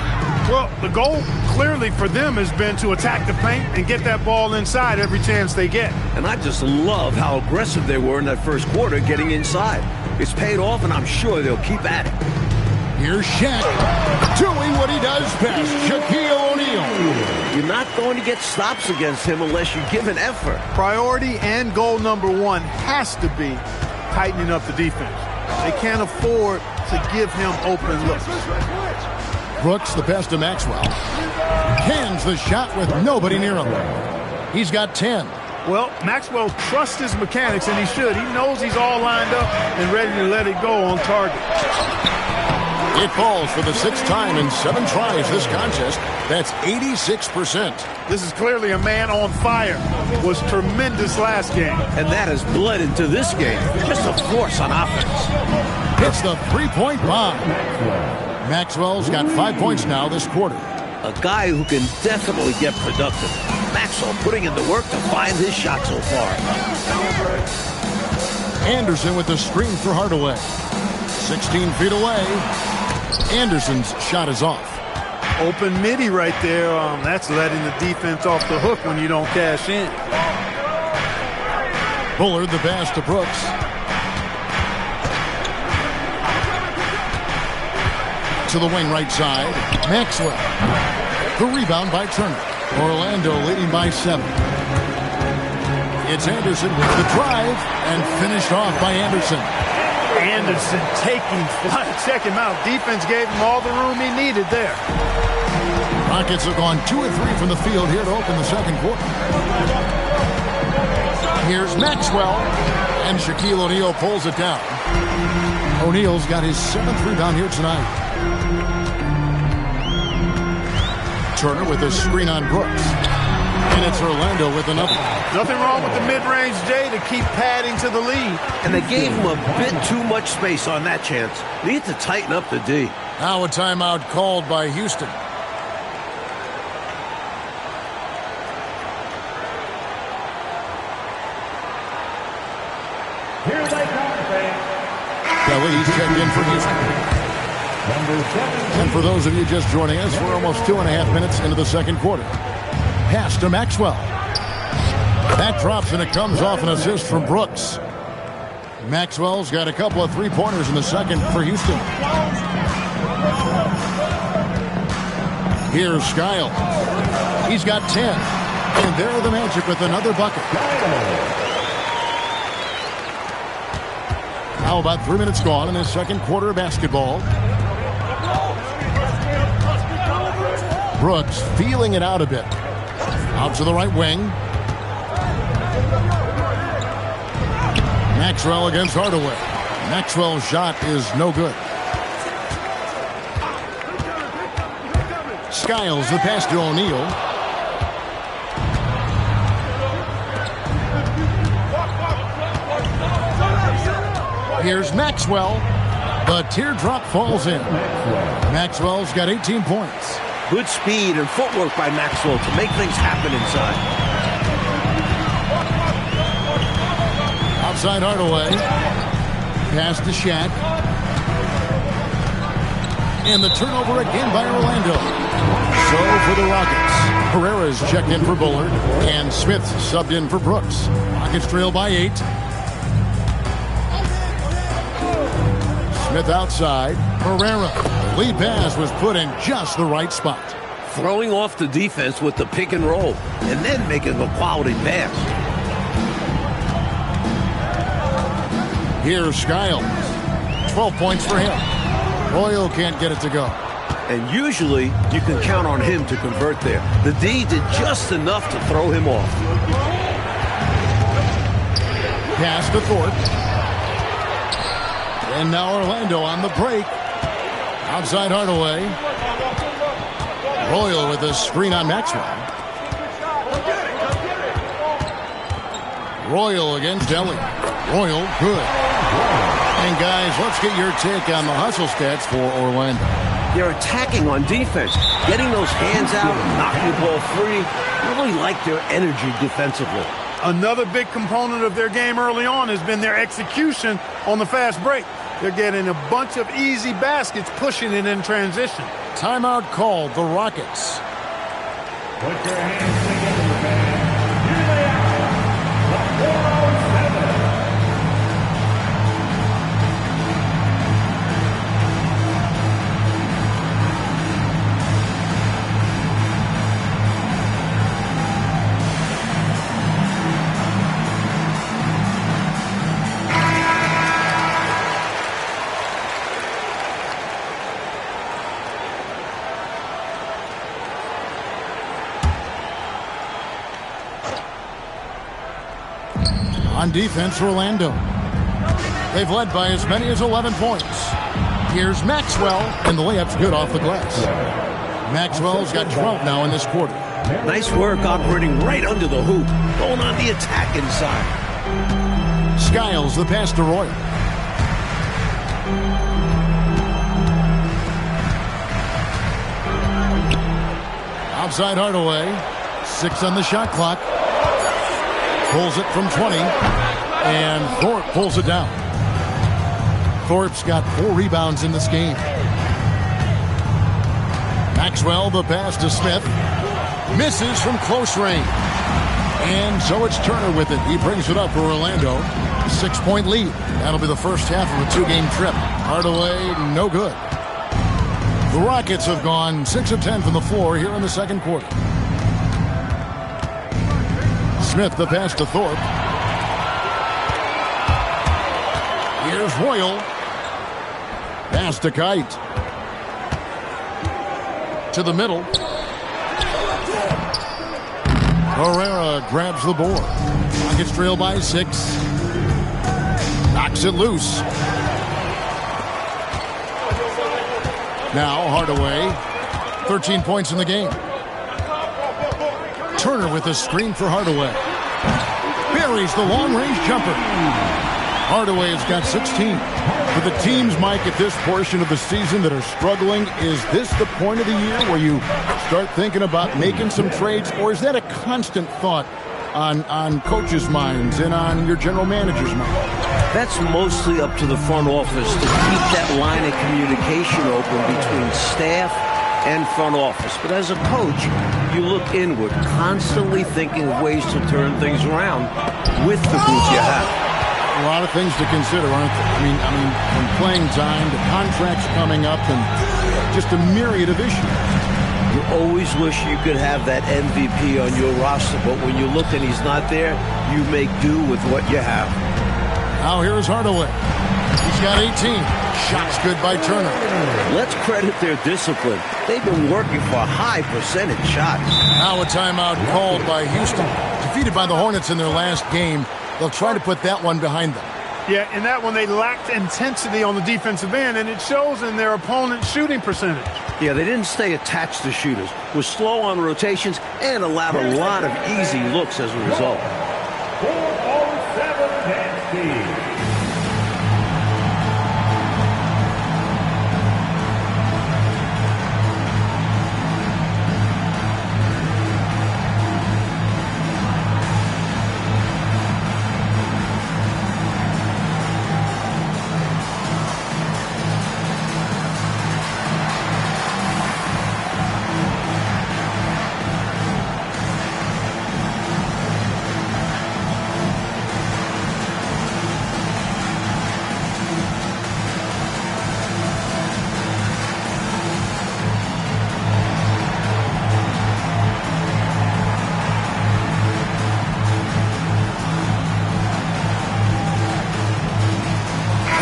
Well, the goal clearly for them has been to attack the paint and get that ball inside every chance they get. And I just love how aggressive they were in that first quarter getting inside. It's paid off, and I'm sure they'll keep at it. Here's Shaq doing what he does best, Shaquille O'Neal. You're not going to get stops against him unless you give an effort. Priority and goal number 1 has to be tightening up the defense. They can't afford to give him open looks. Brooks, the pass to Maxwell. Cans the shot with nobody near him. He's got 10. Well, Maxwell trusts his mechanics, and he should. He knows he's all lined up and ready to let it go on target. It falls for the 6th time in 7 tries this contest. That's 86%. This is clearly a man on fire. Was tremendous last game. And that has bled into this game. Just a force on offense. Hits the 3-point bomb. Maxwell's got 5 points now this quarter. A guy who can definitely get productive. Maxwell putting in the work to find his shot so far. Anderson with the screen for Hardaway. 16 feet away. Anderson's shot is off. Open midi right there. That's letting the defense off the hook when you don't cash in. Bullard the pass to Brooks. To the wing right side. Maxwell. The rebound by Turner. Orlando leading by 7. It's Anderson with the drive and finished off by Anderson. Anderson taking flight. Check him out. Defense gave him all the room he needed there. Rockets have gone 2 of 3 from the field here to open the second quarter. Here's Maxwell, and Shaquille O'Neal pulls it down. O'Neal's got his 7th rebound here tonight. Turner with a screen on Brooks. And it's Orlando with another. Nothing wrong with the mid-range J to keep padding to the lead. And they gave him a bit too much space on that chance. They need to tighten up the D. Now a timeout called by Houston. Here they come, fans. Kelly's checked in for Houston. Number 7. And for those of you just joining us, we're almost 2.5 minutes into the second quarter. Pass to Maxwell. That drops and it comes off an assist from Brooks. Maxwell's got a couple of three-pointers in the second for Houston. Here's Skiles. He's got 10. And there are the Magic with another bucket. Now about 3 minutes gone in this second quarter of basketball. Brooks feeling it out a bit. Out to the right wing. Maxwell against Hardaway. Maxwell's shot is no good. Skiles the pass to O'Neal. Here's Maxwell. The teardrop falls in. Maxwell's got 18 points. Good speed and footwork by Maxwell to make things happen inside. Outside Hardaway. Pass to Shaq. And the turnover again by Orlando. So for the Rockets, Herrera's checked in for Bullard. And Smith subbed in for Brooks. Rockets trail by 8. Smith outside. Herrera. The lead pass was put in just the right spot. Throwing off the defense with the pick and roll, and then making a quality pass. Here's Skiles. 12 points for him. Royal can't get it to go. And usually, you can count on him to convert there. The D did just enough to throw him off. Pass to Thorpe. And now Orlando on the break. Outside Hardaway. Royal with a screen on Maxwell. Royal against Delly. Royal, good. And guys, let's get your take on the hustle stats for Orlando. They're attacking on defense, getting those hands out, knocking the ball free. I really like their energy defensively. Another big component of their game early on has been their execution on the fast break. They're getting a bunch of easy baskets, pushing it in transition. Timeout called, the Rockets. Put your hands together, fans. Here they are. The 407. On defense, Orlando. They've led by as many as 11 points. Here's Maxwell, and the layup's good off the glass. Maxwell's got 12 now in this quarter. Nice work operating right under the hoop, going on the attack inside. Skiles the pass to Roy. Outside Hardaway. 6 on the shot clock. Pulls it from 20. And Thorpe pulls it down. Thorpe's got 4 rebounds in this game. Maxwell the pass to Smith. Misses from close range. And so it's Turner with it. He brings it up for Orlando. 6-point lead. That'll be the first half of a 2-game trip. Hardaway, no good. The Rockets have gone 6 of 10 from the floor here in the second quarter. Smith the pass to Thorpe. Here's Royal. Pass to Kite. To the middle. Herrera grabs the board. Rockets trail by 6. Knocks it loose. Now Hardaway. 13 points in the game. Turner with a screen for Hardaway. Buries the long-range jumper. Hardaway has got 16. For the teams, Mike, at this portion of the season that are struggling, is this the point of the year where you start thinking about making some trades, or is that a constant thought on coaches' minds and on your general manager's mind? That's mostly up to the front office to keep that line of communication open between staff and front office. But as a coach, you look inward, constantly thinking of ways to turn things around with the group you have. A lot of things to consider, aren't there? I mean, from playing time to contracts coming up and just a myriad of issues. You always wish you could have that MVP on your roster, but when you look and he's not there, you make do with what you have. Now here's Hardaway. He's got 18. Shots good by Turner. Let's credit their discipline. They've been working for high percentage shots. Now a timeout called by Houston. Defeated by the Hornets in their last game. They'll try to put that one behind them. Yeah, in that one they lacked intensity on the defensive end, and it shows in their opponent's shooting percentage. Yeah, they didn't stay attached to shooters, were slow on rotations, and allowed a lot of easy looks as a result. 407 Tennessee.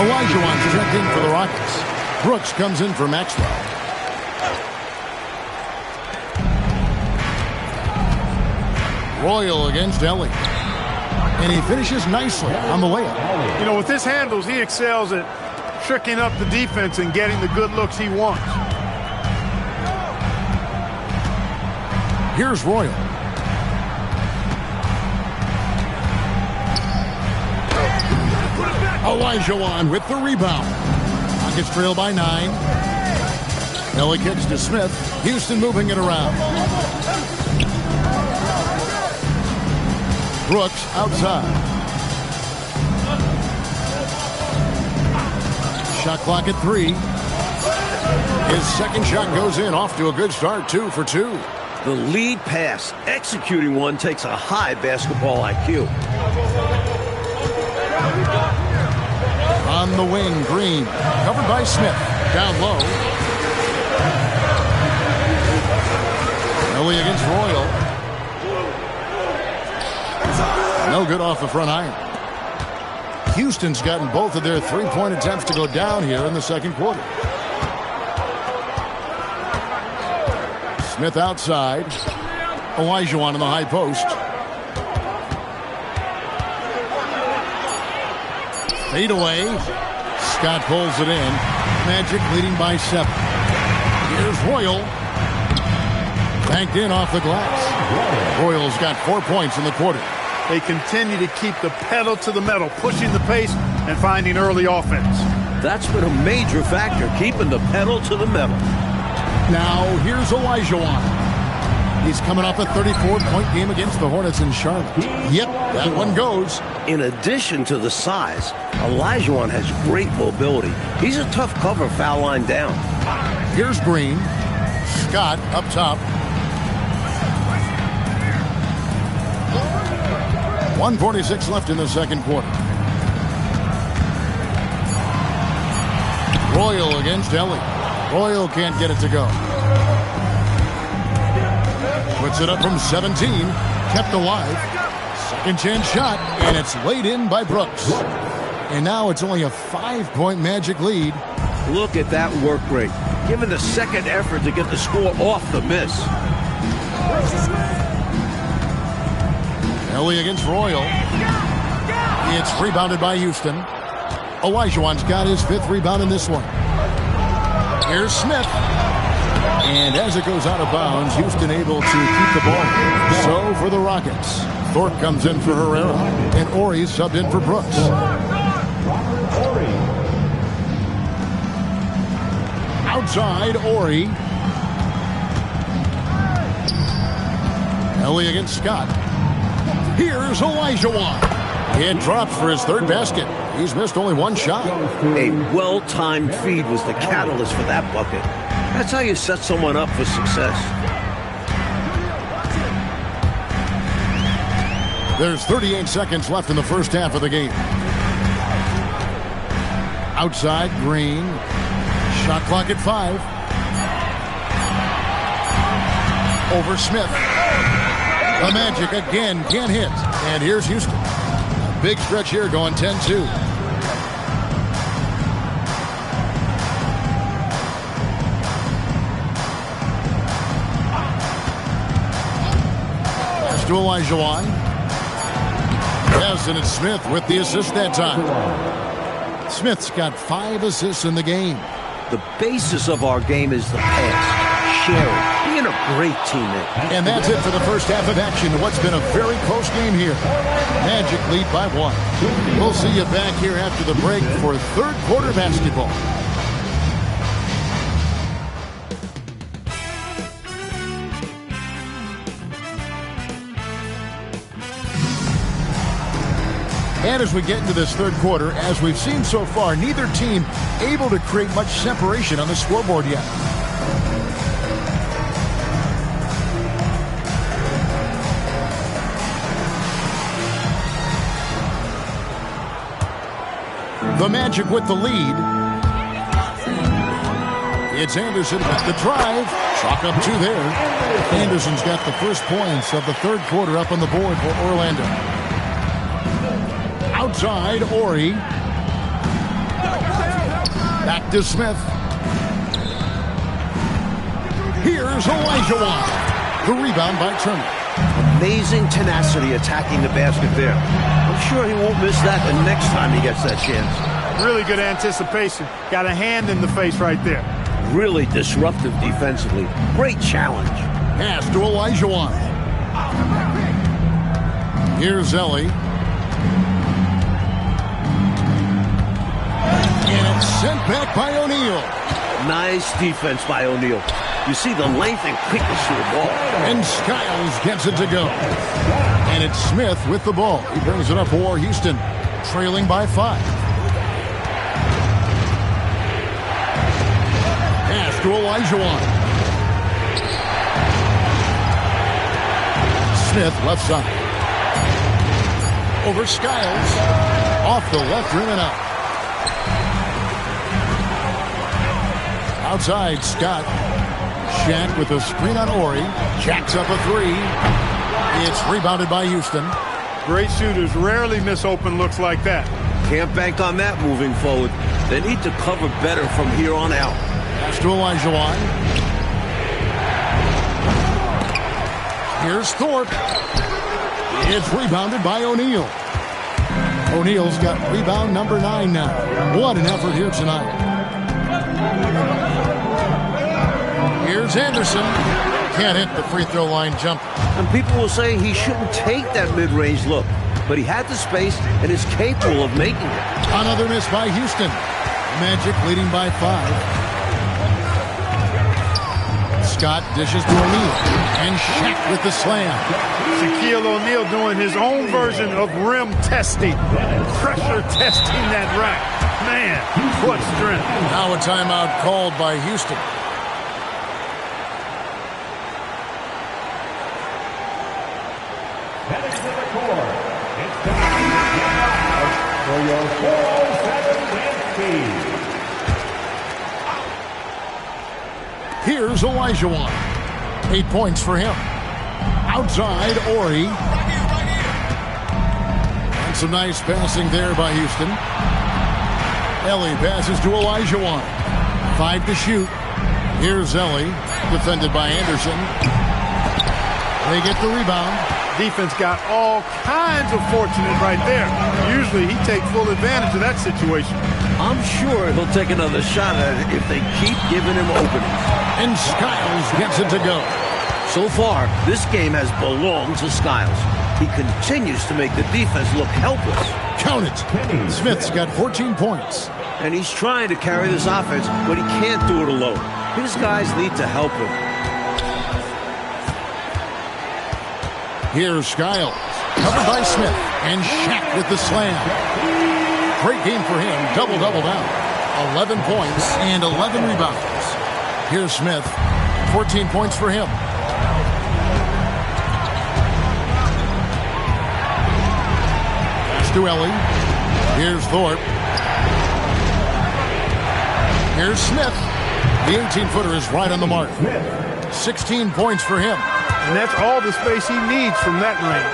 Olajuwon's checked in for the Rockets. Brooks comes in for Maxwell. Royal against Ellie. And he finishes nicely on the layup. You know, with his handles, he excels at tricking up the defense and getting the good looks he wants. Here's Royal. Olajuwon with the rebound. Rockets trail by 9. Ellie kicks to Smith. Houston moving it around. Brooks outside. Shot clock at 3. His second shot goes in, off to a good start, 2 for 2. The lead pass, executing one, takes a high basketball IQ. On the wing, Green, covered by Smith, down low. Ellie against Royal. No good off the front iron. Houston's gotten both of their three-point attempts to go down here in the second quarter. Smith outside. Olajuwon in the high post. Fade away. Scott pulls it in. Magic leading by 7. Here's Royal. Banked in off the glass. Royal's got 4 points in the quarter. They continue to keep the pedal to the metal, pushing the pace and finding early offense. That's been a major factor, keeping the pedal to the metal. Now, here's Olajuwon. He's coming off a 34-point game against the Hornets in Charlotte. Yep, that one goes. In addition to the size, Olajuwon has great mobility. He's a tough cover foul line down. Here's Green. Scott up top. 1:46 left in the second quarter. Royal against Ellie. Royal can't get it to go. Puts it up from 17. Kept alive. Second chance shot, and it's laid in by Brooks. And now it's only a 5-point Magic lead. Look at that work rate. Given the second effort to get the score off the miss. Ellie against Royal. It's rebounded by Houston. Olajuwon's got his 5th rebound in this one. Here's Smith. And as it goes out of bounds, Houston able to keep the ball. So for the Rockets, Thorpe comes in for Herrera, and Ori subbed in for Brooks. Outside, Ori. Ellie against Scott. Here's Olajuwon. It drops for his 3rd basket. He's missed only 1 shot. A well-timed feed was the catalyst for that bucket. That's how you set someone up for success. There's 38 seconds left in the first half of the game. Outside, Green. Shot clock at 5. Over Smith. The Magic again can't hit. And here's Houston. A big stretch here going 10-2. Pass to Olajuwon. Yes, and it's Smith with the assist that time. Smith's got 5 assists in the game. The basis of our game is the pass, sharing, being a great teammate. And that's it for the first half of action. What's been a very close game here. Magic lead by 1. We'll see you back here after the break for 3rd quarter basketball. And as we get into this 3rd quarter, as we've seen so far, neither team able to create much separation on the scoreboard yet. The Magic with the lead. It's Anderson with the drive. Chalk up 2 there. Anderson's got the first points of the 3rd quarter up on the board for Orlando. Outside, Ori. Back to Smith. Here's Olajuwon. The rebound by Turner. Amazing tenacity attacking the basket there. I'm sure he won't miss that the next time he gets that chance. Really good anticipation. Got a hand in the face right there. Really disruptive defensively. Great challenge. Pass to Olajuwon. Here's Ellie. And it's sent back by O'Neal. Nice defense by O'Neal. You see the length and quickness of the ball. And Skiles gets it to go. And it's Smith with the ball. He brings it up for Houston, trailing by 5. Pass to Olajuwon. Smith left side. Over Skiles. Off the left rim and out. Outside, Scott. Shaq with a screen on Ori. Jacks up a 3. It's rebounded by Houston. Great shooters rarely miss open looks like that. Can't bank on that moving forward. They need to cover better from here on out. Pass to Olajuwon. Here's Thorpe. It's rebounded by O'Neal. O'Neal's got rebound number 9 now. What an effort here tonight. Here's Anderson. Can't hit the free throw line jump. And people will say he shouldn't take that mid-range look. But he had the space and is capable of making it. Another miss by Houston. Magic leading by 5. Scott dishes to O'Neal. And Shaq with the slam. Shaquille O'Neal doing his own version of rim testing. Pressure testing that rack. Man, what strength. Now a timeout called by Houston. Heading to the court, it's time for your 407 speed. Here's Olajuwon. 8 points for him. Outside, Ori. Some nice passing there by Houston. Ellie passes to Olajuwon. 5 to shoot. Here's Ellie, defended by Anderson. They get the rebound. Defense got all kinds of fortunate right there. Usually he takes full advantage of that situation. I'm sure he'll take another shot at it if they keep giving him openings. And Skiles gets it to go. So far, this game has belonged to Skiles. He continues to make the defense look helpless. Count it. Smith's got 14 points. And he's trying to carry this offense, but he can't do it alone. His guys need to help him. Here's Skiles, covered by Smith, and Shaq with the slam. Great game for him, double-double now. 11 points and 11 rebounds. Here's Smith, 14 points for him. Pass to Ellie. Here's Thorpe. Here's Smith. The 18-footer is right on the mark. 16 points for him. And that's all the space he needs from that range.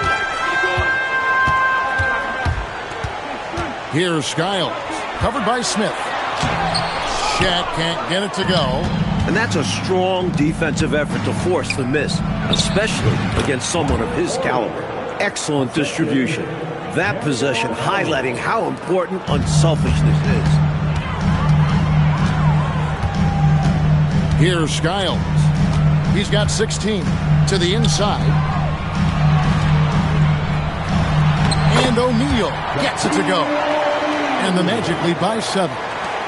Here's Skiles, covered by Smith. Shaq can't get it to go. And that's a strong defensive effort to force the miss, especially against someone of his caliber. Excellent distribution. That possession highlighting how important unselfishness is. Here's Skiles. He's got 16 to the inside. And O'Neal gets it to go. And the Magic lead by 7.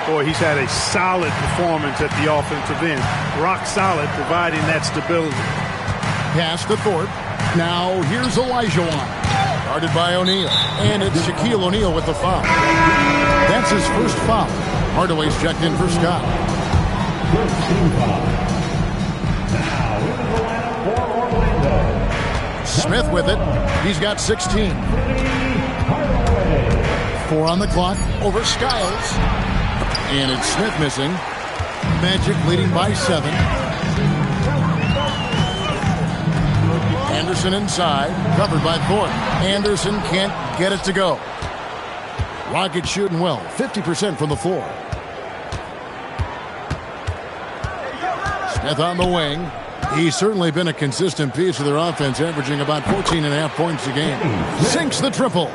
Boy, he's had a solid performance at the offensive end. Rock solid, providing that stability. Pass to Thorpe. Now here's Olajuwon. Guarded by O'Neal. And it's Shaquille O'Neal with the foul. That's his first foul. Hardaway's checked in for Scott. Smith with it. He's got 16. 4 on the clock over Skiles. And it's Smith missing. Magic leading by 7. Anderson inside, covered by Thorpe. Anderson can't get it to go. Rockets shooting well, 50% from the floor. Smith on the wing. He's certainly been a consistent piece of their offense, averaging about 14.5 points a game. Sinks the triple.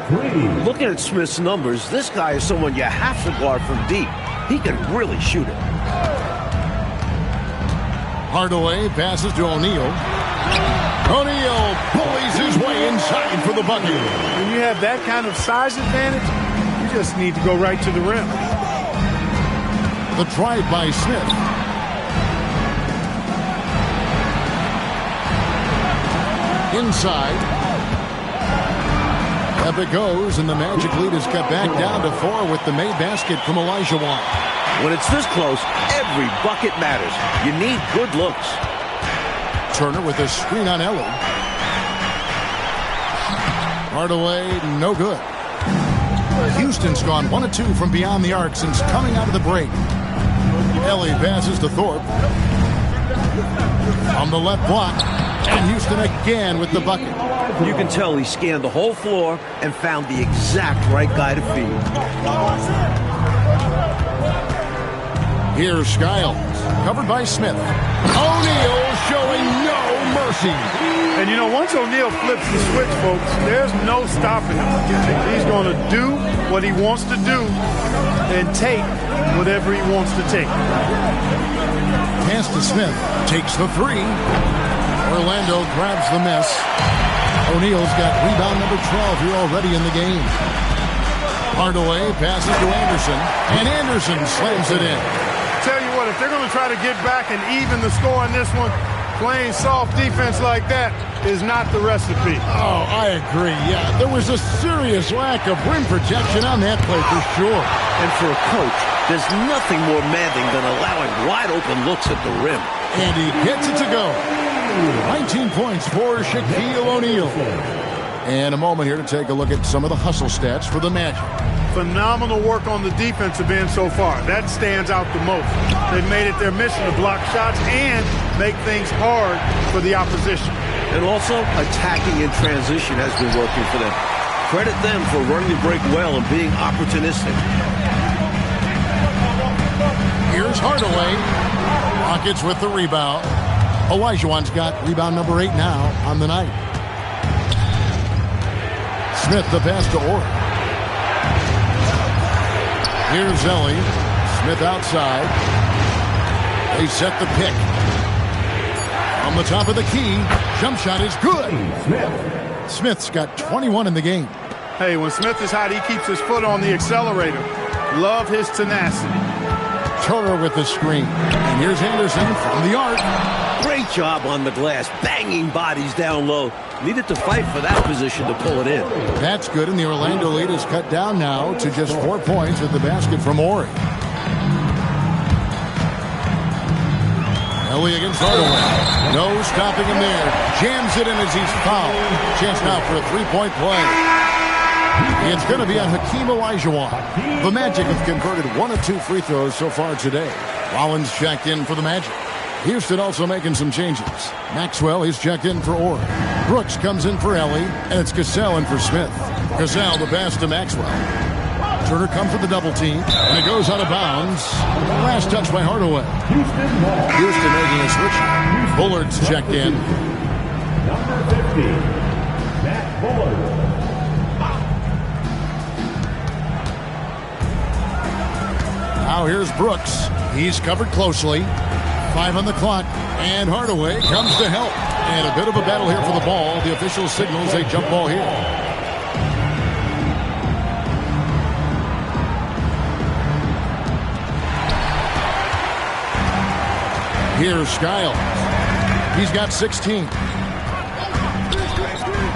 Looking at Smith's numbers, this guy is someone you have to guard from deep. He can really shoot it. Hardaway passes to O'Neal. O'Neal bullies his way inside for the bucket. When you have that kind of size advantage, you just need to go right to the rim. The drive by Smith. Inside. Up it goes, and the Magic lead is cut back down to 4 with the made basket from Olajuwon. When it's this close, every bucket matters. You need good looks. Turner with a screen on Ellie. Hardaway, no good. Houston's gone 1 of 2 from beyond the arc since coming out of the break. Ellie passes to Thorpe. On the left block. And Houston again with the bucket. You can tell he scanned the whole floor and found the exact right guy to feed. Here's Skiles, covered by Smith. O'Neal showing no mercy. And you know, once O'Neal flips the switch, folks, there's no stopping him. He's going to do what he wants to do and take whatever he wants to take. Pass to Smith, takes the 3. Orlando grabs the miss. O'Neal's got rebound number 12 here already in the game. Hardaway passes to Anderson, and Anderson slams it in. Tell you what, if they're going to try to get back and even the score in this one, playing soft defense like that is not the recipe. Oh, I agree. Yeah, there was a serious lack of rim protection on that play for sure. And for a coach, there's nothing more demanding than allowing wide open looks at the rim. And he gets it to go. 19 points for Shaquille O'Neal. And a moment here to take a look at some of the hustle stats for the Magic. Phenomenal work on the defensive end so far. That stands out the most. They've made it their mission to block shots and make things hard for the opposition. And also, attacking in transition has been working for them. Credit them for running the break well and being opportunistic. Here's Hardaway. Rockets with the rebound. Olajuwon's got rebound number 8 now on the night. Smith the pass to Orr. Here's Ellie. Smith outside. They set the pick. On the top of the key. Jump shot is good. Smith's got 21 in the game. Hey, when Smith is hot, he keeps his foot on the accelerator. Love his tenacity. Turner with the screen. And here's Anderson from the arc. Great job on the glass, banging bodies down low. Needed to fight for that position to pull it in. That's good, and the Orlando lead is cut down now to just 4 points with the basket from Ori. Ellie against Hardaway. No stopping him there. Jams it in as he's fouled. Chance now for a three-point play. It's going to be on Hakeem Olajuwon. The Magic have converted 1 of 2 free throws so far today. Rollins checked in for the Magic. Houston also making some changes. Maxwell is checked in for Orr. Brooks comes in for Ellie, and it's Cassell in for Smith. Cassell the pass to Maxwell. Turner comes with the double team, and it goes out of bounds. Last touch by Hardaway. Houston making a switch. Bullard's checked in. Number 50, Matt Bullard. Now here's Brooks. He's covered closely. 5 on the clock, and Hardaway comes to help. And a bit of a battle here for the ball. The official signals a jump ball here. Here's Skiles. He's got 16.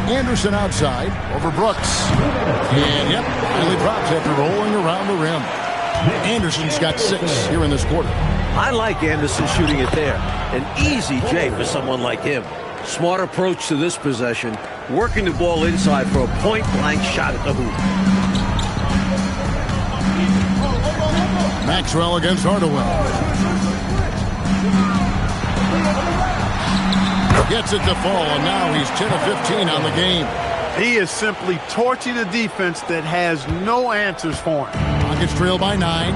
Anderson outside over Brooks. And yep, finally drops after rolling around the rim. Anderson's got 6 here in this quarter. I like Anderson shooting it there. An easy J for someone like him. Smart approach to this possession, working the ball inside for a point-blank shot at the hoop. Maxwell against Hardaway. Gets it to fall, and now he's 10 of 15 on the game. He is simply torching a defense that has no answers for him. Rockets trail by 9.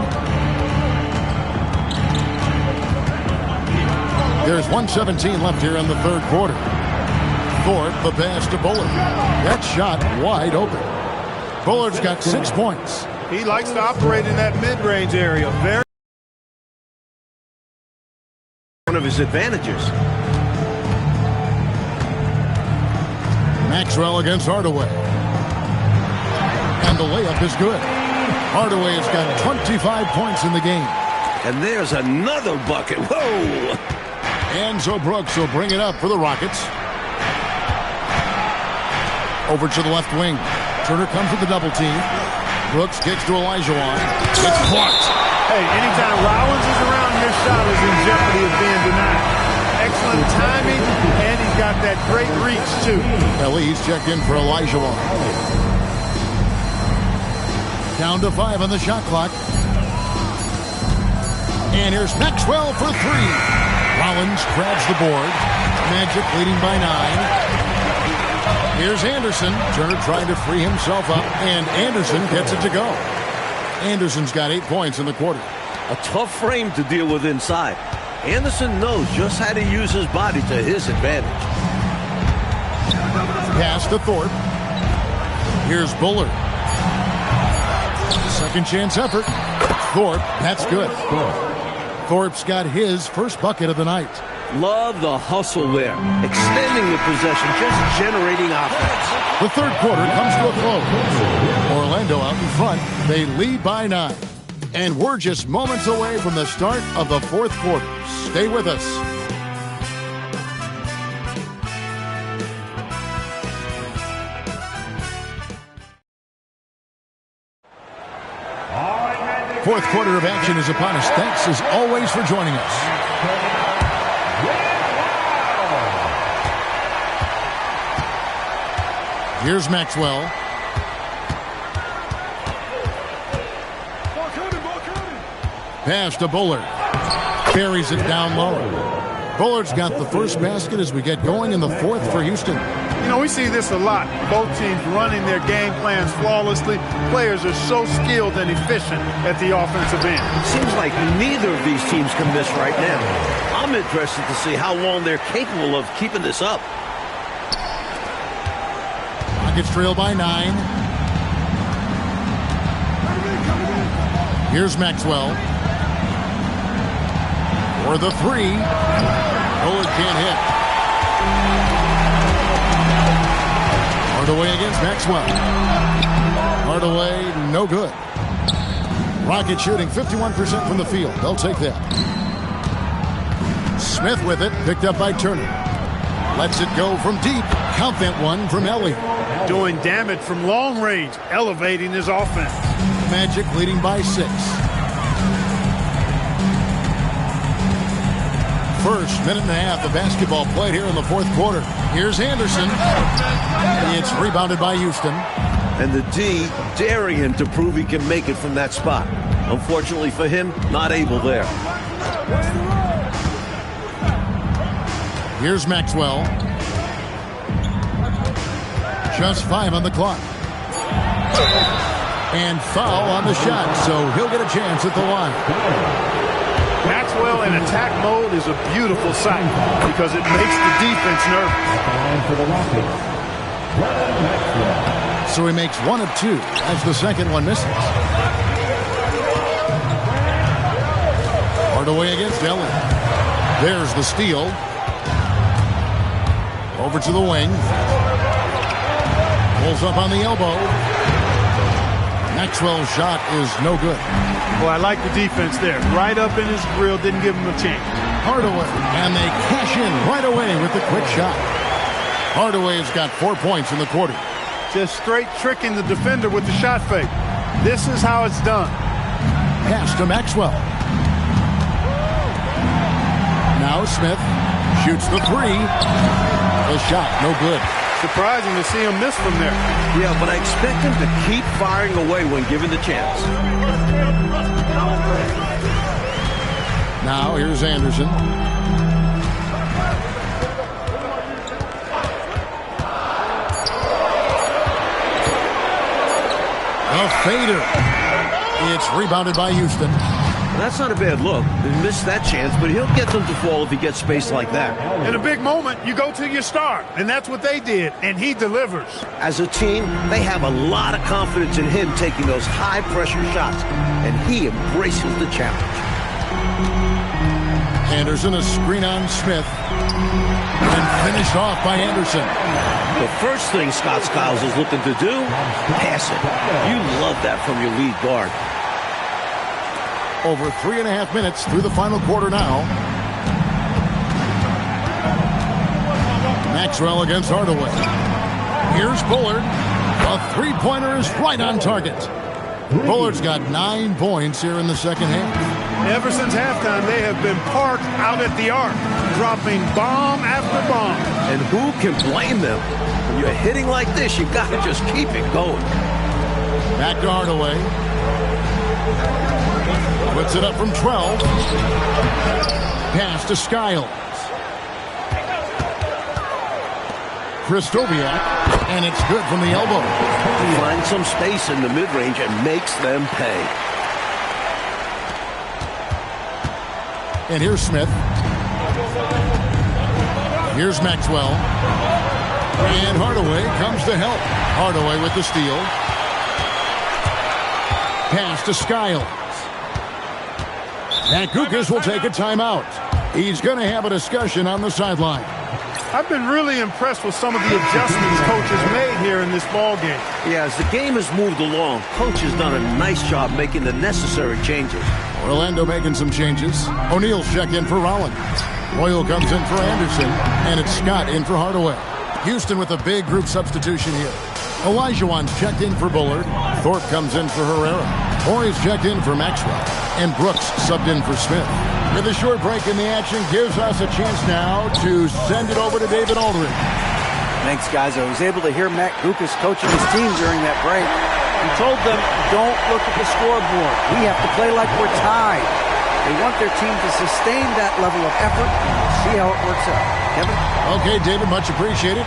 There's 1:17 left here in the third quarter. Thorpe the pass to Bullard. That shot wide open. Bullard's got 6 points. He likes to operate in that mid-range area. Very One of his advantages. Maxwell against Hardaway. And the layup is good. Hardaway has got 25 points in the game. And there's another bucket. Whoa! Enzo Brooks will bring it up for the Rockets. Over to the left wing. Turner comes with the double team. Brooks gets to Olajuwon. It's blocked. Hey, anytime Rollins is around, your shot is in jeopardy of being denied. Excellent timing, and he's got that great reach, too. He's checked in for Olajuwon. Down to 5 on the shot clock. And here's Maxwell for 3. Rollins grabs the board. Magic leading by 9. Here's Anderson. Turner trying to free himself up, and Anderson gets it to go. Anderson's got 8 points in the quarter. A tough frame to deal with inside. Anderson knows just how to use his body to his advantage. Pass to Thorpe. Here's Bullard. Second chance effort. Thorpe, that's good. Thorpe's got his first bucket of the night. Love the hustle there. Extending the possession, just generating offense. The third quarter comes to a close. Orlando out in front. They lead by 9. And we're just moments away from the start of the fourth quarter. Stay with us. Fourth quarter of action is upon us. Thanks as always for joining us. Here's Maxwell. Pass to Bullard. Buries it down low. Bullard's got the first basket as we get going in the fourth for Houston. You know, we see this a lot. Both teams running their game plans flawlessly. Players are so skilled and efficient at the offensive end. Seems like neither of these teams can miss right now. I'm interested to see how long they're capable of keeping this up. Rockets trail by 9. Here's Maxwell. For the 3. Bullard can't hit. Hardaway against Maxwell. Hardaway, no good. Rockets shooting 51% from the field. They'll take that. Smith with it, picked up by Turner. Lets it go from deep. Count that one from Ellie. Doing damage from long range, elevating his offense. Magic leading by 6. First minute and a half of basketball played here in the fourth quarter. Here's Anderson. It's rebounded by Houston. And the D daring him to prove he can make it from that spot. Unfortunately for him, not able there. Here's Maxwell. Just 5 on the clock. And foul on the shot, so he'll get a chance at the line. Maxwell in attack mode is a beautiful sight because it makes the defense nervous. So he makes 1 of 2 as the second one misses. Hardaway against Ellie. There's the steal. Over to the wing. Pulls up on the elbow. Maxwell's shot is no good. Well, I like the defense there. Right up in his grill, didn't give him a chance. Hardaway, and they cash in right away with the quick shot. Hardaway's got 4 points in the quarter. Just straight tricking the defender with the shot fake. This is how it's done. Pass to Maxwell. Now Smith shoots the 3. The shot, no good. Surprising to see him miss from there. Yeah, but I expect him to keep firing away when given the chance. Now here's Anderson. A fader. It's rebounded by Houston. That's not a bad look. He missed that chance, but he'll get them to fall if he gets space like that. In a big moment, you go to your star, and that's what they did, and he delivers. As a team, they have a lot of confidence in him taking those high-pressure shots, and he embraces the challenge. Anderson, a screen on Smith, and finished off by Anderson. The first thing Scott Skiles is looking to do, pass it. You love that from your lead guard. Over 3.5 minutes through the final quarter now. Maxwell against Hardaway. Here's Bullard. A three-pointer is right on target. Bullard's got 9 points here in the second half. Ever since halftime, they have been parked out at the arc, dropping bomb after bomb. And who can blame them? When you're hitting like this, you got to just keep it going. Back to Hardaway. Puts it up from 12. Pass to Skiles. Kristoviak, and it's good from the elbow. He finds some space in the mid-range and makes them pay. And here's Smith. Here's Maxwell. And Hardaway comes to help. Hardaway with the steal. Pass to Skiles. Matt Guokas will take a timeout. He's going to have a discussion on the sideline. I've been really impressed with some of the adjustments Coach has made here in this ball game. Yeah, as the game has moved along, Coach has done a nice job making the necessary changes. Orlando making some changes. O'Neal's checked in for Rollins. Royal comes in for Anderson, and it's Scott in for Hardaway. Houston with a big group substitution here. Olajuwon's checked in for Bullard. Thorpe comes in for Herrera. Torrey's checked in for Maxwell. And Brooks subbed in for Smith. With a short break in the action gives us a chance now to send it over to David Aldridge. Thanks, guys. I was able to hear Matt Guokas coaching his team during that break. He told them, don't look at the scoreboard. We have to play like we're tied. They want their team to sustain that level of effort and see how it works out. Kevin? Okay, David, much appreciated.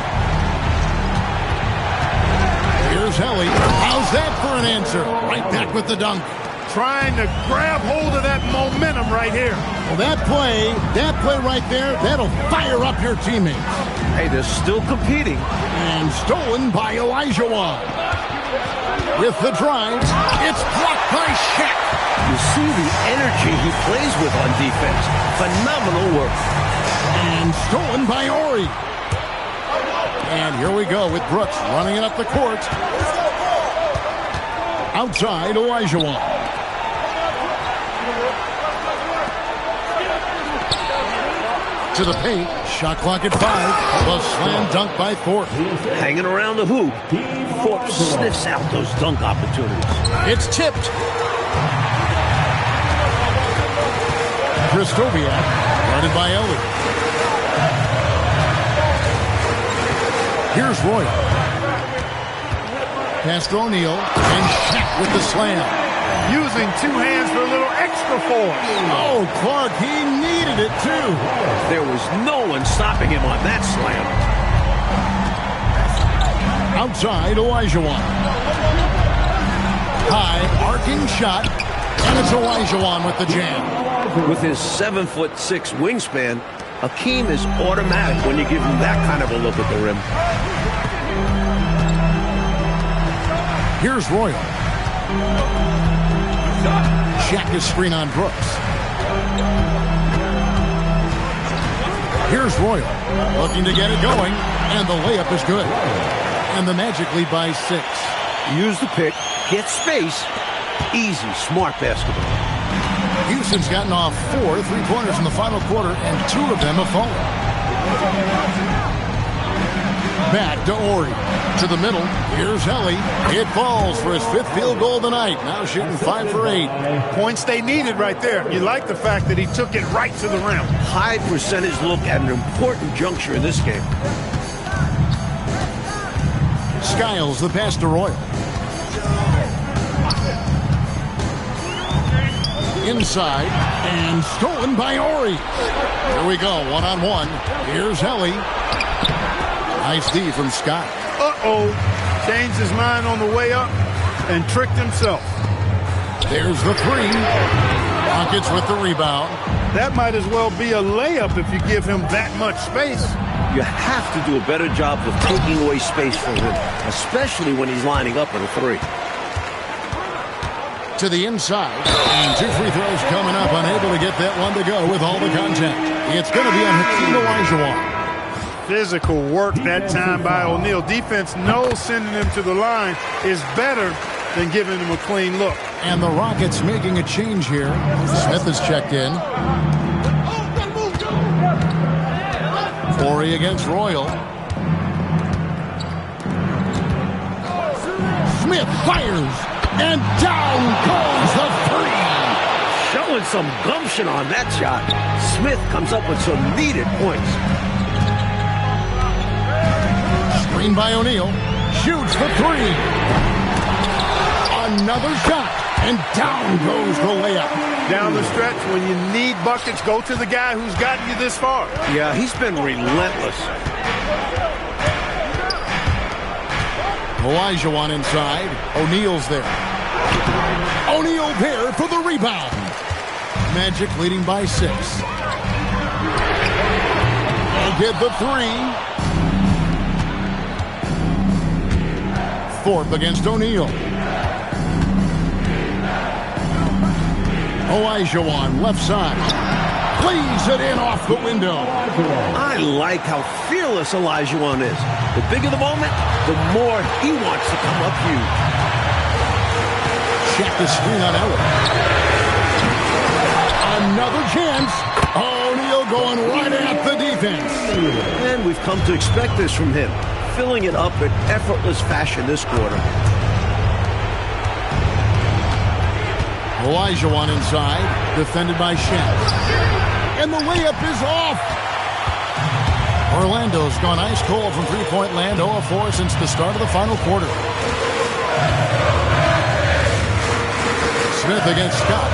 Here's Helly. How's that for an answer? Right back with the dunk. Trying to grab hold of that momentum right here. Well, that play right there, that'll fire up your teammates. Hey, they're still competing. And stolen by Olajuwon. With the drive, it's blocked by Shaq. You see the energy he plays with on defense. Phenomenal work. And stolen by Ori. And here we go with Brooks running it up the court. Outside, Olajuwon. To the paint, shot clock at 5. The slam dunk by Thorpe. Hanging around the hoop, Thorpe sniffs out those dunk opportunities. It's tipped. Kristoviak, guarded by Ellie. Here's Royal. Pass to O'Neal, and Shaq with the slam. Using two hands for a little extra force. Oh, Clark, he needed it too. There was no one stopping him on that slam. Outside, Olajuwon. High, arcing shot, and it's Olajuwon with the jam. With his 7'6" wingspan, Hakeem is automatic when you give him that kind of a look at the rim. Here's Royal. Shaq is screen on Brooks. Here's Royal, looking to get it going, and the layup is good. And the Magic lead by 6. Use the pick, get space, easy, smart basketball. Houston's gotten off 4 3-pointers in the final quarter, and 2 of them have fallen. Back to Ori. To the middle. Here's Helly. It falls for his 5th field goal of the night. Now shooting 5 for 8. Points they needed right there. You like the fact that he took it right to the rim. High percentage look at an important juncture in this game. Skiles the pass to Royal. Inside and stolen by Ori. Here we go, one-on-one. Here's Helly. Nice D from Scott. Uh-oh. Changed his mind on the way up and tricked himself. There's the 3. Rockets with the rebound. That might as well be a layup if you give him that much space. You have to do a better job of taking away space from him, especially when he's lining up at a 3. To the inside. And 2 free throws coming up. Unable to get that one to go with all the contact. It's going to be on Hakeem Olajuwon. Physical work that time by O'Neal. Defense knows sending him to the line is better than giving him a clean look. And the Rockets making a change here. Smith has checked in. Ori against Royal. Smith fires. And down goes the 3. Showing some gumption on that shot. Smith comes up with some needed points. Screen by O'Neal. Shoots for 3. Another shot. And down goes the layup. Down the stretch, when you need buckets, go to the guy who's gotten you this far. Yeah, he's been relentless. Olajuwon inside. O'Neal's there. O'Neal there for the rebound. Magic leading by 6. They'll get the 3. Thorpe against O'Neal. Olajuwon left side. Plays it in off the window. I like how fearless Olajuwon is. The bigger the moment, the more he wants to come up huge. Check the screen on Ellis. Another chance. O'Neal going right at the defense. And we've come to expect this from him, filling it up in effortless fashion this quarter. Olajuwon inside, defended by Shaq. And the layup is off. Orlando's gone ice cold from three-point land, 0 of 4 since the start of the final quarter. Smith against Scott.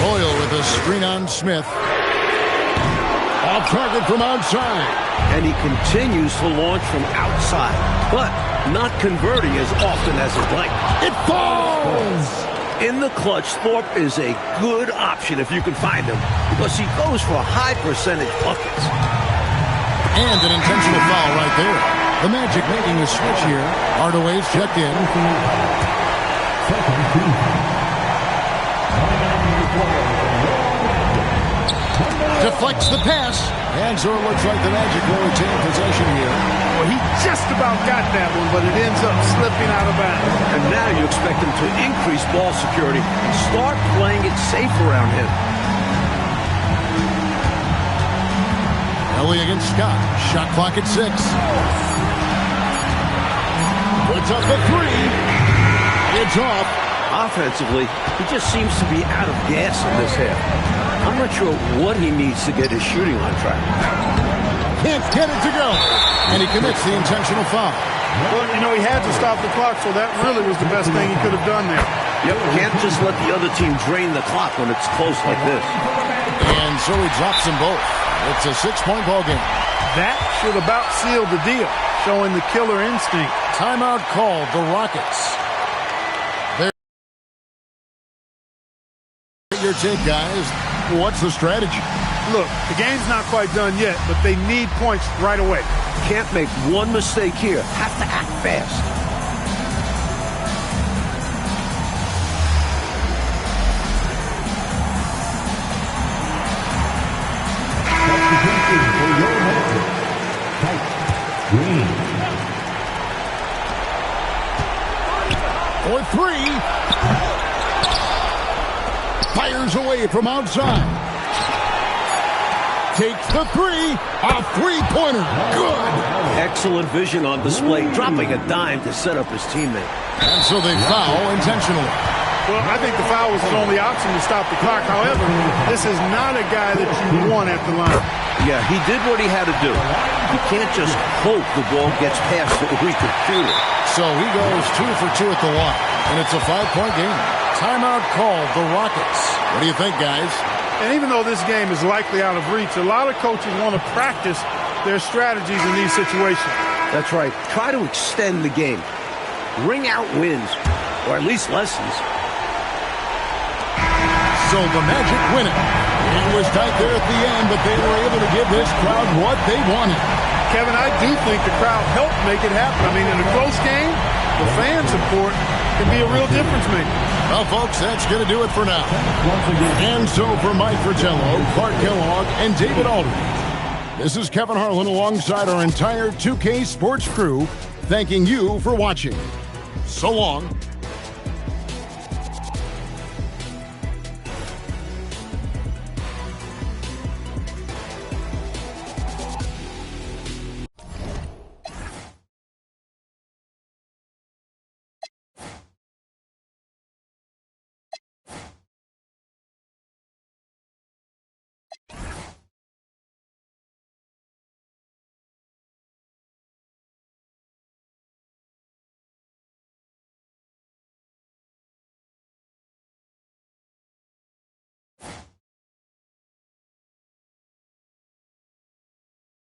Royal with a screen on Smith. Off target from outside. And he continues to launch from outside, but not converting as often as he'd like. It falls! In the clutch, Thorpe is a good option if you can find him, because he goes for high percentage buckets. And an intentional foul right there. The Magic making a switch here. Hardaway's checked in. Deflects the pass. And so it looks like the Magic will retain possession here. Well, he just about got that one, but it ends up slipping out of bounds. And now you expect him to increase ball security. Start playing it safe around him. Ellie against Scott. Shot clock at 6. Puts up a 3. It's off. Offensively, he just seems to be out of gas in this half. I'm not sure what he needs to get his shooting on track. Can't get it to go. And he commits the intentional foul. Well, you know, he had to stop the clock, so that really was the best thing he could have done there. Yep, can't just let the other team drain the clock when it's close like this. And so he drops them both. It's a 6-point ball game. That should about seal the deal, showing the killer instinct. Timeout called the Rockets. Your take, guys. What's the strategy? Look, the game's not quite done yet, but they need points right away. Can't make one mistake here. Have to act fast. For 3. Fires away from outside. Takes the 3. A 3-pointer. Good. Excellent vision on display, dropping a dime to set up his teammate. And so they foul intentionally. Well, I think the foul was his only option to stop the clock. However, this is not a guy that you want at the line. Yeah, he did what he had to do. You can't just hope the ball gets past the weak computer. So he goes 2 for 2 at the line. And it's a 5-point game. Timeout called the Rockets. What do you think, guys? And even though this game is likely out of reach, a lot of coaches want to practice their strategies in these situations. That's right. Try to extend the game. Ring out wins, or at least lessons. So the Magic win it. It was tight there at the end, but they were able to give this crowd what they wanted. Kevin, I do think the crowd helped make it happen. I mean, in a close game, the fan support can be a real difference maker. Well, folks, that's going to do it for now. And so for Mike Fratello, Clark Kellogg, and David Aldridge, this is Kevin Harlan alongside our entire 2K Sports crew, thanking you for watching. So long.